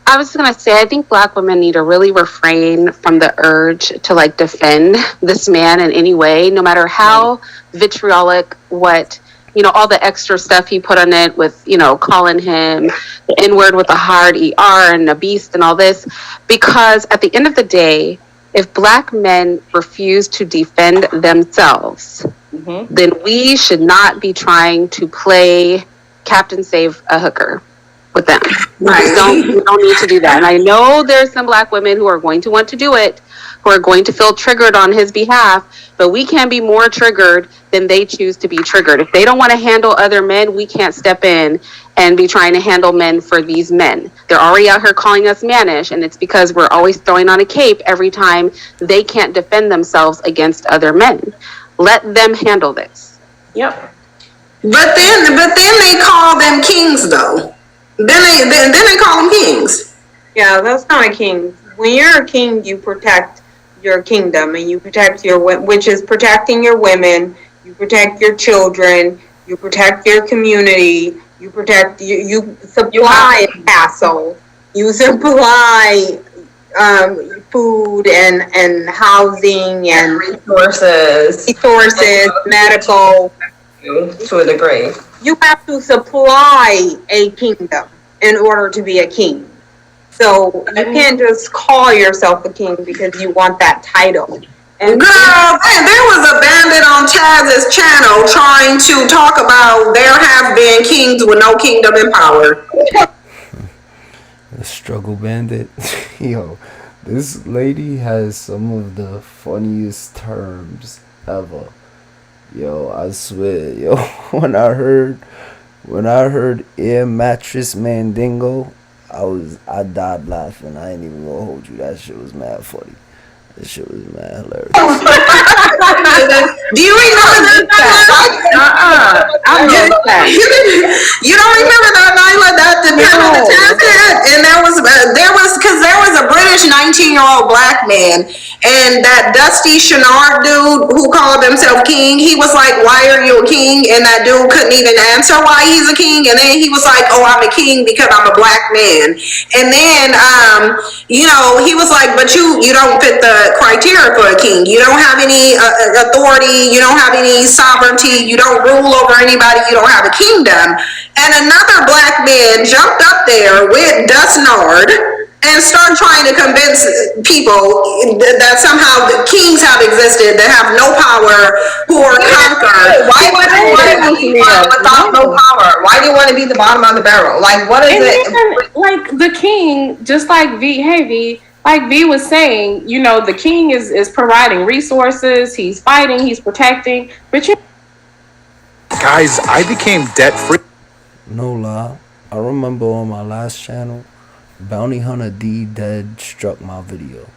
I was going to say, I think Black women need to really refrain from the urge to like defend this man in any way, no matter how vitriolic all the extra stuff he put on it with, calling him the N-word with a hard ER and a beast and all this. Because at the end of the day, if Black men refuse to defend themselves, then we should not be trying to play Captain Save a Hooker with them. We don't need to do that. And I know there's some Black women who are going to want to do it, who are going to feel triggered on his behalf, but we can be more triggered than they choose to be triggered. If they don't want to handle other men, we can't step in and be trying to handle men for these men. They're already out here calling us mannish, and it's because we're always throwing on a cape every time they can't defend themselves against other men. Let them handle this. Yep. But then they call them kings, though. Then they call them kings. Yeah, that's not a king. When you're a king, you protect your kingdom, and you protect which is protecting your women, you protect your children, you protect your community, you protect, you supply a castle, you supply food and housing and resources, medical, to a degree. You have to supply a kingdom in order to be a king. So you can't just call yourself a king because you want that title. And girl, there was a bandit on Chaz's channel trying to talk about there have been kings with no kingdom and power. The struggle bandit. Yo, this lady has some of the funniest terms ever. Yo, I swear, yo, when I heard air mattress mandingo, I died laughing. I ain't even gonna hold you. That shit was mad funny. That shit was mad hilarious. Do you remember that? You don't remember that, Nyla? That the panel that and there was because there was a British 19-year-old Black man, and that Dusty Chenard dude who called himself king, he was like, "Why are you a king?" And that dude couldn't even answer why he's a king, and then he was like, "Oh, I'm a king because I'm a Black man." And then he was like, "But you don't fit the criteria for a king. You don't have any authority. You don't have any sovereignty. You don't rule over anybody. You don't have a kingdom." And another Black man jumped up there with Dusnard and started trying to convince people that somehow the kings have existed that have no power, who are conquered. Why would you want to be without no power? Why do you want to be the bottom of the barrel? Like, what is it? Like the king, just like V, like V was saying, the king is providing resources, he's fighting, he's protecting, but guys, I became debt free. No lie, I remember on my last channel, Bounty Hunter D Dead struck my video,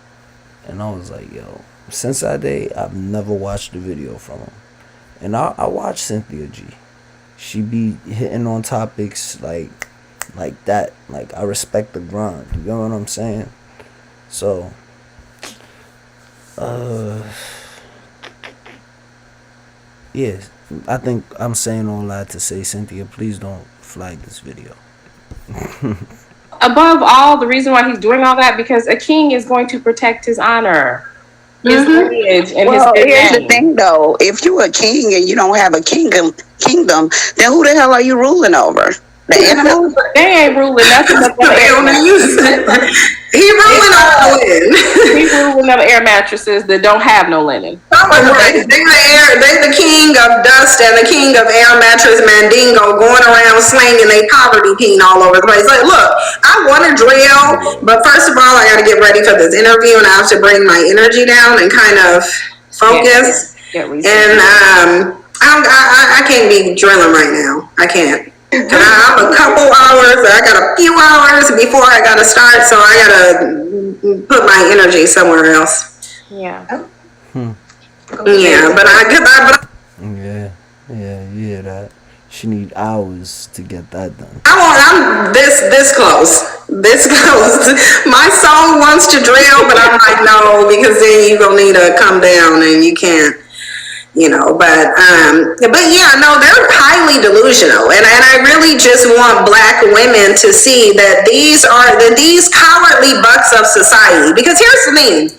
and I was like, yo, since that day I've never watched a video from him. And I watch CYnthia G. She be hitting on topics like that. Like, I respect the grind. You know what I'm saying? So, yeah, I think I'm saying all that to say, CYnthia, please don't flag this video. above all, the reason why he's doing all that, because a king is going to protect his honor. his lineage and Well, his here's the name. thing, though. If you're a king and you don't have a kingdom, then who the hell are you ruling over? The animals? They ain't ruling nothing but the air mattresses. He ruling over linen. He ruling over air mattresses that don't have no linen. Right. They the king of dust and the king of air mattress Mandingo going around slinging they poverty peen all over the place. Like, look, I want to drill, but first of all, I got to get ready for this interview and I have to bring my energy down and kind of focus. And I can't be drilling right now. I can't. I'm a couple hours. I got a few hours before I got to start, so I got to put my energy somewhere else. Yeah. Yeah, but Yeah, you hear that? She need hours to get that done. I'm this close. This close. My soul wants to drill, but I'm like, no, because then you're gonna need to come down and you can't, but yeah, no, they're highly delusional. And I really just want Black women to see that these cowardly bucks of society. Because here's the thing.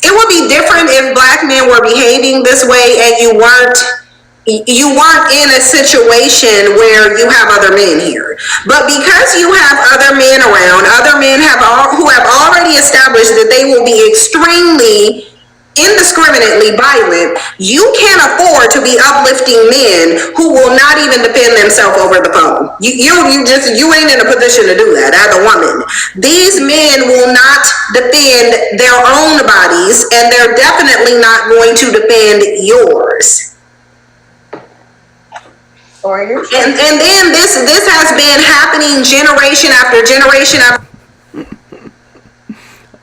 It would be different if Black men were behaving this way and you weren't in a situation where you have other men here. But because you have other men around, other men who have already established that they will be extremely indiscriminately violent, you can't afford to be uplifting men who will not even defend themselves over the phone. You ain't in a position to do that as a woman. These men will not defend their own bodies, and they're definitely not going to defend yours. And then this has been happening generation after generation after.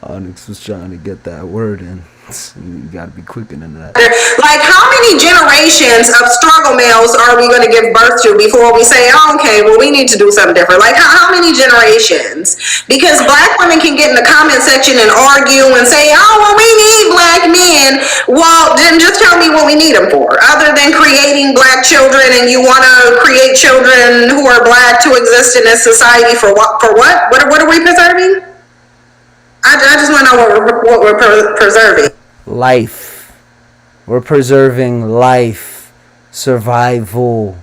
Onyx was trying to get that word in. You gotta be quicker than that. Like, how many generations of struggle males are we going to give birth to before we say, oh, okay, well, we need to do something different? Like, how many generations? Because Black women can get in the comment section and argue and say, oh, well, we need Black men. Well, then just tell me what we need them for. Other than creating Black children, and you want to create children who are Black to exist in this society for what? What are we preserving? I just want to know what we're preserving. Life. We're preserving life. Survival.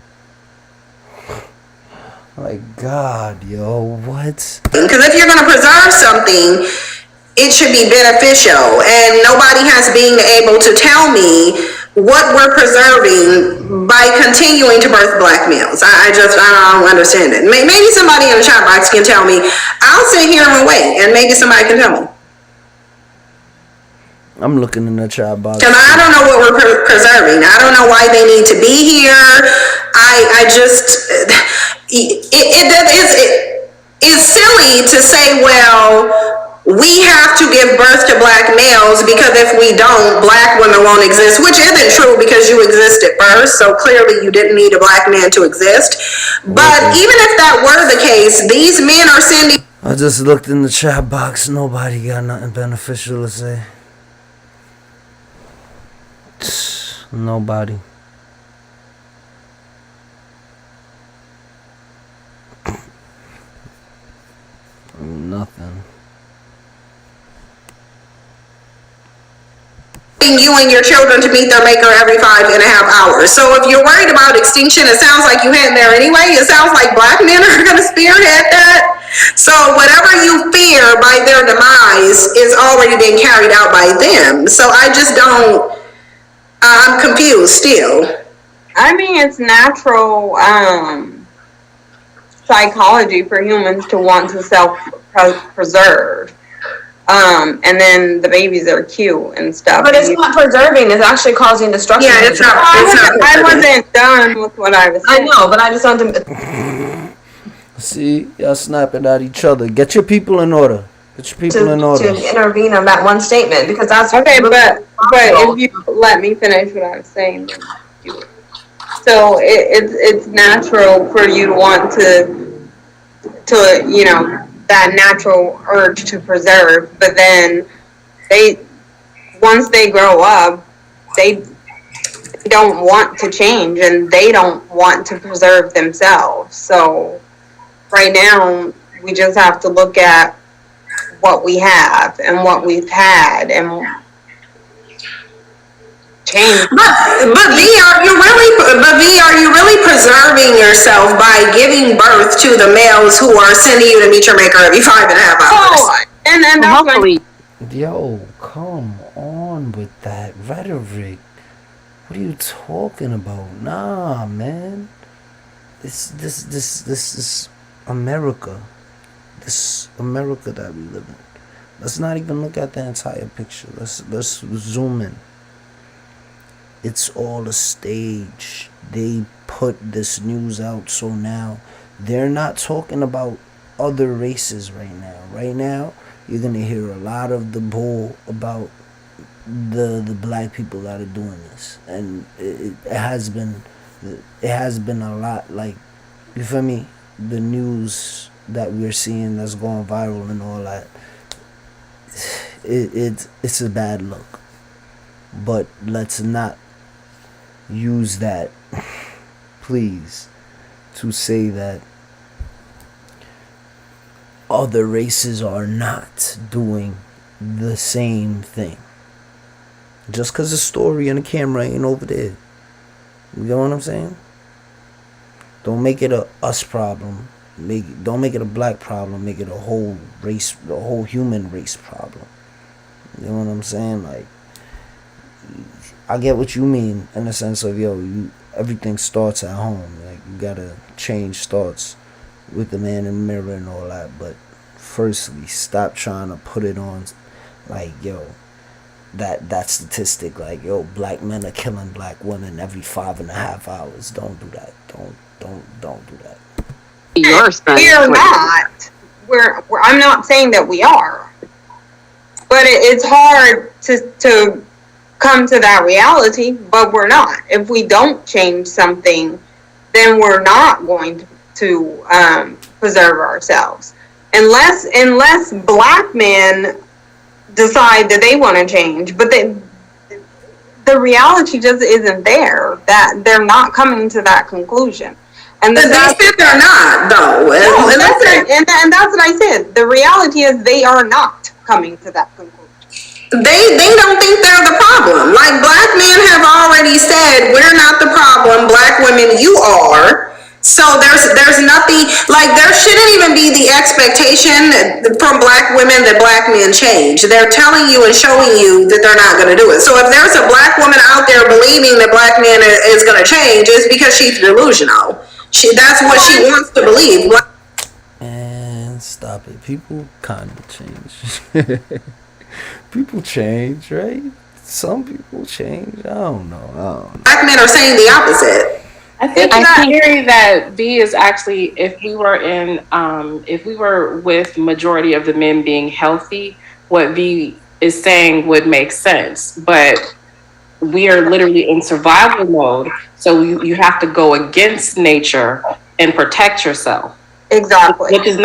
Like, God, yo, what? Because if you're going to preserve something, it should be beneficial. And nobody has been able to tell me what we're preserving by continuing to birth Black males. I don't understand it. Maybe somebody in the chat box can tell me. I'll sit here and wait, and maybe somebody can tell me. I'm looking in the chat box. Because I don't know what we're preserving. I don't know why they need to be here. It's silly to say, well, we have to give birth to Black males because if we don't, Black women won't exist, which isn't true because you existed first, so clearly you didn't need a Black man to exist. But even if that were the case, these men are sending... I just looked in the chat box. Nobody got nothing beneficial to say. Nobody. Nothing. You and your children to meet their maker every 5.5 hours. So if you're worried about extinction, it sounds like you heading there anyway. It sounds like Black men are going to spearhead that. So whatever you fear by their demise is already being carried out by them. So I just don't... I'm confused still. I mean, it's natural psychology for humans to want to self-preserve. And then the babies are cute and stuff. But it's not preserving, it's actually causing destruction. Yeah, it's not. I wasn't done with what I was saying. I know, but I just want to... See, y'all snapping at each other. Get your people in order. Get your people in order. To intervene on that one statement, because that's... Okay, but if you let me finish what I was saying, then do it. So it's natural for you to want to that natural urge to preserve, but then once they grow up, they don't want to change and they don't want to preserve themselves. So right now we just have to look at what we have and what we've had and change. But V, are you really preserving yourself by giving birth to the males who are sending you to meet your maker every 5.5 hours? Oh, and that's hopefully. Yo, come on with that rhetoric. What are you talking about? Nah, man. This is America. This America that we live in. Let's not even look at the entire picture. Let's zoom in. It's all a stage. They put this news out, so now they're not talking about other races right now. Right now, you're gonna hear a lot of the bull about the black people that are doing this, and it has been a lot, like, you feel me, the news that we're seeing that's going viral and all that. It's a bad look, but let's not use that, please, to say that other races are not doing the same thing. Just because the story and the camera ain't over there. You know what I'm saying? Don't make it a us problem. Don't make it a black problem. Make it a whole race, the whole human race problem. You know what I'm saying? Like, I get what you mean in the sense of, everything starts at home. Like, you gotta change thoughts with the man in the mirror and all that. But firstly, stop trying to put it on, like, that statistic, like, black men are killing black women every 5.5 hours. Don't do that. Don't do that. We're not. I'm not saying that we are, but it's hard to come to that reality. But we're not. If we don't change something, then we're not going to preserve ourselves, unless black men decide that they want to change. But the reality just isn't there. That they're not coming to that conclusion. And they said they're not, though. No, and that's what I said. The reality is they are not coming to that conclusion. They don't think they're the problem. Like, black men have already said, we're not the problem. Black women, you are. So there's nothing, like, there shouldn't even be the expectation from black women that black men change. They're telling you and showing you that they're not going to do it. So if there's a black woman out there believing that black men is going to change, it's because she's delusional. That's what she wants to believe. And stop it. People kind of change. People change, right? Some people change. I don't know. Black men are saying the opposite. I think that theory that B is actually, if we were with majority of the men being healthy, what B is saying would make sense. But we are literally in survival mode, so you have to go against nature and protect yourself. Exactly. It's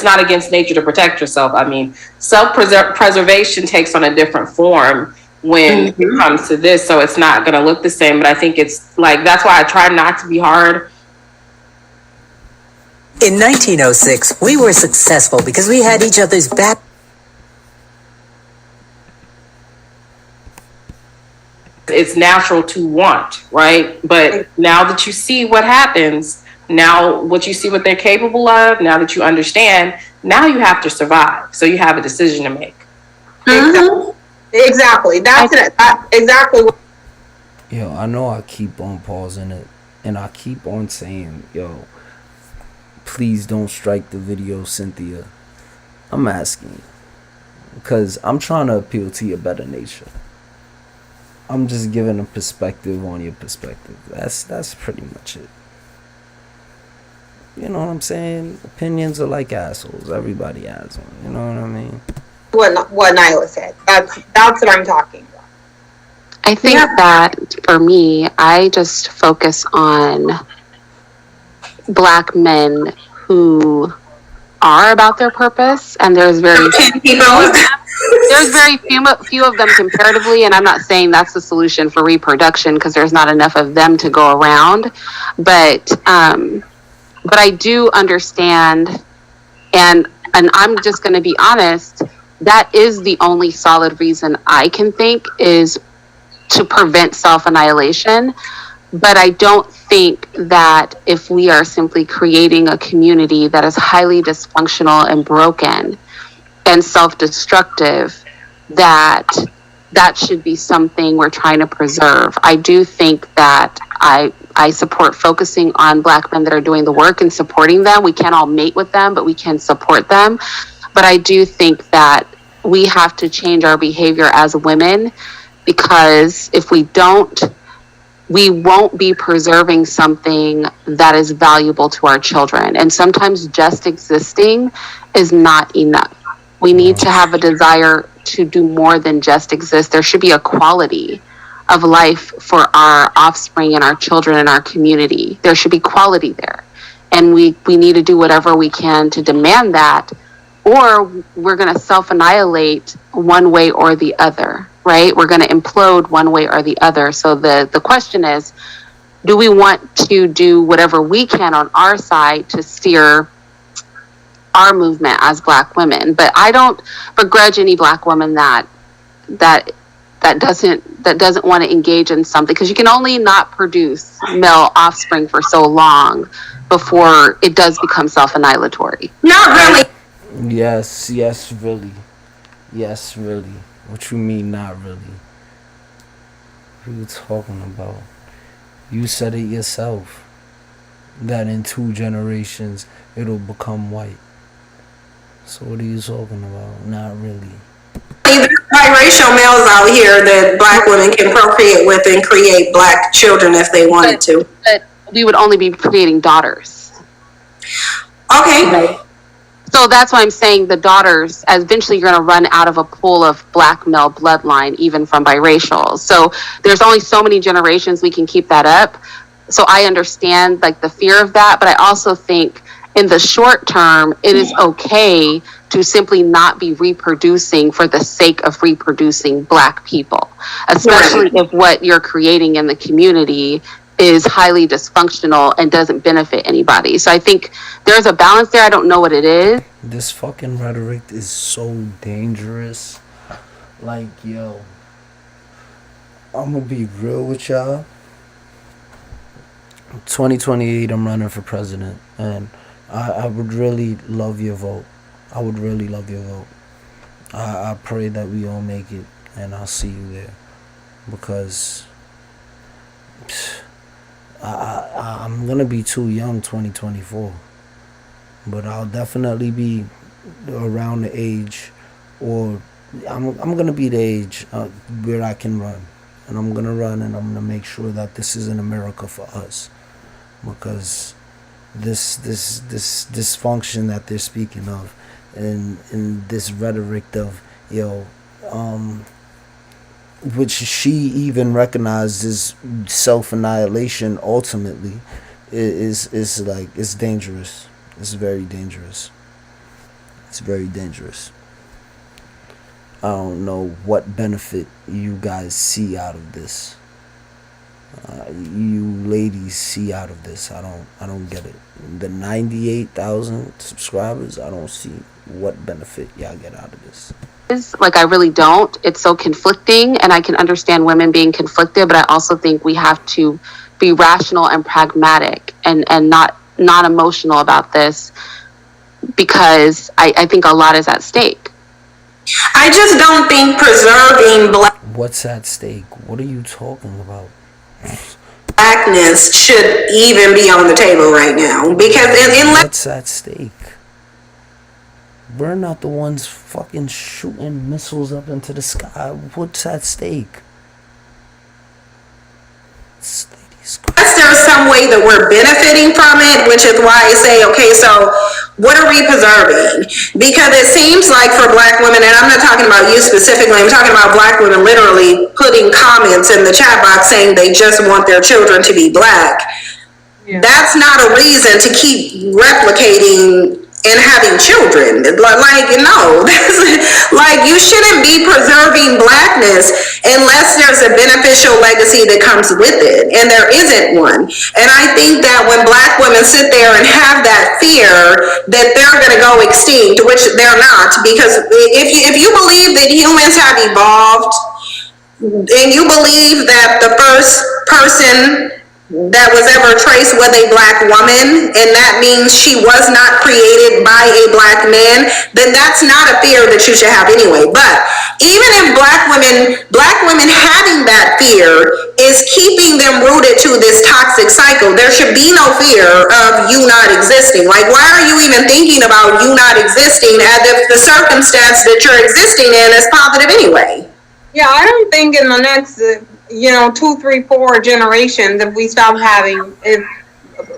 not against nature to protect yourself. I mean, self-preservation takes on a different form when it comes to this, so it's not going to look the same. But I think it's like, that's why I try not to be hard. In 1906, we were successful because we had each other's back. It's natural to want, right? But now that you see what happens, now what you see what they're capable of, now that you understand, now you have to survive. So you have a decision to make. Exactly. That's it. Exactly. I know I keep on pausing it, and I keep on saying, please don't strike the video, CYnthia. I'm asking, because I'm trying to appeal to your better nature. I'm just giving a perspective on your perspective. That's pretty much it. You know what I'm saying? Opinions are like assholes. Everybody has one. You know what I mean? What Nyla said. That's what I'm talking about. I think that for me, I just focus on black men who are about their purpose, and there's very few of them comparatively, and I'm not saying that's the solution for reproduction because there's not enough of them to go around, but I do understand, and I'm just going to be honest, that is the only solid reason I can think is to prevent self-annihilation. But I don't think that if we are simply creating a community that is highly dysfunctional and broken and self-destructive, that should be something we're trying to preserve. I do think that I support focusing on Black men that are doing the work and supporting them. We can't all mate with them, but we can support them. But I do think that we have to change our behavior as women, because if we don't, we won't be preserving something that is valuable to our children. And sometimes just existing is not enough. We need to have a desire to do more than just exist. There should be a quality of life for our offspring and our children and our community. There should be quality there. And we need to do whatever we can to demand that, or we're going to self-annihilate one way or the other, right? We're going to implode one way or the other. So the question is, do we want to do whatever we can on our side to steer our movement as Black women? But I don't begrudge any Black woman that doesn't want to engage in something, because you can only not produce male offspring for so long before it does become self-annihilatory. Not really. Yes, really. Yes, really. What you mean, not really? What are you talking about? You said it yourself, that in 2 generations it'll become white. So what are you talking about? Not really. There's biracial males out here that Black women can procreate with and create Black children if they wanted to. But we would only be creating daughters. Okay. Right. So that's why I'm saying the daughters, eventually you're going to run out of a pool of Black male bloodline, even from biracial. So there's only so many generations we can keep that up. So I understand like the fear of that, but I also think in the short term, it is okay to simply not be reproducing for the sake of reproducing Black people, especially if what you're creating in the community is highly dysfunctional and doesn't benefit anybody. So I think there's a balance there. I don't know what it is. This fucking rhetoric is so dangerous. Like, yo, I'm gonna be real with y'all. 2028, I'm running for president, and I would really love your vote. I would really love your vote. I pray that we all make it, and I'll see you there, because I'm gonna be too young 2024, but I'll definitely be around the age, or I'm gonna be the age where I can run, and I'm gonna run, and I'm gonna make sure that this is in America for us, because this dysfunction that they're speaking of, and this rhetoric of, which she even recognizes self-annihilation ultimately, is like, it's dangerous. It's very dangerous. It's very dangerous. I don't know what benefit you guys see out of this. You ladies see out of this. I don't get it. The 98,000 subscribers, I don't see what benefit y'all get out of this. Like, I really don't. It's so conflicting, and I can understand women being conflicted, but I also think we have to be rational and pragmatic and not emotional about this, because I think a lot is at stake. I just don't think preserving What's at stake? What are you talking about? Blackness should even be on the table right now, because what's at stake? We're not the ones fucking shooting missiles up into the sky. What's at stake? unless there's some way that we're benefiting from it, which is why I say, okay, so what are we preserving? Because it seems like for Black women, and I'm not talking about you specifically, I'm talking about Black women literally putting comments in the chat box saying they just want their children to be Black. Yeah. That's not a reason to keep replicating and having children. Like, no, like, you shouldn't be preserving Blackness unless there's a beneficial legacy that comes with it, and there isn't one. And I think that when Black women sit there and have that fear that they're going to go extinct, which they're not, because if you believe that humans have evolved, And you believe that the first person that was ever traced was a black woman, and that means she was not created by a black man, then that's not a fear that you should have anyway. But even if black women having that fear is keeping them rooted to this toxic cycle, there should be no fear of you not existing. Like, why are you even thinking about you not existing as if the circumstance that you're existing in is positive anyway? Yeah, I don't think in the next, 2, 3, 4 generations, if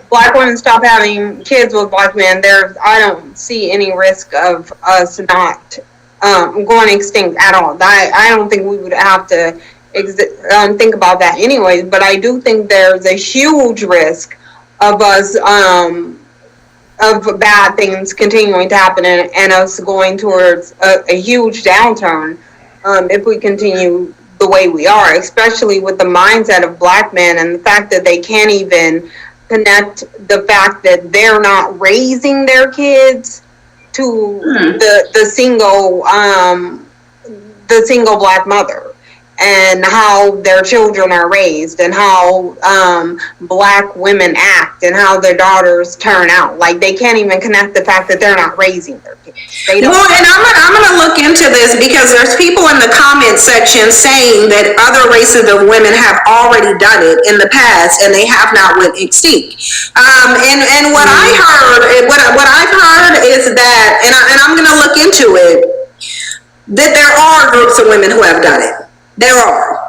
black women stop having kids with black men, I don't see any risk of us not going extinct at all. I don't think we would have to think about that anyways, but I do think there's a huge risk of us, of bad things continuing to happen and us going towards a huge downturn. If we continue the way we are, especially with the mindset of black men and the fact that they can't even connect the fact that they're not raising their kids to the single black mother, and how their children are raised, and how black women act, and how their daughters turn out. Like, they can't even connect the fact that they're not raising their kids. They don't. Well, and I'm gonna look into this, because there's people in the comment section saying that other races of women have already done it in the past and they have not went extinct. And what I've heard is that, and I'm gonna look into it, that there are groups of women who have done it. There are.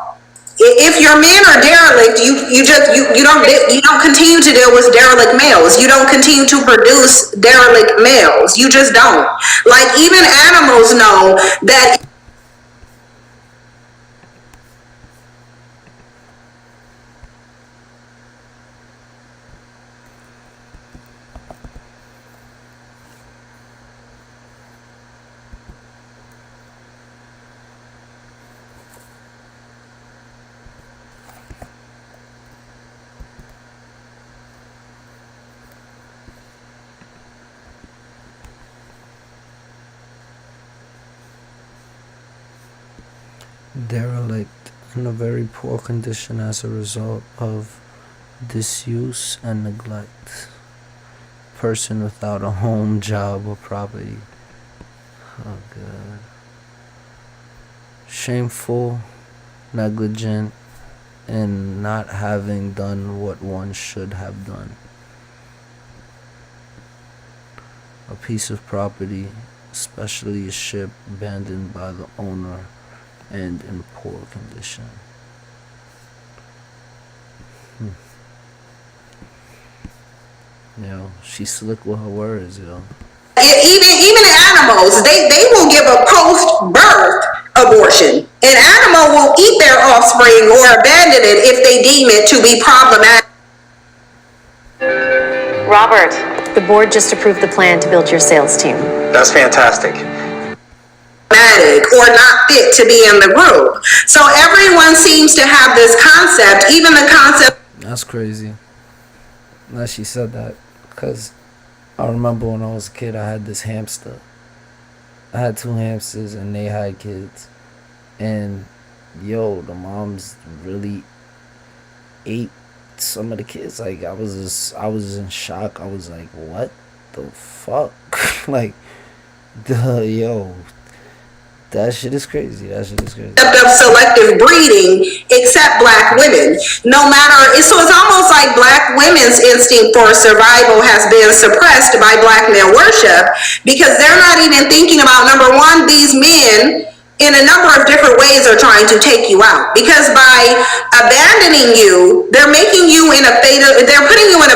If your men are derelict, you don't continue to deal with derelict males. You don't continue to produce derelict males. You just don't. Like, even animals know that. Derelict, in a very poor condition as a result of disuse and neglect. Person without a home, job, or property. Oh God. Shameful, negligent, and not having done what one should have done. A piece of property, especially a ship, abandoned by the owner and in poor condition. Yo, she's slick with her words, yo. Even animals, they will give a post-birth abortion. An animal will eat their offspring or abandon it if they deem it to be problematic. Robert, the board just approved the plan to build your sales team. That's fantastic. Or not fit to be in the group. So everyone seems to have this concept, even the concept. That's crazy that she said that, because I remember when I was a kid, I had this hamster. I had 2 hamsters and they had kids, and yo, the moms really ate some of the kids. Like, I was in shock. I was like, what the fuck? Like, yo, that shit is crazy. Of selective breeding, except black women. No matter, so it's almost like black women's instinct for survival has been suppressed by black male worship, because they're not even thinking about, number one, these men in a number of different ways are trying to take you out, because by abandoning you, they're putting you in a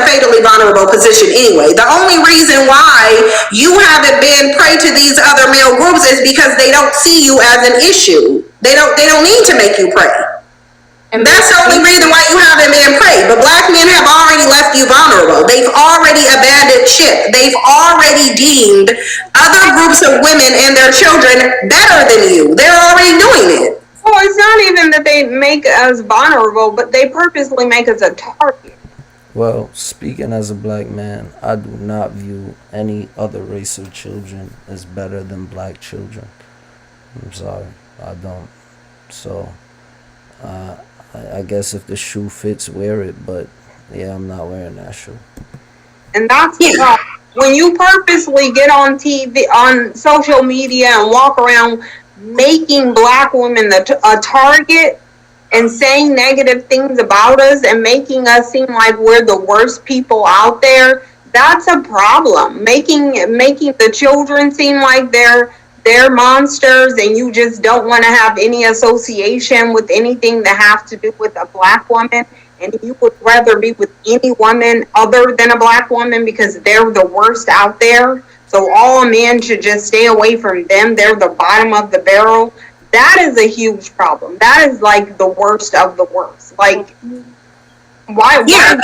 fatally vulnerable position anyway. The only reason why you haven't been prey to these other male groups is because they don't see you as an issue. They don't need to make you prey. And that's the only reason why you haven't been prey. But black men have already left you vulnerable. They've already abandoned ship. They've already deemed other groups of women and their children better than you. They're already doing it. Well, it's not even that they make us vulnerable, but they purposely make us a target. Well, speaking as a black man, I do not view any other race of children as better than black children. I'm sorry, I don't. So, I guess if the shoe fits, wear it. But yeah, I'm not wearing that shoe. And that's the problem. When you purposely get on TV, on social media, and walk around making black women a target and saying negative things about us and making us seem like we're the worst people out there, that's a problem. Making the children seem like they're monsters, and you just don't want to have any association with anything that has to do with a black woman, and you would rather be with any woman other than a black woman because they're the worst out there. So all men should just stay away from them. They're the bottom of the barrel. That is a huge problem. That is like the worst of the worst. Like, why? Yeah.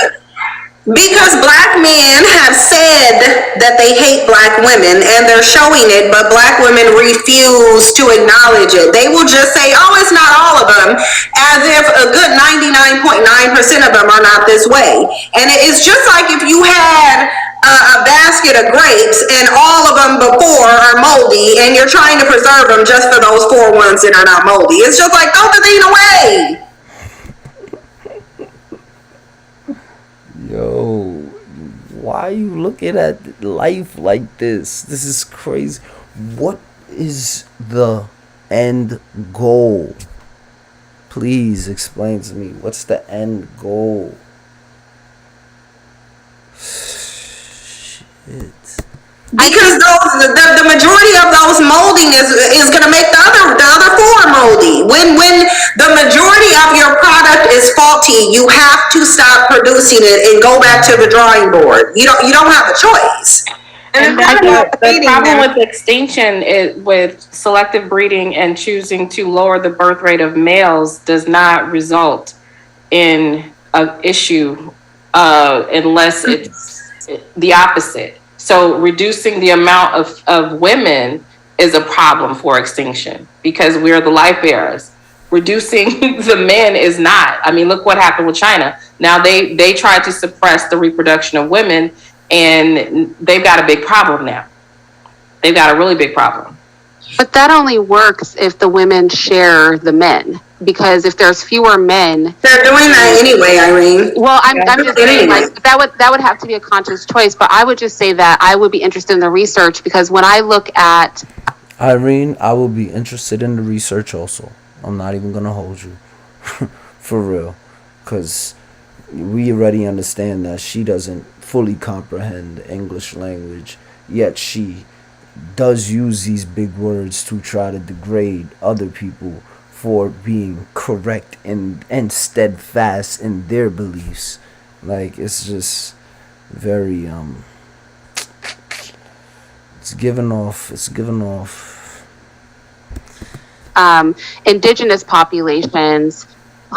Because black men have said that they hate black women, and they're showing it, but black women refuse to acknowledge it. They will just say, oh, it's not all of them, as if a good 99.9% of them are not this way. And it's just like if you had a basket of grapes and all of them before are moldy, and you're trying to preserve them just for those 4 ones that are not moldy. It's just like, throw the thing away. Yo, why are you looking at life like this? This is crazy. What is the end goal? Please explain to me. What's the end goal? Shit. Because the majority of those molding is going to make the other 4 moldy. When the majority of your product is faulty, you have to stop producing it and go back to the drawing board. You don't have a choice. And the problem with extinction is with selective breeding and choosing to lower the birth rate of males does not result in an issue unless it's the opposite. So reducing the amount of women is a problem for extinction because we're the life bearers. Reducing the men is not. I mean, look what happened with China. Now they tried to suppress the reproduction of women, and they've got a big problem now. They've got a really big problem. But that only works if the women share the men. Because if there's fewer men, they're doing that anyway, Irene. Well, I'm just saying, like, that would have to be a conscious choice. But I would just say that I would be interested in the research because when I look at Irene, I will be interested in the research also. I'm not even gonna hold you, for real, because we already understand that she doesn't fully comprehend the English language, yet she does use these big words to try to degrade other people for being correct and steadfast in their beliefs. Like, it's just very it's given off indigenous populations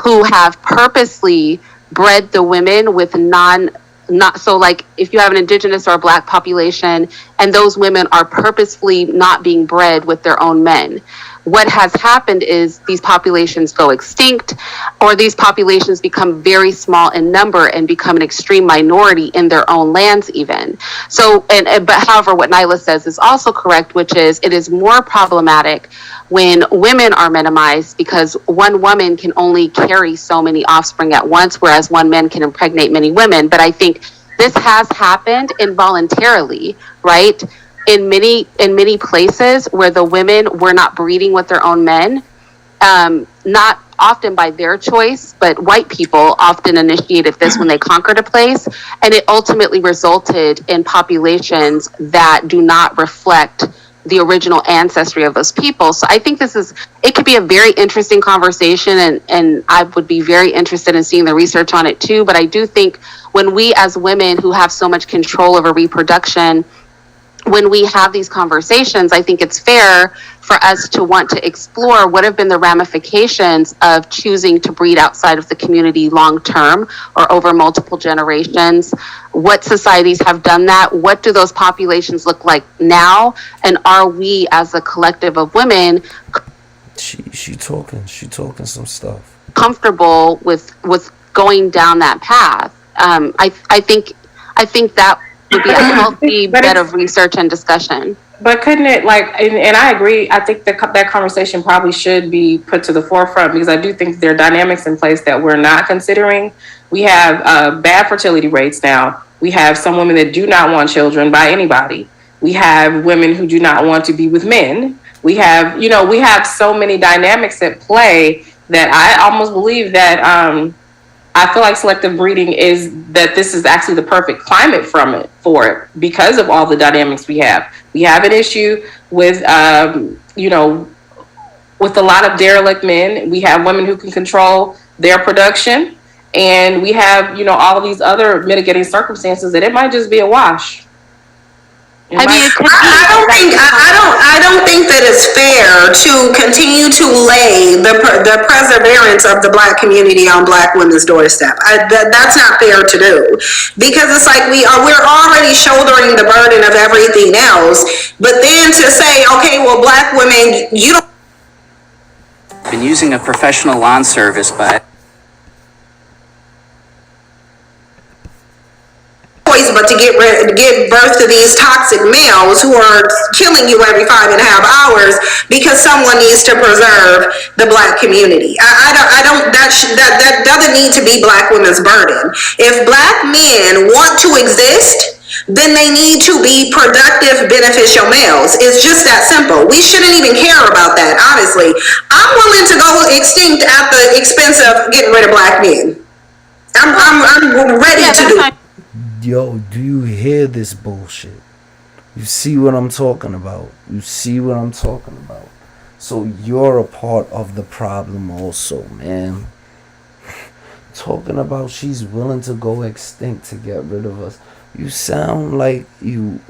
who have purposely bred the women with not so, like, if you have an indigenous or a black population and those women are purposefully not being bred with their own men, what has happened is these populations go extinct, or these populations become very small in number and become an extreme minority in their own lands even. So, but however, what Nyla says is also correct, which is it is more problematic when women are minimized because one woman can only carry so many offspring at once, whereas one man can impregnate many women. But I think this has happened involuntarily, right? In many places where the women were not breeding with their own men, not often by their choice, but white people often initiated this when they conquered a place, and it ultimately resulted in populations that do not reflect the original ancestry of those people. So I think it could be a very interesting conversation, and I would be very interested in seeing the research on it too. But I do think when we as women who have so much control over reproduction, when we have these conversations, I think it's fair for us to want to explore what have been the ramifications of choosing to breed outside of the community long term or over multiple generations. What societies have done that? What do those populations look like now? And are we as a collective of women she talking some stuff, comfortable with going down that path? I think that would be a healthy bit of research and discussion. But couldn't it, like, and I agree, I think that conversation probably should be put to the forefront, because I do think there are dynamics in place that we're not considering. We have bad fertility rates now. We have some women that do not want children by anybody. We have women who do not want to be with men. We have, we have so many dynamics at play that I almost believe that I feel like selective breeding this is actually the perfect climate for it because of all the dynamics we have. We have an issue with, with a lot of derelict men. We have women who can control their production, and we have, all of these other mitigating circumstances that it might just be a wash. I don't think that it's fair to continue to lay the perseverance of the Black community on Black women's doorstep. That's not fair to do, because it's like we're already shouldering the burden of everything else. But then to say, okay, well, Black women, you don't. Been using a professional lawn service, but. But to give birth to these toxic males who are killing you every 5.5 hours because someone needs to preserve the Black community. That doesn't need to be Black women's burden. If Black men want to exist, then they need to be productive, beneficial males. It's just that simple. We shouldn't even care about that, honestly. I'm willing to go extinct at the expense of getting rid of Black men. I'm ready to do it. Yo, do you hear this bullshit? You see what I'm talking about? So you're a part of the problem also, man. Talking about she's willing to go extinct to get rid of us. You sound like you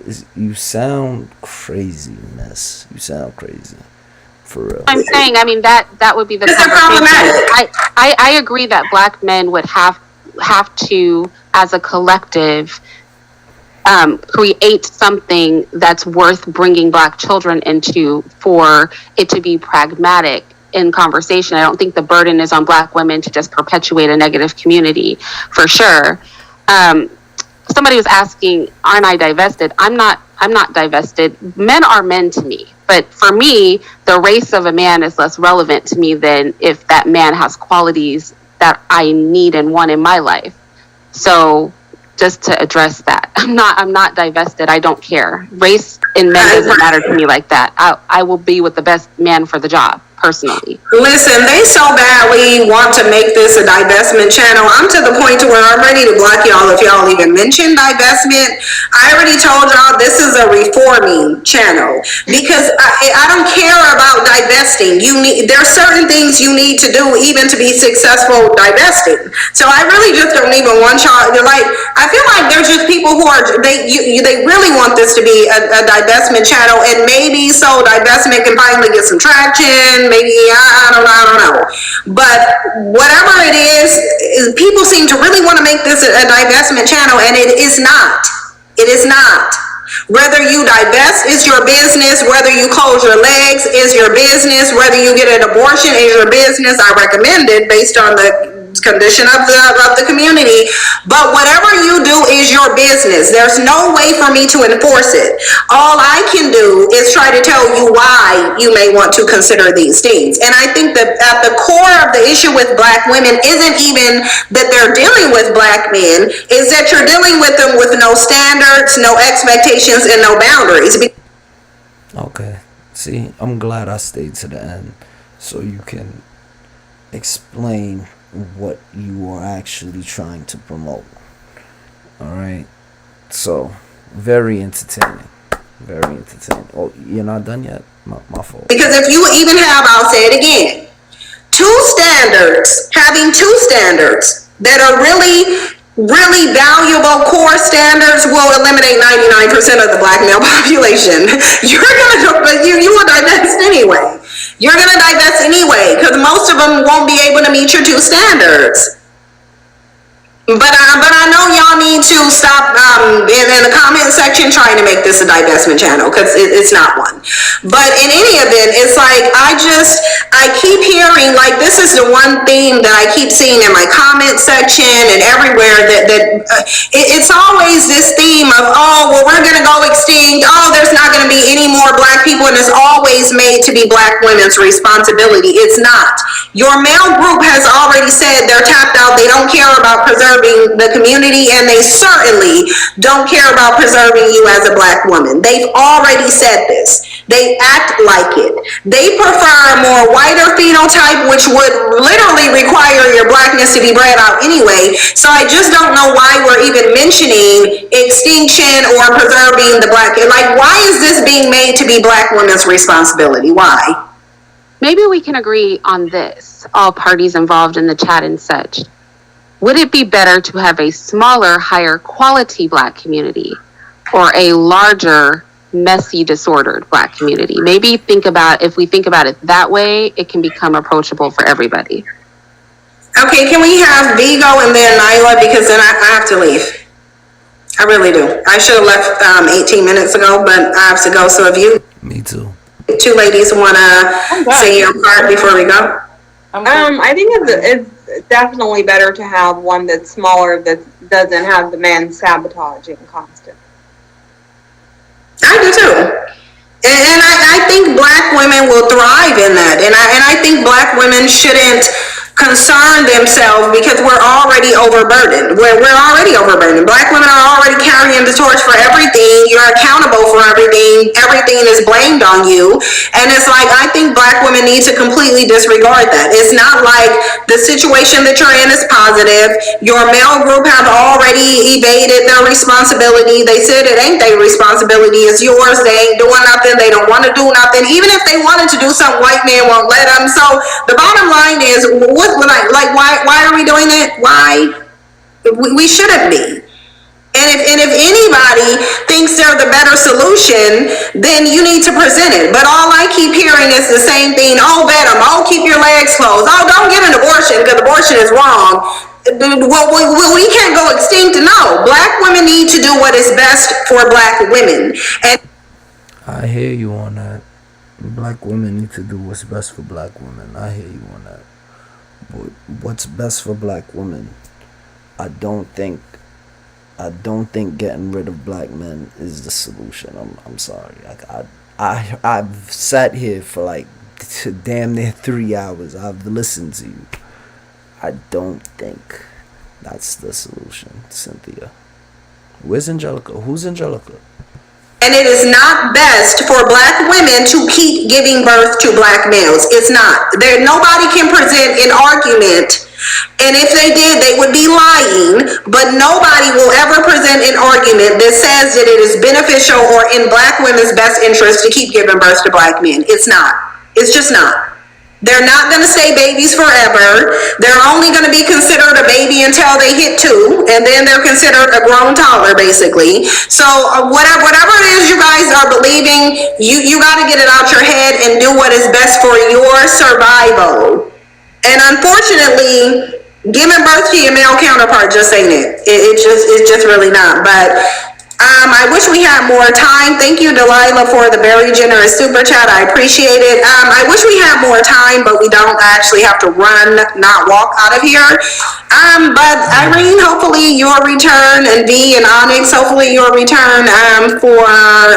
sound craziness. You sound crazy. For real. I'm saying, that would be the conversation. I agree that Black men would have to, as a collective, create something that's worth bringing Black children into for it to be pragmatic in conversation. I don't think the burden is on Black women to just perpetuate a negative community, for sure. Somebody was asking, aren't I divested? I'm not divested. Men are men to me. But for me, the race of a man is less relevant to me than if that man has qualities that I need and want in my life. So just to address that, I'm not divested. I don't care. Race in men doesn't matter to me like that. I will be with the best man for the job, personally. Listen, they so badly want to make this a divestment channel. I'm to the point to where I'm ready to block y'all if y'all even mention divestment. I already told y'all this is a reforming channel, because I don't care about divesting. There's certain things you need to do even to be successful divesting. So I really just don't even want y'all. I feel like there's just people who they really want this to be a divestment channel, and maybe so divestment can finally get some traction. Maybe I don't know. But whatever it is, people seem to really want to make this a divestment channel, and it is not. It is not. Whether you divest is your business. Whether you close your legs is your business. Whether you get an abortion is your business. I recommend it based on the condition of the community. But whatever you do is your business. There's no way for me to enforce it. All I can do is try to tell you why you may want to consider these things. And I think that at the core of the issue with Black women isn't even that they're dealing with Black men, is that you're dealing with them with no standards, no expectations, and no boundaries. Okay. See, I'm glad I stayed to the end so you can explain what you are actually trying to promote. Alright, so very entertaining. Oh, you're not done yet? My fault. Because if you even have, I'll say it again, having two standards that are really valuable core standards will eliminate 99% of the Black male population. You will divest anyway. You're going to divest anyway, because most of them won't be able to meet your two standards. But I know y'all need to stop in the comment section trying to make this a divestment channel, because it's not one. But in any event, it's like I keep hearing, like, this is the one theme that I keep seeing in my comment section and everywhere, that it's always this theme of, oh, well, we're gonna go extinct, oh, there's not gonna be any more black people, and it's always made to be black women's responsibility. It's not. Your male group has already said they're tapped out, they don't care about preserving the community, and they certainly don't care about preserving you as a black woman. They've already said this. They act like it. They prefer a more whiter phenotype, which would literally require your blackness to be bred out anyway. So I just don't know why we're even mentioning extinction or preserving the black. Like, why is this being made to be black women's responsibility? Why? Maybe we can agree on this, all parties involved in the chat and such. Would it be better to have a smaller, higher quality black community, or a larger, messy, disordered black community? Maybe if we think about it that way, it can become approachable for everybody. Okay, can we have Vigo and then Nyla, because then I have to leave. I really do. I should have left 18 minutes ago, but I have to go. So if you two ladies want to say your part before we go. I think it's definitely better to have one that's smaller, that doesn't have the man sabotaging constant. I do too. And I think black women will thrive in that. And I think black women shouldn't concern themselves, because we're already overburdened. We're already overburdened. Black women are already carrying the torch for everything. You're accountable for everything. Everything is blamed on you. And it's like, I think black women need to completely disregard that. It's not like the situation that you're in is positive. Your male group have already evaded their responsibility. They said it ain't their responsibility, it's yours. They ain't doing nothing. They don't want to do nothing. Even if they wanted to do something, white man won't let them. So the bottom line is, why are we doing it? Why? We shouldn't be. And if anybody thinks they're the better solution, then you need to present it. But all I keep hearing is the same thing. Oh, vet them. Oh, keep your legs closed. Oh, don't get an abortion, because abortion is wrong. Well, we can't go extinct. No. Black women need to do what is best for black women. And I hear you on that. Black women need to do what's best for black women. I hear you on that. But what's best for black women? I don't think getting rid of black men is the solution. I'm sorry. I've sat here for like damn near 3 hours. I've listened to you. I don't think that's the solution, Cynthia. Where's Angelica? Who's Angelica? And it is not best for black women to keep giving birth to black males. It's not. Nobody can present an argument, and if they did, they would be lying, but nobody will ever present an argument that says that it is beneficial or in black women's best interest to keep giving birth to black men. It's not. It's just not. They're not going to stay babies forever. They're only going to be considered a baby until they hit 2, and then they're considered a grown toddler, basically. So whatever it is you guys are believing, you got to get it out your head and do what is best for your survival. And unfortunately, giving birth to your male counterpart just ain't it. It's just really not. But I wish we had more time. Thank you, Delilah, for the very generous super chat. I appreciate it. I wish we had more time, but we don't. I actually have to run, not walk out of here. But Irene, hopefully your return, and V and Onyx, hopefully your return for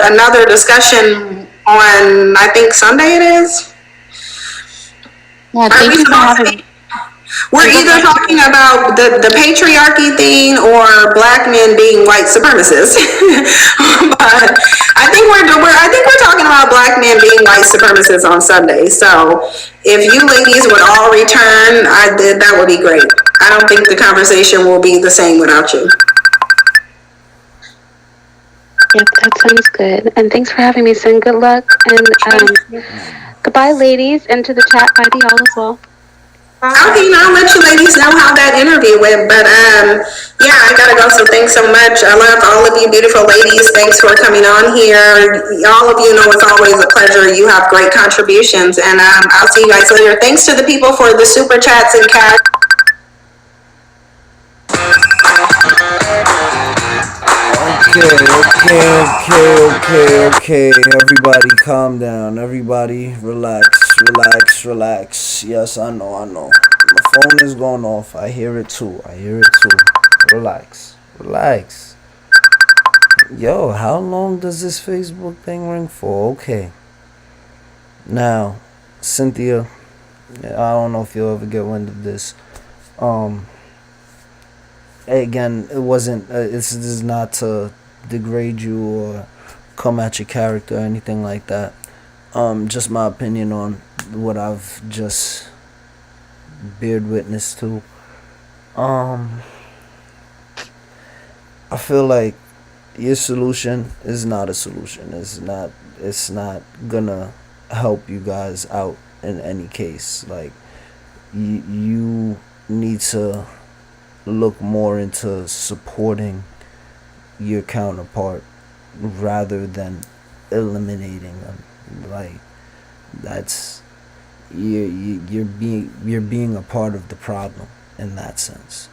another discussion on, I think, Sunday it is. Yeah, thank you for having me. We're either talking about the patriarchy thing or black men being white supremacists. But I think we're talking about black men being white supremacists on Sunday. So if you ladies would all return, that would be great. I don't think the conversation will be the same without you. Yep, that sounds good. And thanks for having me, Sin. Good luck. And goodbye, ladies. And to the chat, bye to y'all as well. Okay, now I'll let you ladies know how that interview went, but yeah, I gotta go, so thanks so much. I love all of you beautiful ladies. Thanks for coming on here. All of you know it's always a pleasure. You have great contributions, and I'll see you guys later. Thanks to the people for the super chats and cash. Okay. Everybody calm down. Everybody relax. Yes, I know. My phone is going off. I hear it too. Relax. Yo, how long does this Facebook thing ring for? Okay. Now, Cynthia, I don't know if you'll ever get wind of this. Again, it wasn't. This is not to degrade you or come at your character or anything like that. Just my opinion on what I've just bared witness to. I feel like your solution is not a solution. It's not gonna help you guys out in any case. Like you need to look more into supporting your counterpart rather than eliminating them. Like that's you're being a part of the problem in that sense.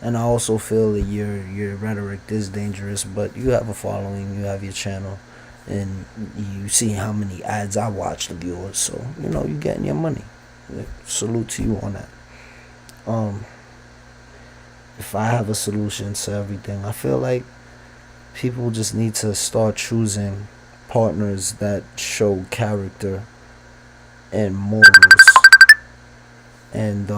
And I also feel that your rhetoric is dangerous, but you have a following, you have your channel, and you see how many ads I watched of yours, so you're getting your money. Salute to you on that. If I have a solution to everything, I feel like people just need to start choosing partners that show character and morals. And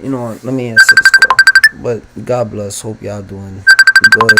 let me answer this call. But God bless. Hope y'all doing good.